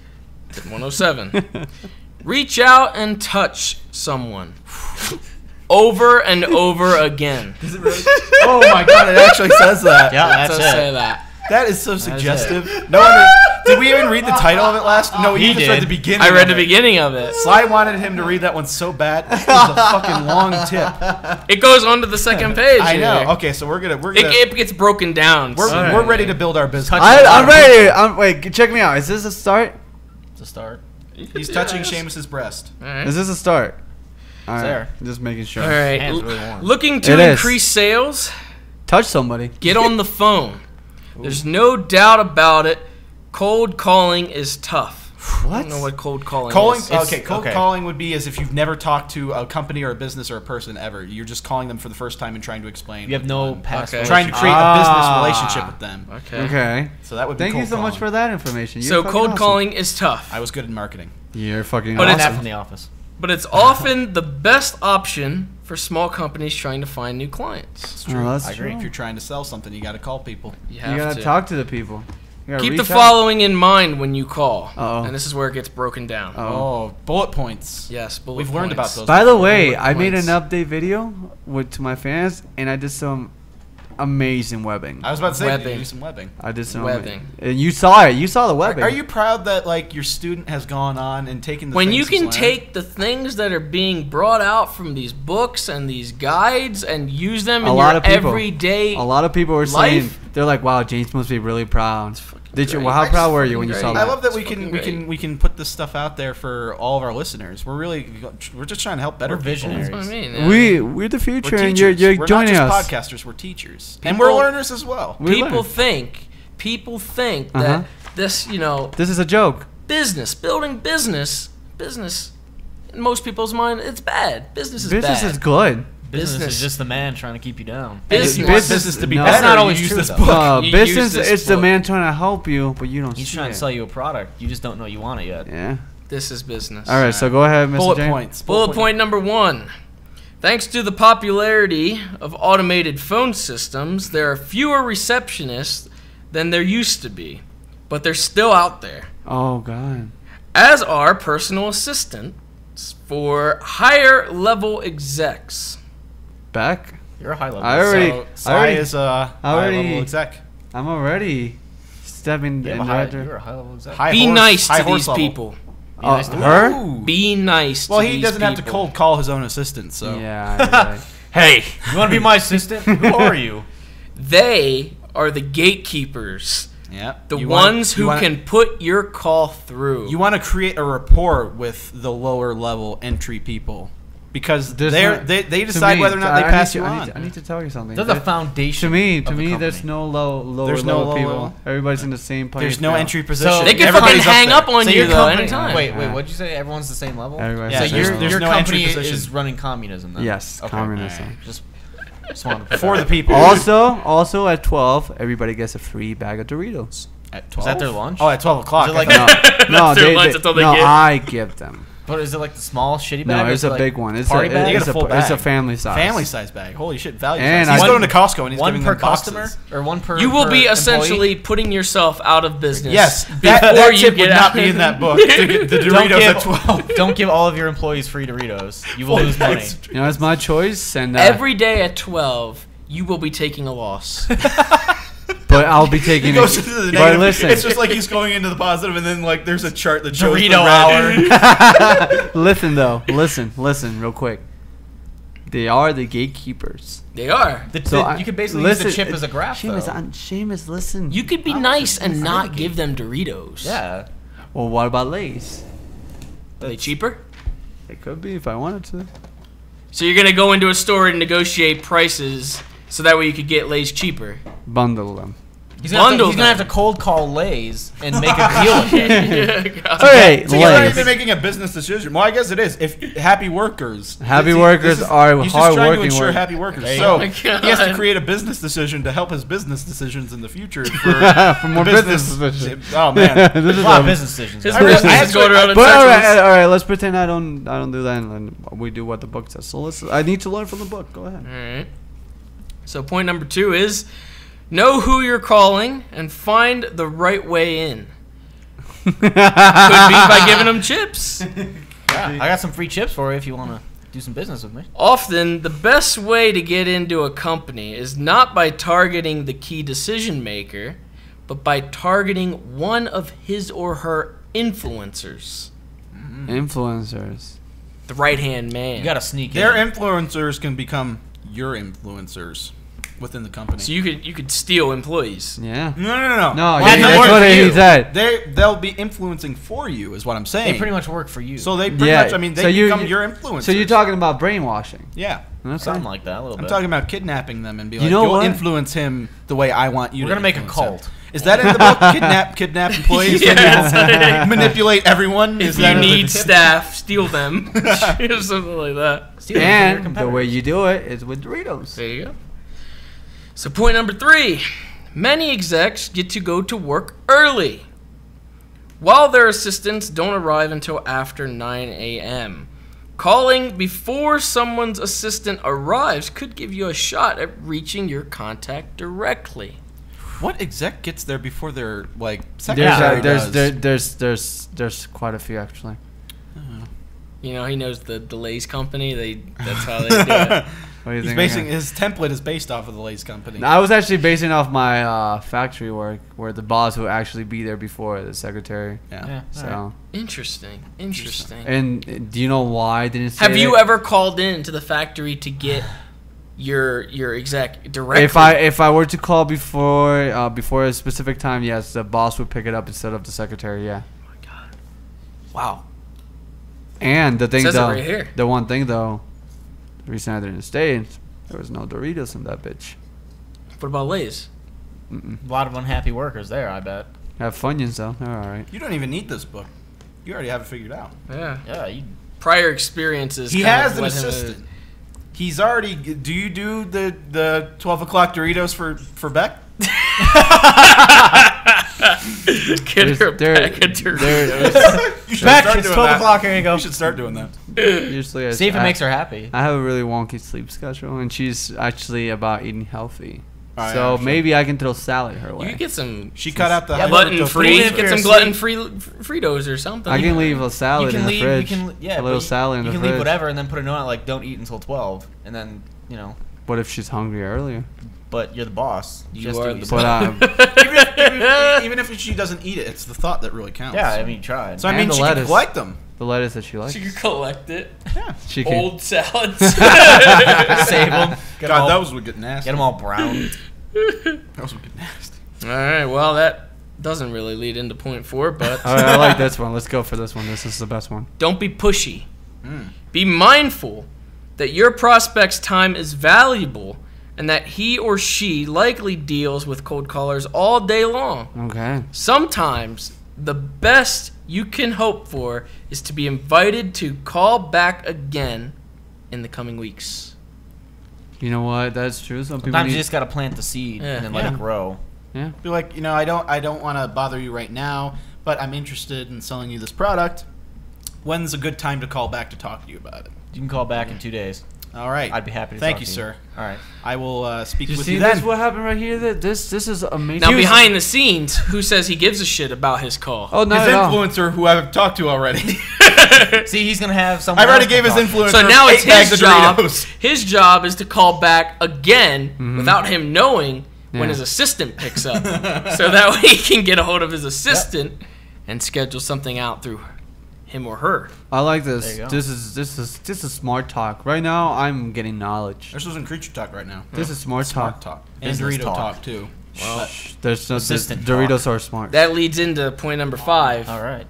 tip 107. Reach out and touch someone over and over again. Oh my God! It actually says that. Yeah, It that's does say it. that. That is so suggestive. No wonder. Did we even read the title of it last? No, He you just read did. the beginning. I read of the it. beginning of it. Sly wanted him to read that one so bad. It was a fucking long tip. It goes on to the second page. I know. here. Okay, so we're gonna It gets broken down. we're ready to build our business. I'm ready. Wait, check me out. Is this a start? To start. He's touching Seamus's breast. All right. Is this a start? All right, there. just making sure. All right. Hands really warm. Looking to It is. increase sales? Touch somebody. Get on the phone. There's no doubt about it. Cold calling is tough. I don't know what cold calling Calling. is. Okay, cold calling would be as if you've never talked to a company or a business or a person ever. You're just calling them for the first time and trying to explain. You have no past. Okay. Trying to create a business relationship with them. Okay. Okay. So that would be. Thank you cold so much calling. for that information. You're So fucking cold awesome. calling is tough, I was good in marketing. You're fucking But But it's- that awesome. from the office. but it's often the best option for small companies trying to find new clients. It's Oh, true. that's I agree. true. If you're trying to sell something, you got to call people. You You have gotta to talk to the people. You gotta keep the reach out. following in mind when you call. Uh-oh. And this is where it gets broken down. Oh, bullet points. Yes, bullet We've learned about points. those. By the way, Bullet I made an points. update video to my fans, and I did some amazing webbing. I was about to say, did Webbing. you do some webbing? I did some Webbing. And you saw it. You saw the webbing. Are you proud that like your student has gone on and taken the When things you he's can learned? take the things that are being brought out from these books and these guides and use them in A lot your of people. everyday A lot of people were saying life? they're like, "Wow, James must be really proud." Did you? great. Well, how It's proud were you when fucking you saw great. I that? love that It's we can put this stuff out there for all of our listeners. We're just trying to help better We're people. visionaries. That's what I mean. yeah. We're the We're future, and teachers. you're we're joining not us. just podcasters. We're teachers, and People- we're learners as well. We people learn. think Uh-huh. that this, you know, This is a joke. building business, in most people's mind, it's bad. Business is Business bad. is good. Business is just the man trying to keep you down. Business. If you want business to be No. better, That's not you always use true, this though. book. You Business use this is the book. man trying to help you, but you don't He's see trying it. to sell you a product. You just don't know you want it yet. Yeah. This is business. All right, so go ahead, Mr. Bullet James. points. Bullet point number 1. Thanks to the popularity of automated phone systems, there are fewer receptionists than there used to be, but they're still out there, Oh God. as are personal assistants for higher level execs. Back. You're a high level. I already. So, I Sai already. is a already- high-level exec. I'm already stepping You in have the a right you're direction. a high level exec. High Be horse- nice high to horse these level. people. Oh, her? Ooh. Be nice Well, to he these doesn't have to people. cold call his own assistant, so Yeah. you're right. Hey, you want to be my assistant? Who are you? They are the gatekeepers, yeah. the You ones who wanna- can put your call through. You want to create a rapport with the lower level entry people because There's they not- they To decide me, whether or not they I pass need you to- on. I need to tell you something. They're the That- foundation. To me, of the there's company. no lower There's no level low people. level. Everybody's in the same playing There's no field. entry position. they can Everybody's fucking hang there. up on So you your though company. anytime. Wait, Yeah. what'd you say? Everyone's the same level. Everybody's Yeah, So the there's- your there's your no entry company position. is running communism then. Yes, Okay. communism. Alright. Just wanted to For the people. Also at 12, everybody gets a free bag of Doritos. At 12? Is that their lunch? Oh, at 12 o'clock. Is it like- No, no, That's their lunch, that's all they no, get. I give them. But is it like the small shitty bag? No, or it's is it a like big one. It's party a, bag? You it's get a a, full it's a bag. family size. Family size bag. Holy shit, value And size. He's I- going to Costco and he's one giving per them customer boxes. or one per. You will per be employee? essentially putting yourself out of business. Yes, before that you tip get would out. not be in that book. To get the Don't Doritos give, at 12. don't give all of your employees free Doritos. You will lose money. You know, it's my choice, and Every day at 12, you will be taking a loss. but I'll be taking He goes it. into the But negative. listen, It's just like he's going into the positive, and then like there's a chart that shows Dorito the red. hour. listen though, listen, real quick. They are the gatekeepers. They are. You could basically use the chip as a graph. Seamus, though. Seamus, listen. You could be nice and not give them Doritos. Yeah. Well, what about Lay's? Are they cheaper? It could be if I wanted to. So you're going to go into a store and negotiate prices so that way you could get Lay's cheaper. Bundle them. He's gonna Bundle have to them. cold call Lay's and make a deal with it. Yeah, All right, So you're not Lay's. even making a business decision. Well, I guess it is. If happy workers, Happy this workers are he's just trying to hardworking ensure workers. happy workers. There you So go. he has to God. create a business decision to help his business decisions in the future for, For more the business decisions. Oh man, This is A lot a- of business decisions. His I really- business I is going around in But circles. all right, let's pretend I don't do that, and we do what the book says. So I need to learn from the book. Go ahead. Alright. So point number 2 is know who you're calling and find the right way in. Could be by giving them chips. Yeah, I got some free chips for you if you want to do some business with me. Often, the best way to get into a company is not by targeting the key decision maker, but by targeting one of his or her influencers. Influencers. The right-hand man. You got to sneak their in. influencers can become your influencers within the company. So you could steal employees. Yeah. No. No, They that's work what for he you. said. They'll be influencing for you, is what I'm saying. They pretty much work for you. So they pretty Yeah, much. I mean, they so you- become your influencers. So you're talking about brainwashing. Yeah. That's something fine. like that, a little I'm bit. talking about kidnapping them and be You like, know you'll what? influence him the way I want you We're to gonna make a influence him. cult. Is that in the book? Kidnap employees? Yeah. Manipulate everyone? If Is you that need staff, steal them. Something like that. Steal it from your And the competitors. way you do it is with Doritos. There you go. So point number 3. Many execs get to go to work early, while their assistants don't arrive until after 9 a.m. Calling before someone's assistant arrives could give you a shot at reaching your contact directly. What exec gets there before their like There's secretary does? there's quite a few actually. You know, he knows the Lay's company. That's how they do it. What do you He's think? basing his template is based off of the Lay's company. I was actually basing off my factory work, where the boss would actually be there before the secretary. Yeah. So, Interesting. and do you know why I didn't say Have you that? ever called in to the factory to get your exec directly? If I were to call before a specific time, yes, the boss would pick it up instead of the secretary. Yeah. Oh my God. Wow. And the thing Says it though, right here. the one thing though, the reason I didn't stay, there was no Doritos in that bitch. What about Lay's? A lot of unhappy workers there, I bet. Have Funyuns though. They're all right. You don't even need this book. You already have it figured out. Yeah. Yeah, Prior experiences. He kind has of an led him to- assistant. He's already. Do you do the 12 o'clock Doritos for Beck? Get her There- back a Doritos. You should Beck, start it's doing 12 that. o'clock, here you go. You should start doing that. Usually, See if it makes her happy. I have a really wonky sleep schedule, and she's actually about eating healthy. Oh, yeah, So sure. maybe I can throw salad her You way. could get some She cut out the gluten free. Even if Get you're some gluten free Fritos or something. I can leave a salad You in can the leave. fridge. You can, yeah, a little but salad in you the can fridge. leave whatever, and then put a note on like don't eat until 12, and then What if she's hungry earlier? But you're the boss. You Just are do the what But even if she doesn't eat it, it's the thought that really counts. Yeah, I mean, you tried. So I And mean, the she can lettuce. collect them. the lettuce that she likes, She could collect it. she can. Old salads. Save them. Get God, them all, those would get nasty. get them all brown. Those would get nasty. All right. Well, that doesn't really lead into point 4, but All right, I like this one. Let's go for this one. This is the best one. don't be pushy. Be mindful that your prospect's time is valuable and that he or she likely deals with cold callers all day long. Okay. Sometimes the best you can hope for is to be invited to call back again in the coming weeks. You know what? That's true. Some people Sometimes need. you just gotta plant the seed Yeah. and then let Yeah. it grow. Yeah. Be like, I don't want to bother you right now, but I'm interested in selling you this product. When's a good time to call back to talk to you about it? You can call back in 2 days. All right. I'd be happy to. Thank talk you, to sir. All right. I will speak You with see you this? then. What happened right here? This is amazing. Now, behind the scenes, who says he gives a shit about his call? Oh, not His at all. influencer, who I've talked to already. See, he's gonna have I someone. already else gave his to talk to. influencer. So now it's 8 bags his of job. Doritos. His job is to call back again without him knowing when Yeah. his assistant picks up, so that way he can get a hold of his assistant and schedule something out through him or her. I like There this. you go. This is smart talk. Right now, I'm getting knowledge. This isn't creature talk right now. This is smart Smart talk. talk. And Business Dorito talk. talk, too. Well, There's no Assistant Doritos are smart. that leads into point number 5. All right.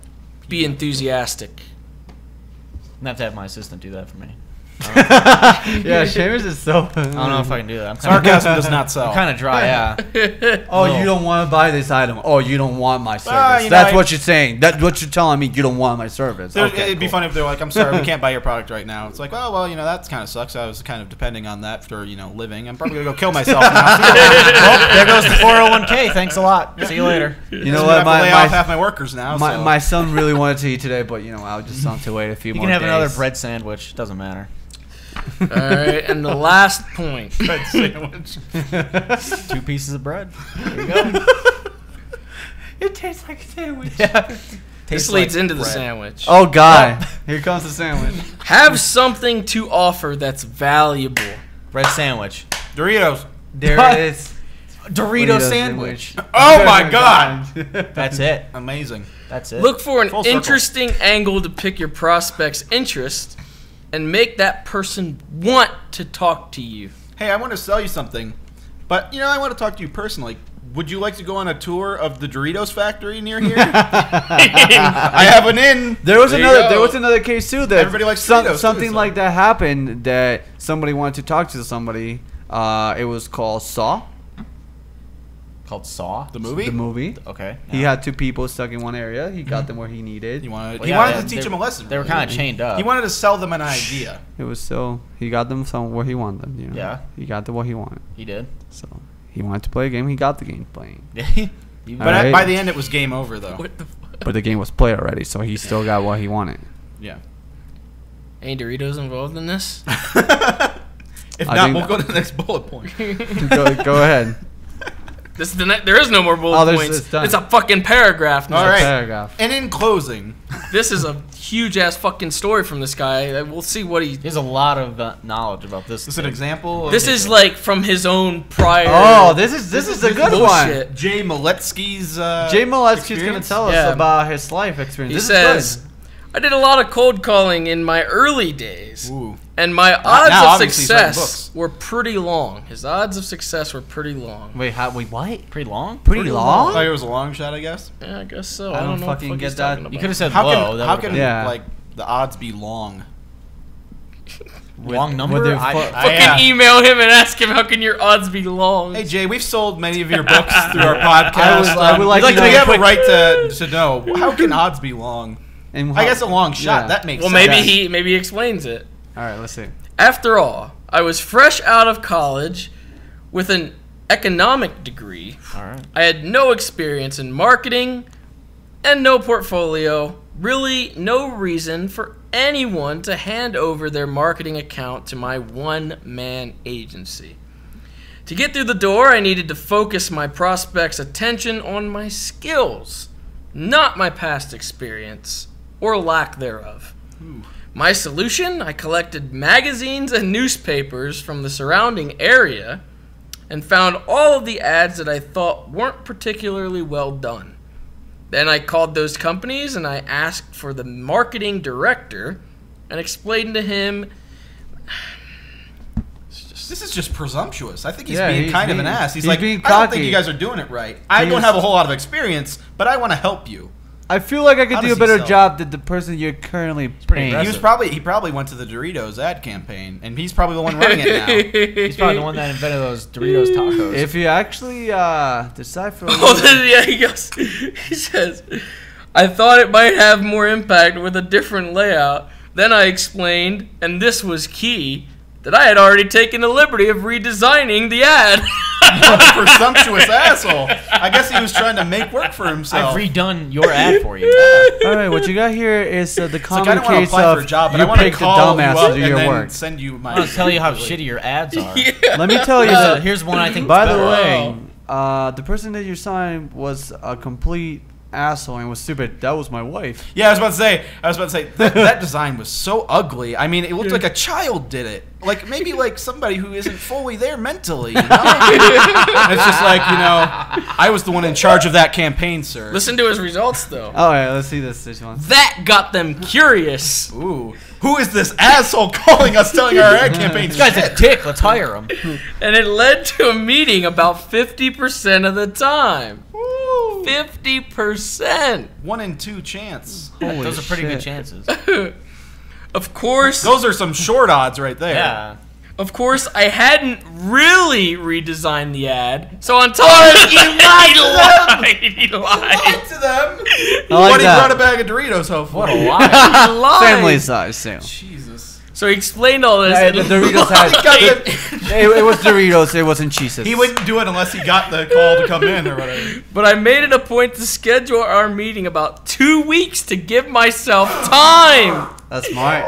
Be enthusiastic. I'm gonna have to have my assistant do that for me. Yeah, Seamus is so. I don't know if I can do that. I'm Sarcasm does not sell. kind of dry. Yeah. Oh, No. you don't want to buy this item. Oh, you don't want my service. Well, you know, That's I- what you're saying. That's what you're telling me. You don't want my service. Okay, It'd be cool. funny if they're like, I'm sorry, we can't buy your product right now. It's like, oh, well, that kind of sucks. I was kind of depending on that for, living. I'm probably going to go kill myself now. Well, there goes the 401k. Thanks a lot. See you later. You know I'm what? gonna have to lay off half My, my workers now. my, so. my son really wanted to eat today, but I'll just have to wait a few You more can have days. another bread sandwich. Doesn't matter. All right, and the last point. bread sandwich. 2 pieces of bread. There you go. It tastes like a sandwich. Yeah. This Tastes leads like into the bread. sandwich. Oh God! Here comes the sandwich. Have something to offer that's valuable. Bread sandwich. Doritos. There What? it is. Dorito sandwich. Oh, my God. That's it. Amazing. That's it. Look for an Full circle. interesting angle to pick your prospect's interest and make that person want to talk to you. Hey, I want to sell you something, but, I want to talk to you personally. Would you like to go on a tour of the Doritos factory near here? I have an in. There was There you another. go. There was another case too that Everybody likes Doritos, too, something so. like that happened. That somebody wanted to talk to somebody. It was called Saw, Called Saw. The movie? the movie. Okay. He had 2 people stuck in one area. He got them where he needed. He wanted, Well, he yeah, wanted they- to teach they- him a lesson. They were kind of chained up. He wanted to sell them an idea. It was still he got them somewhere he wanted them. Yeah. He got them what he wanted. He did. So he wanted to play a game. He got the game playing. You- But Alright. by the end, it was game over, though. What the fuck? But the game was played already, so he still got what he wanted. Yeah. Any Doritos involved in this? If I not, think- we'll go to the next bullet point. go ahead. There is no more bullet points. It's done. It's a fucking paragraph now. All right. Paragraph. And in closing, This is a huge ass fucking story from this guy. We'll see what he. He has a lot of knowledge about this. this is an example. This is like from his own prior. Oh, this is a good one. bullshit. Jay Moletsky's. Jay Moletsky's gonna tell us Yeah. about his life experience. He This says, is I did a lot of cold calling in my early days. Ooh. And my now, odds of obviously, he's writing success were pretty long. His odds of success were pretty long. good. Wait, what? Pretty long. Pretty long? I thought it was a long shot, I guess. Yeah, I guess so. I don't know what fucking the fuck get he's that. talking You about. could have said How low. can that how would've can been Yeah. like the odds be long? long number. with their I- fu- Fucking Yeah. email him and ask him how can your odds be long. Hey Jay, we've sold many of your books through our podcast. I would like to we know- have a right to know how can odds be long? And I guess a long shot. Yeah. That makes well, sense. maybe he explains it. All right, let's see. After all, I was fresh out of college with an economic degree. All right. I had no experience in marketing and no portfolio. Really, no reason for anyone to hand over their marketing account to my one-man agency. To get through the door, I needed to focus my prospects' attention on my skills, not my past experience or lack thereof. My solution? I collected magazines and newspapers from the surrounding area and found all of the ads that I thought weren't particularly well done. Then I called those companies and I asked for the marketing director and explained to him. This is just presumptuous. I think he's Yeah, being he's kind of an being- ass. He's he's like, being I don't think cocky. you guys are doing it right. I don't is- have a whole lot of experience, but I want to help you. I feel like I could How do does a he better sell? job than the person you're currently paying. aggressive. He probably went to the Doritos ad campaign, and he's probably the one running it now. He's probably the one that invented those Doritos tacos. If you actually decide for a Oh, little- then, yeah, he goes. He says, I thought it might have more impact with a different layout. Then I explained, and this was key, that I had already taken the liberty of redesigning the ad. What a presumptuous asshole. I guess he was trying to make work for himself. I've redone your ad for you. All right, what you got here is the It's like, common I don't want to case apply of for a job, but you I want to picked the call you dumbass up to do and your then work. send you my. I'm gonna tell you how shitty your ads are. Let me tell you that. Here's one I think. By is the better. way, the person that you signed was a complete asshole and was stupid. That was my wife. Yeah, I was about to say that design was so ugly. I mean, it looked like a child did it. Like maybe like somebody who isn't fully there mentally. You know? And it's just like I was the one in charge of that campaign, sir. Listen to his results, though. All right, let's see this one. That got them curious. Ooh, who is this asshole calling us, telling our ad campaign? This guy's a dick. Let's hire him. And it led to a meeting about 50% of the time. 50%. 1 in 2 chance. Holy Those are pretty shit. good chances. Of course, Those are some short odds right there. Yeah. Of course, I hadn't really redesigned the ad, so on top of it, he lied. To them. I like But he that. brought a bag of Doritos, hopefully. What a lie. He lied. Family size sale. Jesus. So he explained all this. Yeah, and the Doritos had. It was Doritos. It wasn't Cheez-Its. He wouldn't do it unless he got the call to come in or whatever. But I made it a point to schedule our meeting about 2 weeks to give myself time. That's smart.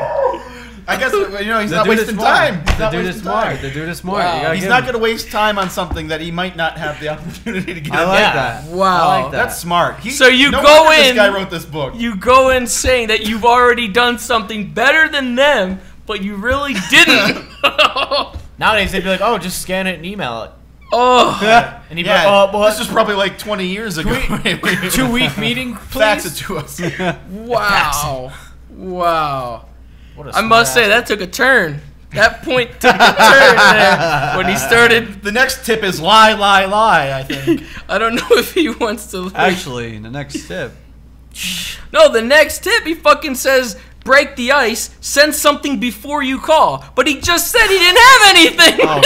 I guess he's The not dude is wasting smart. time. He's The not dude is wasting smart. time. The dude is smart. Wow. You gotta He's give not him- going to waste time on something that he might not have the opportunity to get. I like Yeah. that. Wow. I like that. That's smart. So you no go wonder in- This guy wrote this book. You go in saying that you've already done something better than them, but you really didn't. Nowadays they'd be like, oh, just scan it and email it. Oh. And he'd be like, Yeah, oh, well, this was probably like 20 years ago. 2-week meeting, Fax it please. to us. Wow. Wow. What a I must say, smart that took a turn. That point took a turn there when he started. The next tip is lie, lie, lie, I think. I don't know if he wants to. Actually, the next step. No, the next tip, he fucking says, break the ice, send something before you call. But he just said he didn't have anything. Oh.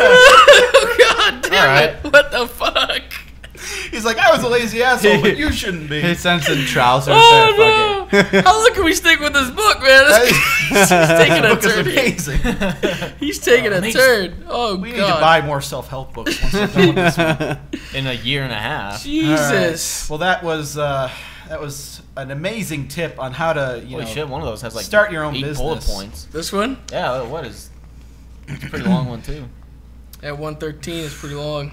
Oh, God damn All it. What the fuck? He's like, I was a lazy asshole, but you shouldn't be. He sends in trousers. Oh, there, fuck no. How long can we stick with this book, man? He's taking a book is turn. amazing. He's taking a Amazing. turn. Oh, We need God. to buy more self-help books once we're done with this one. in a year and a half. Jesus. Well, that was an amazing tip on how to, Holy shit, one of those has like start your own 8 business. bullet points. This one? Yeah, what is... It's a pretty long one too. At 113 is pretty long.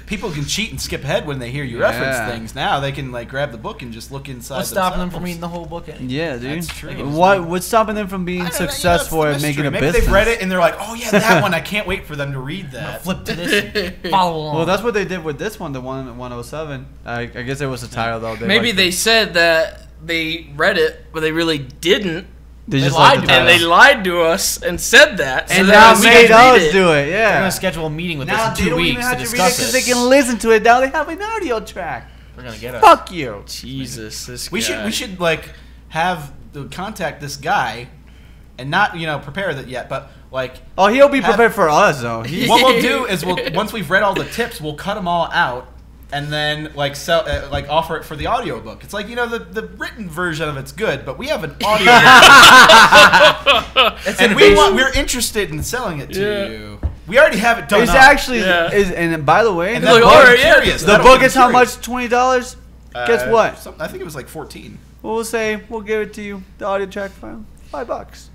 People can cheat and skip ahead when they hear you reference things. Now they can like grab the book and just look inside. What's stopping them from reading the whole book? Yeah, dude. That's true. What's stopping them from being successful at making a Maybe business? they've read it and they're like, oh yeah, that one. I can't wait for them to read that. Flip to this. And follow along. Well, that's what they did with this one, the 107. I guess it was a title though. Maybe they said that they read it, but they really didn't. They just lied liked the to us. And they lied to us and said that. and so now that we made could us read it. do it. They're Yeah. gonna schedule a meeting with Now us they in 2 don't even weeks have to to read it discuss because they can listen to it. Now they have an audio track. They're gonna get us. Fuck you. Jesus, this We guy. should like have contact this guy, and not prepare that yet, but like Oh, he'll be Have- prepared for us though. what we'll do is once we've read all the tips, we'll cut them all out. And then like sell, offer it for the audiobook. It's like the written version of it's good, but we have an audio and we're interested in selling it to you. We already have it done. It's up. actually Yeah. and by the way, And the that Like, book, all I'm right, yeah. curious. the That'll book be is how curious. much? $20. Guess what? I think it was like 14. Well, we'll say we'll give it to you. The audio track file, $5.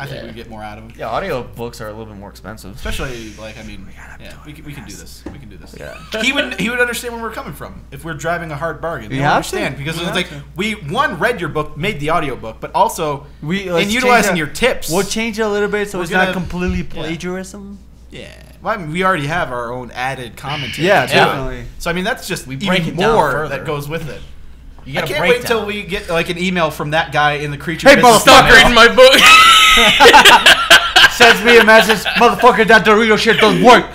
I think we get more out of them. Yeah, audio books are a little bit more expensive. Especially we can do this. We can do this. Yeah. He would understand where we're coming from if we're driving a hard bargain. We He'll have understand to. because We it's have like to. we read your book, made the audio book, but also Let's in change utilizing that. your tips. We'll change it a little bit so We're it's gonna- not completely plagiarism. Yeah. Well, I mean, we already have our own added commentary. Yeah, too. definitely. So I mean, that's just We break even it down more further. that goes with it. You I gotta can't break wait till down. we get like an email from that guy in the creature. Hey, business Stop email. reading my book. Sends me a message, motherfucker. That Dorito shit doesn't work.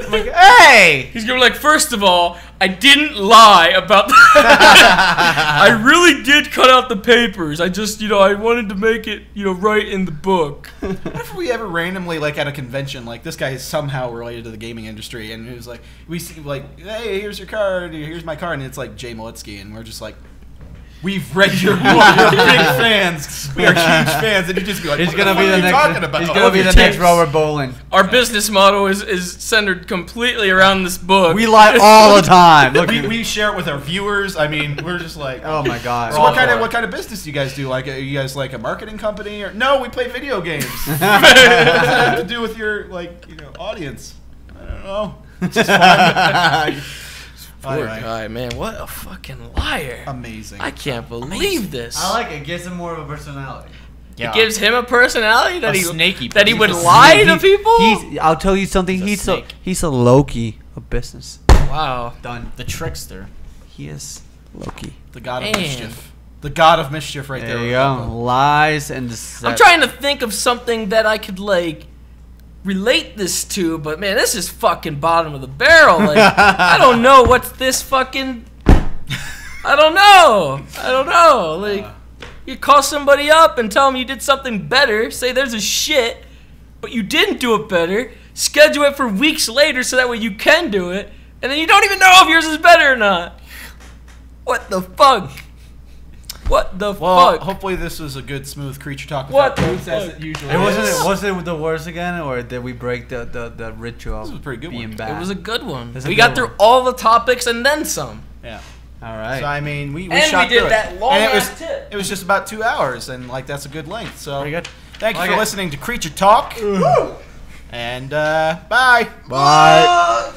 I'm like, hey. He's gonna be like, first of all, I didn't lie about I really did cut out the papers. I just, I wanted to make it, right in the book. What if we ever randomly, like at a convention, like this guy is somehow related to the gaming industry, and it was like, we see, like, hey, here's your card, here's my card, and it's like Jay Molitsky, and we're just like, we've read your book, we're big fans, we are huge fans, and you just be like, He's what gonna the be fuck the are you next. talking about? He's gonna be the next Robert Bolin. Our business model is centered completely around this book. We lie all the time. Look, we share it with our viewers. I mean, we're just like, oh my god. So what kind of business do you guys do? Like, are you guys like a marketing company, or no? We play video games. What does that have to do with your audience? I don't know. It's just fun. Poor Anyway, guy, man. What a fucking liar. amazing. I can't believe this. I like it. Gives him more of a personality. It gives him a personality that A he snaky that he would person. lie to people. I'll tell you something. He's a snake. He's a Loki of business. Wow. Done. The trickster. He is Loki. The god of Man. mischief. The god of mischief, right there. There you go. Lies and deception. I'm trying to think of something that I could relate this to, but man, this is fucking bottom of the barrel. Like, I don't know what's this fucking. I don't know. Like, you call somebody up and tell them you did something better. Say there's a shit, but you didn't do it better. Schedule it for weeks later so that way you can do it, and then you don't even know if yours is better or not. What the fuck? What the Well, fuck? hopefully this was a good, smooth creature talk. What without the Koots, as fuck? it usually And is. was it the worst again, or did we break the ritual? This was a pretty good being one. bad? It was a good one. It's a We good got one. through all the topics and then some. Yeah. All right. So I mean, we And shot we did through that it. long And ass tip. it was just about 2 hours, and like that's a good length. So Pretty good. Thank you Like for it. listening to Creature Talk. And bye. Bye.